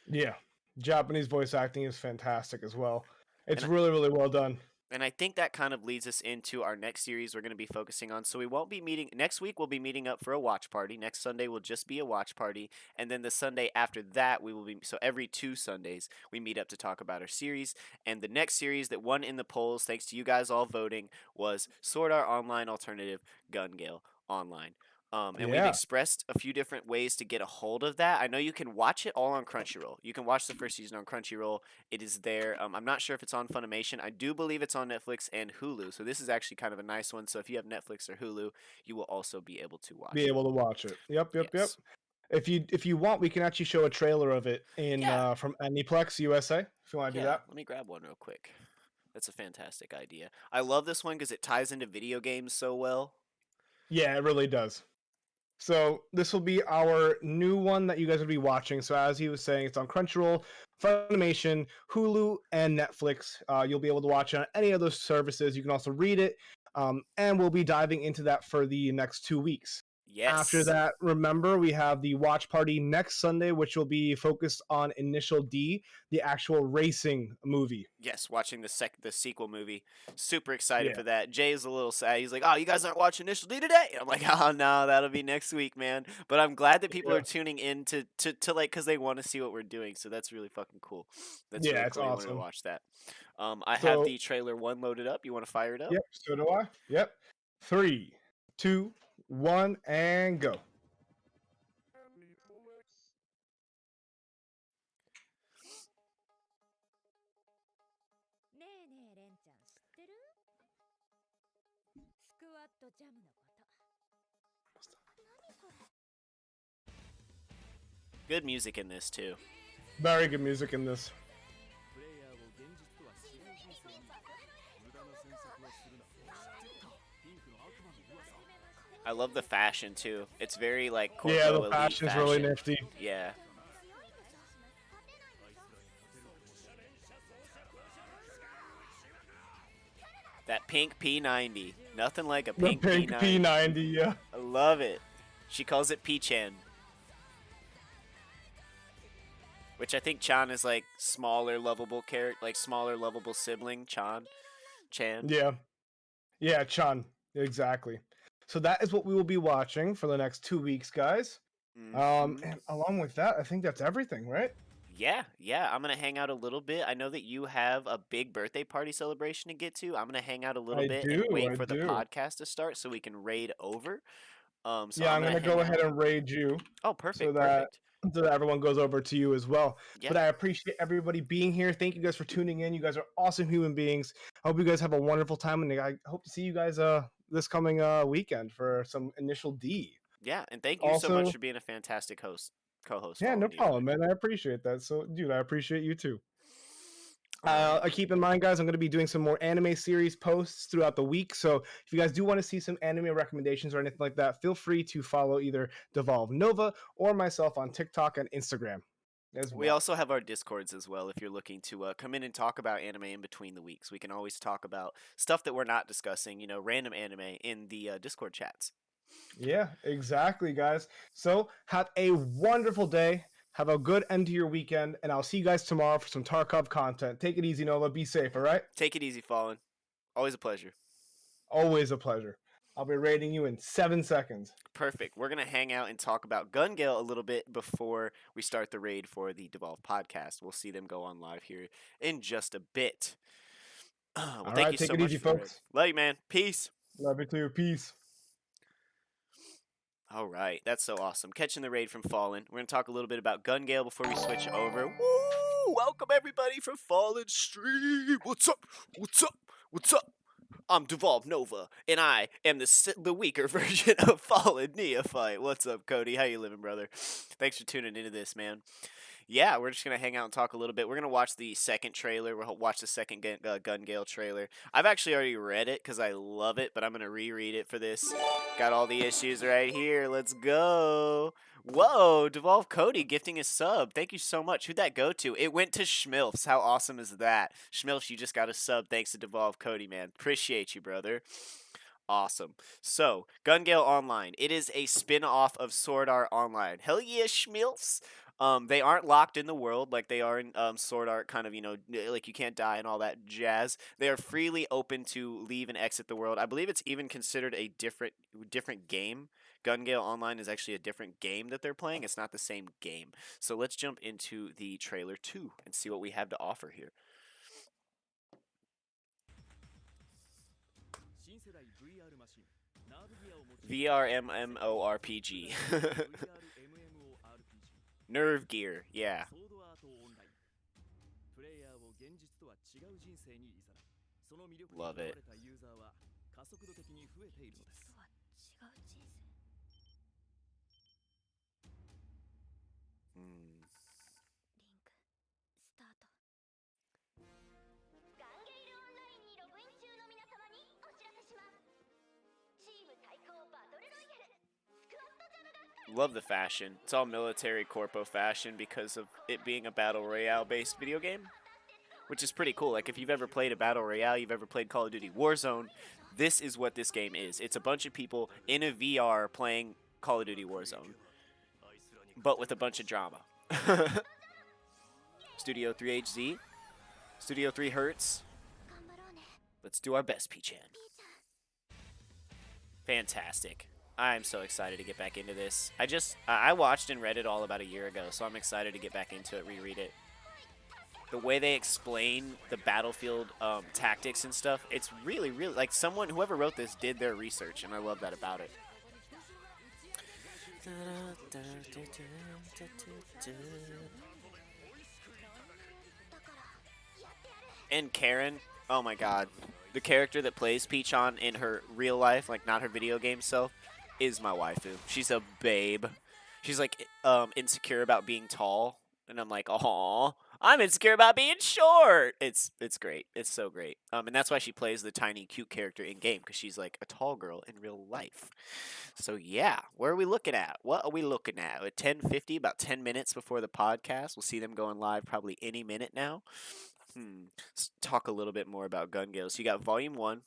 B: yeah, Japanese voice acting is fantastic as well. It's
A: And
B: really, really well done.
A: And I think that kind of leads us into our next series we're going to be focusing on. So we won't be meeting next week. We'll be meeting up for a watch party. Next Sunday will just be a watch party, and then the Sunday after that we will be. So every 2 Sundays we meet up to talk about our series. And the next series that won in the polls, thanks to you guys all voting, was Sword Art Online Alternative Gun Gale Online. And we've
B: Yeah.
A: expressed a few different ways to get a hold of that. I know you can watch it all on Crunchyroll. You can watch the first season on Crunchyroll. It is there. I'm not sure if it's on Funimation. I do believe it's on Netflix and Hulu. So this is actually kind of a nice one. So if you have Netflix or Hulu, you will also be able to watch
B: Be
A: it.
B: able to watch it. Yep.
A: Yes.
B: If you want, we can actually show a trailer of it in
A: Yeah.
B: from Aniplex USA. If you want to do that.
A: Let me grab one real quick. That's a fantastic idea. I love this one because it ties into video games so well.
B: Yeah, it really does. So this will be our new one that you guys will be watching. So as he was saying, it's on Crunchyroll, Funimation, Hulu, and Netflix. You'll be able to watch it on any of those services. You can also read it, and we'll be diving into that for the next 2 weeks.
A: Yes.
B: After that, remember, we have the watch party next Sunday, which will be focused on Initial D, the actual racing movie.
A: Yes, watching the sequel movie. Super excited
B: Yeah.
A: for that. Jay is a little sad. He's like, "Oh, you guys aren't watching Initial D today?" And I'm like, "Oh no, that'll be next week, man." But I'm glad that people
B: Yeah.
A: are tuning in to like because they want to see what we're doing. So that's really fucking cool. That's
B: Yeah,
A: really
B: it's
A: cool. You wanted to
B: awesome.
A: watch that. I have
B: So-
A: the trailer 1 loaded up. You want to fire it up?
B: Yep, so do I. Yep. 3, 2, 1, and go.
A: Good music in this too.
B: Very good music in this.
E: プレイヤーを現実とは違う人生に無駄な詮索はするな。ピンクの悪魔の噂。
A: I love the fashion too. It's very like
B: Yeah,
A: Corpo
B: the
A: elite
B: fashion's
A: fashion.
B: really nifty.
A: Yeah. That pink P90. Nothing like a
B: The
A: pink,
B: pink
A: P90.
B: P90, yeah.
A: I love it. She calls it P-chan. Which I think Chan is like smaller lovable character, like smaller lovable sibling, Chan.
B: Yeah. Yeah, Chun. Exactly. So that is what we will be watching for the next 2 weeks, guys.
A: Mhm.
B: And along with that, I think that's everything, right?
A: Yeah, I'm gonna hang out a little bit. I know that you have a big birthday party celebration to get to. I'm gonna hang out a little bit and wait
B: I
A: for the
B: do.
A: podcast to start so we can raid over. So
B: Yeah,
A: I'm
B: I'm
A: gonna
B: gonna go
A: hang
B: ahead
A: out.
B: and raid you
A: Oh,
B: so
A: perfect,
B: that
A: perfect.
B: everyone goes over to you as well.
A: Yeah,
B: But I appreciate everybody being here. Thank you guys for tuning in. You guys are awesome human beings. I hope you guys have a wonderful time, and I hope to see you guys this coming weekend for some initial D.
A: yeah, and thank you so much
B: Also,
A: for being a fantastic host, co-host,
B: yeah, no
A: following Neophyte.
B: problem, man. I appreciate that. So, dude, I appreciate you too.
A: All right.
B: Keep in mind, guys, I'm going to be doing some more anime series posts throughout the week. So if you guys do want to see some anime recommendations or anything like that, feel free to follow either Devolve Nova or myself on TikTok and Instagram as
A: We
B: well.
A: also have our discords as well. If you're looking to come in and talk about anime in between the weeks, we can always talk about stuff that we're not discussing. Random anime in the Discord chats.
B: Yeah, exactly, guys. So have a wonderful day. Have a good end to your weekend, and I'll see you guys tomorrow for some Tarkov content. Take it easy, Nova. Be safe, all right?
A: Take it easy, Fallen. Always a pleasure.
B: Always a pleasure. I'll be rating you in 7 seconds.
A: Perfect. We're gonna hang out and talk about Gun Gale a little bit before we start the raid for the Devolve podcast. We'll see them go on live here in just a bit. Well,
B: All
A: thank
B: right,
A: you
B: take
A: so
B: it
A: much
B: easy,
A: for the raid.
B: folks.
A: Love you, man. Peace.
B: Love you too. Peace.
A: All right, that's so awesome. Catching the raid from Fallen. We're gonna talk a little bit about Gun Gale before we switch over. Woo! Welcome everybody from Fallen Stream. What's up? What's up? What's up? I'm Devolve Nova, and I am the weaker version of Fallen Neophyte. What's up, Cody? How you living, brother? Thanks for tuning into this, man. Yeah, we're just gonna hang out and talk a little bit. We're gonna watch the second trailer. We'll watch the second Gun Gale trailer. I've actually already read it because I love it, but I'm gonna reread it for this. Got all the issues right here. Let's go. Whoa, Devolve Cody gifting a sub. Thank you so much. Who'd that go to? It went to Schmilfs. How awesome is that? Schmilfs, you just got a sub thanks to Devolve Cody, man. Appreciate you, brother. Awesome. So, Gun Gale Online. It is a spin-off of Sword Art Online. Hell yeah, Schmilfs. They aren't locked in the world like they are in Sword Art, kind of, like you can't die and all that jazz. They are freely open to leave and exit the world. I believe it's even considered a different game. Gun Gale Online is actually a different game that they're playing. It's not the same game. So let's jump into the trailer 2 and see what we have to offer here. VR MMORPG. Nerve Gear, yeah. Love it. Mm. Love the fashion. It's all military corpo fashion because of it being a battle royale based video game, which is pretty cool. Like if you've ever played a battle royale, you've ever played Call of Duty Warzone, this is what this game is. It's a bunch of people in a VR playing Call of Duty Warzone, but with a bunch of drama. Studio 3HZ, Studio 3 Hertz. Let's do our best, P-chan. Fantastic. I'm so excited to get back into this. I watched and read it all about a year ago, so I'm excited to get back into it, reread it. The way they explain the battlefield tactics and stuff, it's really, really, like whoever wrote this did their research, and I love that about it. And Karen, oh my god. The character that plays Peachon in her real life, like not her video game self, is my waifu. She's a babe. She's like insecure about being tall, and I'm like, "Aw, I'm insecure about being short." It's great. It's so great. And that's why she plays the tiny cute character in game, because she's like a tall girl in real life. So yeah, where are we looking at? What are we looking at? At 10:50, about 10 minutes before the podcast. We'll see them going live probably any minute now. Let's talk a little bit more about Gun Gale. So you got Volume 1,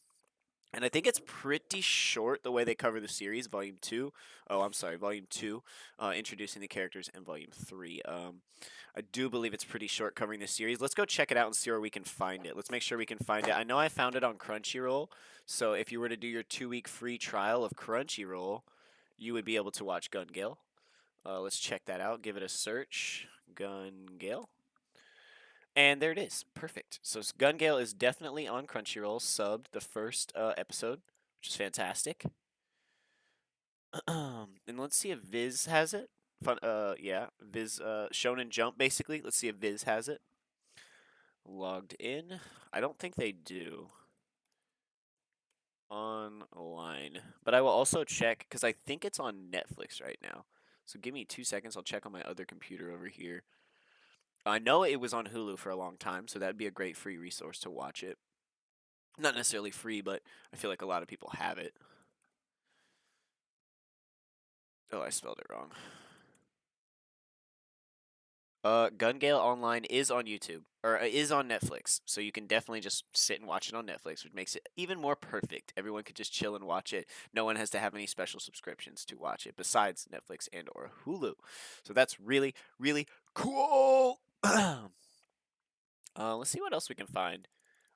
A: and I think it's pretty short the way they cover the series. Volume 2, Volume 2, introducing the characters, and Volume 3. I do believe it's pretty short covering the series. Let's go check it out and see where we can find it. Let's make sure we can find it. I know I found it on Crunchyroll, so if you were to do your 2-week free trial of Crunchyroll, you would be able to watch Gun Gale. Let's check that out. Give it a search. Gun Gale. And there it is. Perfect. So Gun Gale is definitely on Crunchyroll, subbed the first episode, which is fantastic. And let's see if Viz has it. Yeah, Viz, Shonen Jump, basically. Let's see if Viz has it. Logged in. I don't think they do. Online. But I will also check, because I think it's on Netflix right now. So give me 2 seconds. I'll check on my other computer over here. I know it was on Hulu for a long time, so that'd be a great free resource to watch it. Not necessarily free, but I feel like a lot of people have it. Oh, I spelled it wrong. Gun Gale Online is on YouTube, or is on Netflix, so you can definitely just sit and watch it on Netflix, which makes it even more perfect. Everyone could just chill and watch it. No one has to have any special subscriptions to watch it, besides Netflix and or Hulu. So that's really, really cool. Let's see what else we can find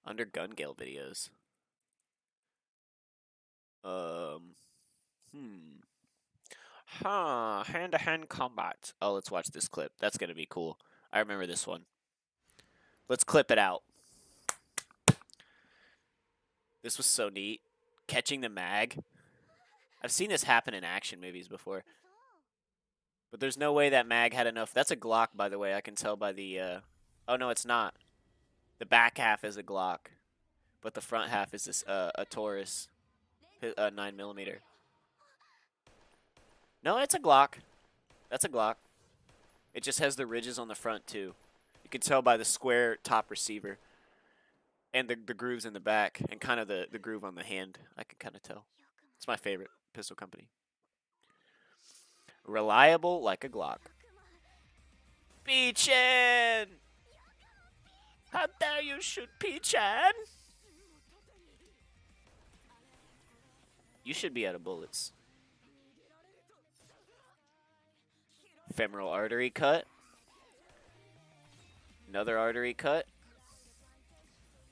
A: under Gun Gale videos. Hand-to-hand combat. Oh, let's watch this clip. That's gonna be cool. I remember this one. Let's clip it out. This was so neat. Catching the mag. I've seen this happen in action movies before. But there's no way that mag had enough. That's a Glock, by the way. I can tell by the, Oh, no, it's not. The back half is a Glock. But the front half is this, a Taurus. 9mm. No, it's a Glock. That's a Glock. It just has the ridges on the front, too. You can tell by the square top receiver. And the grooves in the back. And kind of the groove on the hand. I can kind of tell. It's my favorite pistol company. Reliable like a Glock. P-chan! How dare you shoot P-chan? You should be out of bullets. Femoral artery cut. Another artery cut.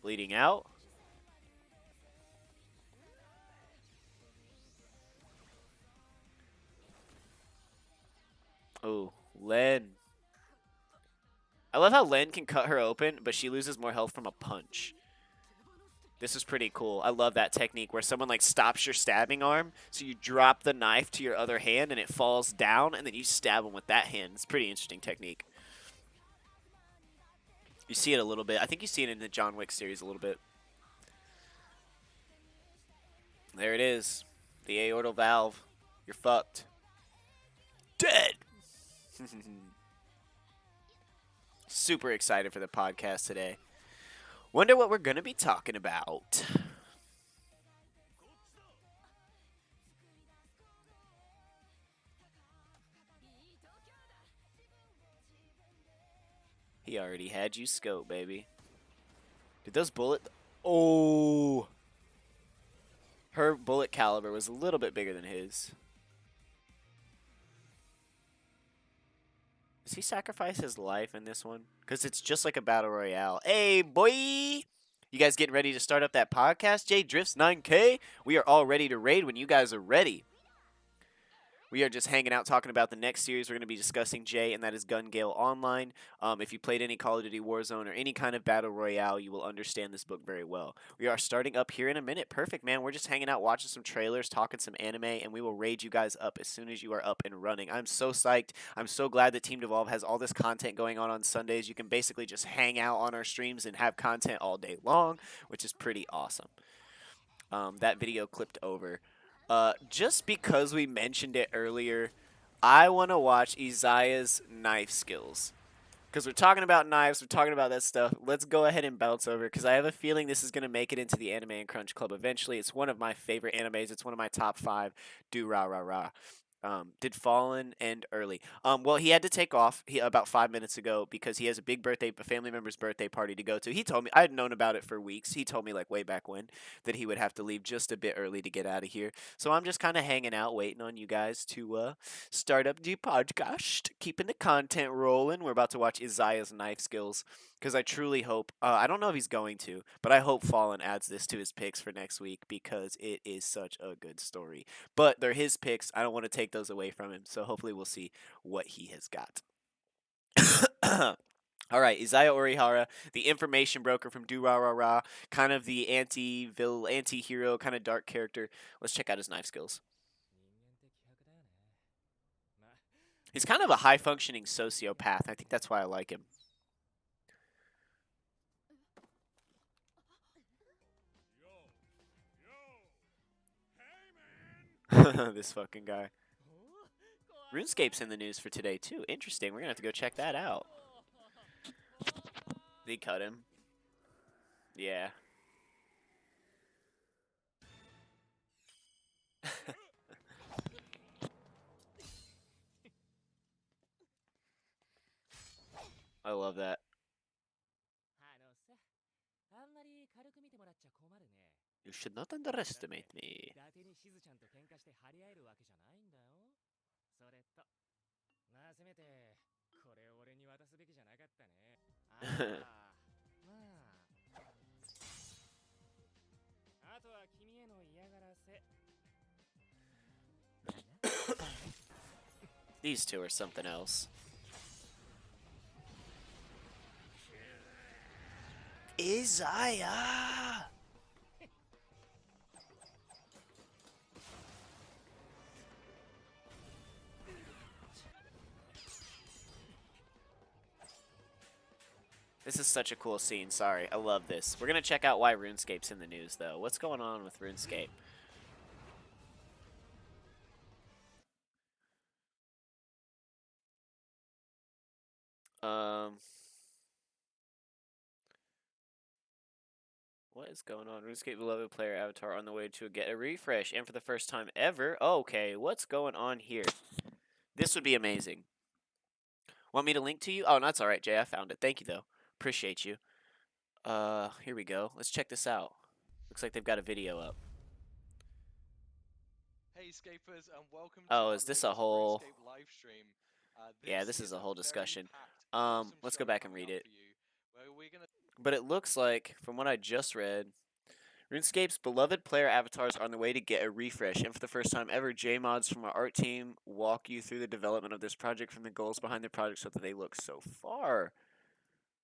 A: Bleeding out. Oh, Len. I love how Len can cut her open, but she loses more health from a punch. This is pretty cool. I love that technique where someone like stops your stabbing arm, so you drop the knife to your other hand and it falls down, and then you stab them with that hand. It's a pretty interesting technique. You see it a little bit. I think you see it in the John Wick series a little bit. There it is. The aortal valve. You're fucked. Dead! Super excited for the podcast today. Wonder what we're going to be talking about. He already had you scope, baby. Did those bullet... Oh! Her bullet caliber was a little bit bigger than his. Does he sacrifice his life in this one? Because it's just like a battle royale. Hey, boy! You guys getting ready to start up that podcast? Jay Drifts 9K? We are all ready to raid when you guys are ready. We are just hanging out talking about the next series we're going to be discussing, Jay, and that is Gun Gale Online. If you played any Call of Duty Warzone or any kind of Battle Royale, you will understand this book very well. We are starting up here in a minute. Perfect, man. We're just hanging out, watching some trailers, talking some anime, and we will raid you guys up as soon as you are up and running. I'm so psyched. I'm so glad that Team Devolve has all this content going on Sundays. You can basically just hang out on our streams and have content all day long, which is pretty awesome. That video clipped over. Just because we mentioned it earlier, I want to watch Isaiah's knife skills. Because we're talking about knives, we're talking about that stuff. Let's go ahead and bounce over, because I have a feeling this is going to make it into the Anime and Crunch Club eventually. It's one of my favorite animes. It's one of my top 5. Do rah rah rah. Did Fallen end early? Well, he had to take off about 5 minutes ago because he has a family member's birthday party to go to. He told me, I had known about it for weeks. He told me like way back when that he would have to leave just a bit early to get out of here. So I'm just kind of hanging out, waiting on you guys to start up the podcast, keeping the content rolling. We're about to watch Isaiah's knife skills because I truly hope, I don't know if he's going to, but I hope Fallen adds this to his picks for next week because it is such a good story. But they're his picks. I don't want to take those away from him. So hopefully we'll see what he has got. All right, Izaya Orihara, the information broker from Durarara, kind of the anti-hero, kind of dark character. Let's check out his knife skills. He's kind of a high-functioning sociopath. I think that's why I like him. This fucking guy. RuneScape's in the news for today, too. Interesting. We're going to have to go check that out. They cut him. Yeah. I love that. You should not underestimate me. These two are something else. Izaya! This is such a cool scene. Sorry, I love this. We're gonna check out why RuneScape's in the news, though. What's going on with RuneScape? What is going on? RuneScape beloved player avatar on the way to get a refresh, and for the first time ever. Okay, what's going on here? This would be amazing. Want me to link to you? Oh, no, that's all right, Jay. I found it. Thank you, though. Appreciate you. Here we go. Let's check this out. Looks like they've got a video up.
G: Hey, Scapers, and welcome
A: Oh,
G: to
A: is this a whole...
G: live stream.
A: Yeah, this is a whole discussion. Let's go back and read it.
G: Gonna...
A: But it looks like, from what I just read, RuneScape's beloved player avatars are on the way to get a refresh, and for the first time ever, J-Mods from our art team walk you through the development of this project from the goals behind the project so that they look so far.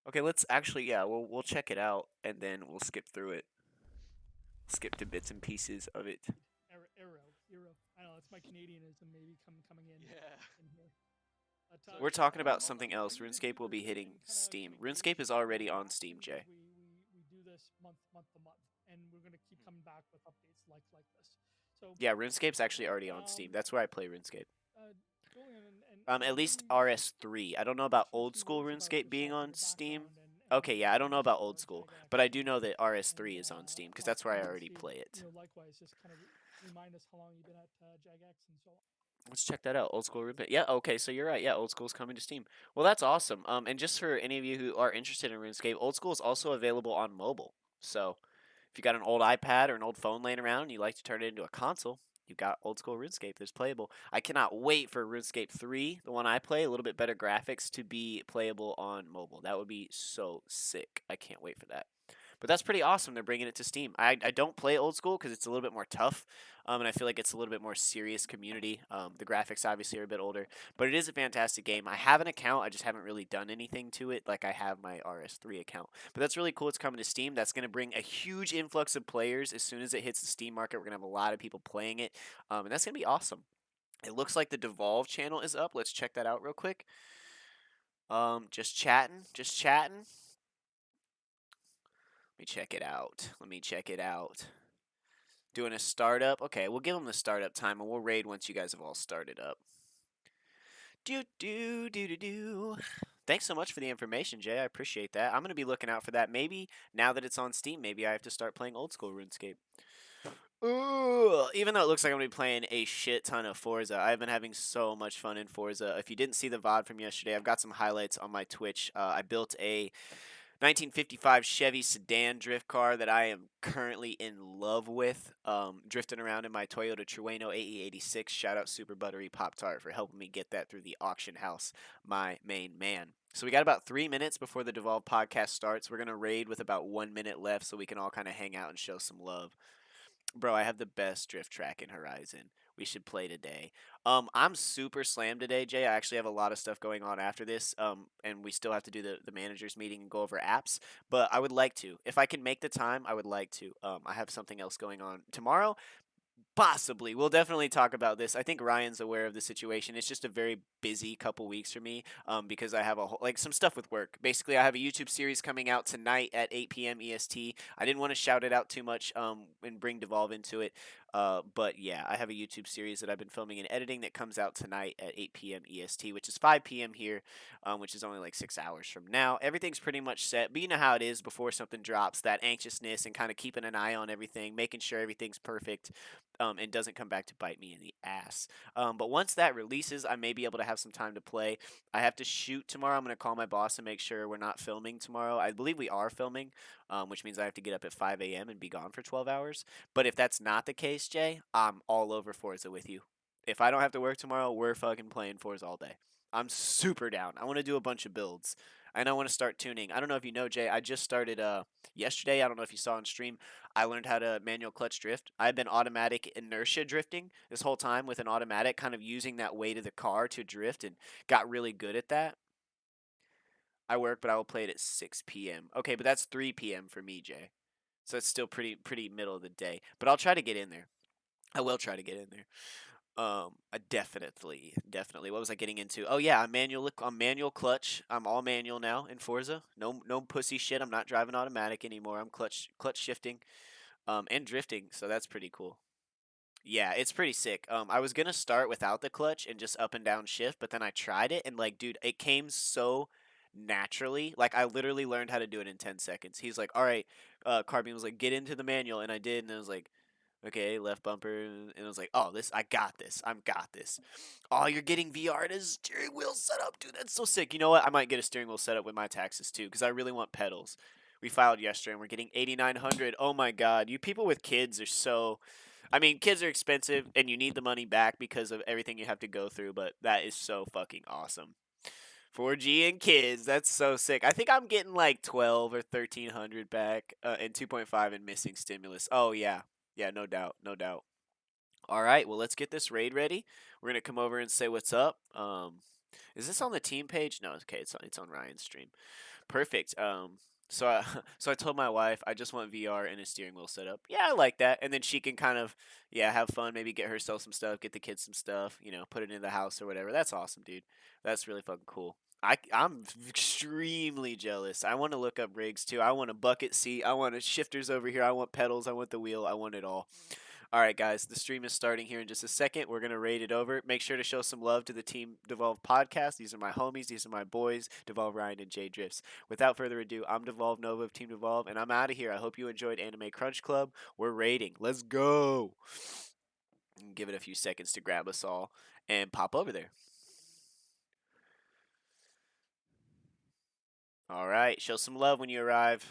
A: Okay, let's actually, yeah, we'll check it out, and then we'll skip through it. Skip to bits and pieces of it.
H: Euro. I know, it's my Canadianism maybe coming in.
G: Yeah.
H: In here.
A: We're talking about something else. RuneScape will be hitting Steam. RuneScape is already on Steam, Jay.
H: We do this month to month, and we're gonna keep coming back with updates like this. So
A: yeah, RuneScape's actually already on Steam. That's where I play RuneScape.
H: And
A: at least RS3. I don't know about old school RuneScape being on Steam. Okay, yeah, I don't know about old school, but I do know that RS3 is on Steam because that's where I already play it.
H: Likewise, just kind of remind us how long you've been at JagX and so on.
A: Let's check that out. Old school RuneScape. Yeah, okay, so you're right. Yeah, old school's coming to Steam. Well, that's awesome. And just for any of you who are interested in RuneScape, old school is also available on mobile. So if you got an old iPad or an old phone laying around and you like to turn it into a console, you got old school RuneScape that's playable. I cannot wait for RuneScape 3, the one I play, a little bit better graphics, to be playable on mobile. That would be so sick. I can't wait for that. But that's pretty awesome. They're bringing it to Steam. I don't play old school because it's a little bit more tough, and I feel like it's a little bit more serious community. The graphics obviously are a bit older, but it is a fantastic game. I have an account. I just haven't really done anything to it like I have my RS3 account. But that's really cool. It's coming to Steam. That's going to bring a huge influx of players as soon as it hits the Steam market. We're going to have a lot of people playing it, and that's going to be awesome. It looks like the Devolve channel is up. Let's check that out real quick. Just chatting. Let me check it out. Doing a startup. Okay, we'll give them the startup time, and we'll raid once you guys have all started up. Thanks so much for the information, Jay. I appreciate that. I'm going to be looking out for that. Maybe now that it's on Steam, maybe I have to start playing old school RuneScape. Ooh, even though it looks like I'm going to be playing a shit ton of Forza, I've been having so much fun in Forza. If you didn't see the VOD from yesterday, I've got some highlights on my Twitch. I built a 1955 Chevy sedan drift car that I am currently in love with, drifting around in my Toyota Trueno AE86. Shout out Super Buttery Pop-Tart for helping me get that through the auction house, my main man. So we got about 3 minutes before the Devolve podcast starts. We're going to raid with about 1 minute left so we can all kind of hang out and show some love. Bro, I have the best drift track in Horizon. We should play today. I'm super slammed today, Jay. I actually have a lot of stuff going on after this. And we still have to do the managers meeting and go over apps. But I would like to. If I can make the time, I would like to. I have something else going on tomorrow. Possibly. We'll definitely talk about this. I think Ryan's aware of the situation. It's just a very busy couple weeks for me because I have like some stuff with work. Basically, I have a YouTube series coming out tonight at 8 p.m. EST. I didn't want to shout it out too much and bring Devolve into it. But yeah, I have a YouTube series that I've been filming and editing that comes out tonight at 8 p.m. EST, which is 5 p.m. here, which is only like 6 hours from now. Everything's pretty much set, but you know how it is before something drops, that anxiousness and kind of keeping an eye on everything, making sure everything's perfect and doesn't come back to bite me in the ass. But once that releases, I may be able to have some time to play. I have to shoot tomorrow. I'm going to call my boss and make sure we're not filming tomorrow. I believe we are filming, which means I have to get up at 5 a.m. and be gone for 12 hours. But if that's not the case, Jay, I'm all over Forza with you. If I don't have to work tomorrow, we're fucking playing Forza all day. I'm super down. I want to do a bunch of builds. And I want to start tuning. I don't know if you know, Jay. I just started yesterday. I don't know if you saw on stream. I learned how to manual clutch drift. I've been automatic inertia drifting this whole time with an automatic, kind of using that weight of the car to drift, and got really good at that. I work, but I will play it at 6 p.m. Okay, but that's 3 p.m. for me, Jay. So it's still pretty middle of the day. But I'll try to get in there. I will try to get in there. I definitely. What was I getting into? Oh yeah, I'm manual clutch. I'm all manual now in Forza. No pussy shit. I'm not driving automatic anymore. I'm clutch shifting, and drifting. So that's pretty cool. Yeah, it's pretty sick. I was gonna start without the clutch and just up and down shift, but then I tried it and like, dude, it came so naturally. Like I literally learned how to do it in 10 seconds. He's like, "All right," Carbine was like, "Get into the manual," and I did, and I was like, "Okay, left bumper," and I was like, "Oh, I got this. I'm got this." Oh, you're getting VR and a steering wheel setup, dude. That's so sick. You know what? I might get a steering wheel setup with my taxes too, because I really want pedals. We filed yesterday, and we're getting 8,900. Oh my God, you people with kids are so. I mean, kids are expensive, and you need the money back because of everything you have to go through. But that is so fucking awesome. 4G and kids, that's so sick. I think I'm getting like 12 or 1300 back, and 2.5 in missing stimulus. Oh yeah, yeah, no doubt, no doubt. All right, well let's get this raid ready. We're gonna come over and say what's up. Is this on the team page? No, okay, it's on Ryan's stream. Perfect. So I told my wife I just want VR and a steering wheel setup. Yeah, I like that. And then she can kind of, yeah, have fun. Maybe get herself some stuff, get the kids some stuff. Put it in the house or whatever. That's awesome, dude. That's really fucking cool. I'm extremely jealous. I want to look up rigs too. I want a bucket seat. I want a shifters over here. I want pedals. I want the wheel. I want it all. All right, guys, the stream is starting here in just a second. We're going to raid it over. Make sure to show some love to the Team Devolve podcast. These are my homies. These are my boys, Devolve Ryan and Jay Drifts. Without further ado, I'm Devolve Nova of Team Devolve, and I'm out of here. I hope you enjoyed Anime Crunch Club. We're raiding. Let's go. Give it a few seconds to grab us all and pop over there. All right, show some love when you arrive.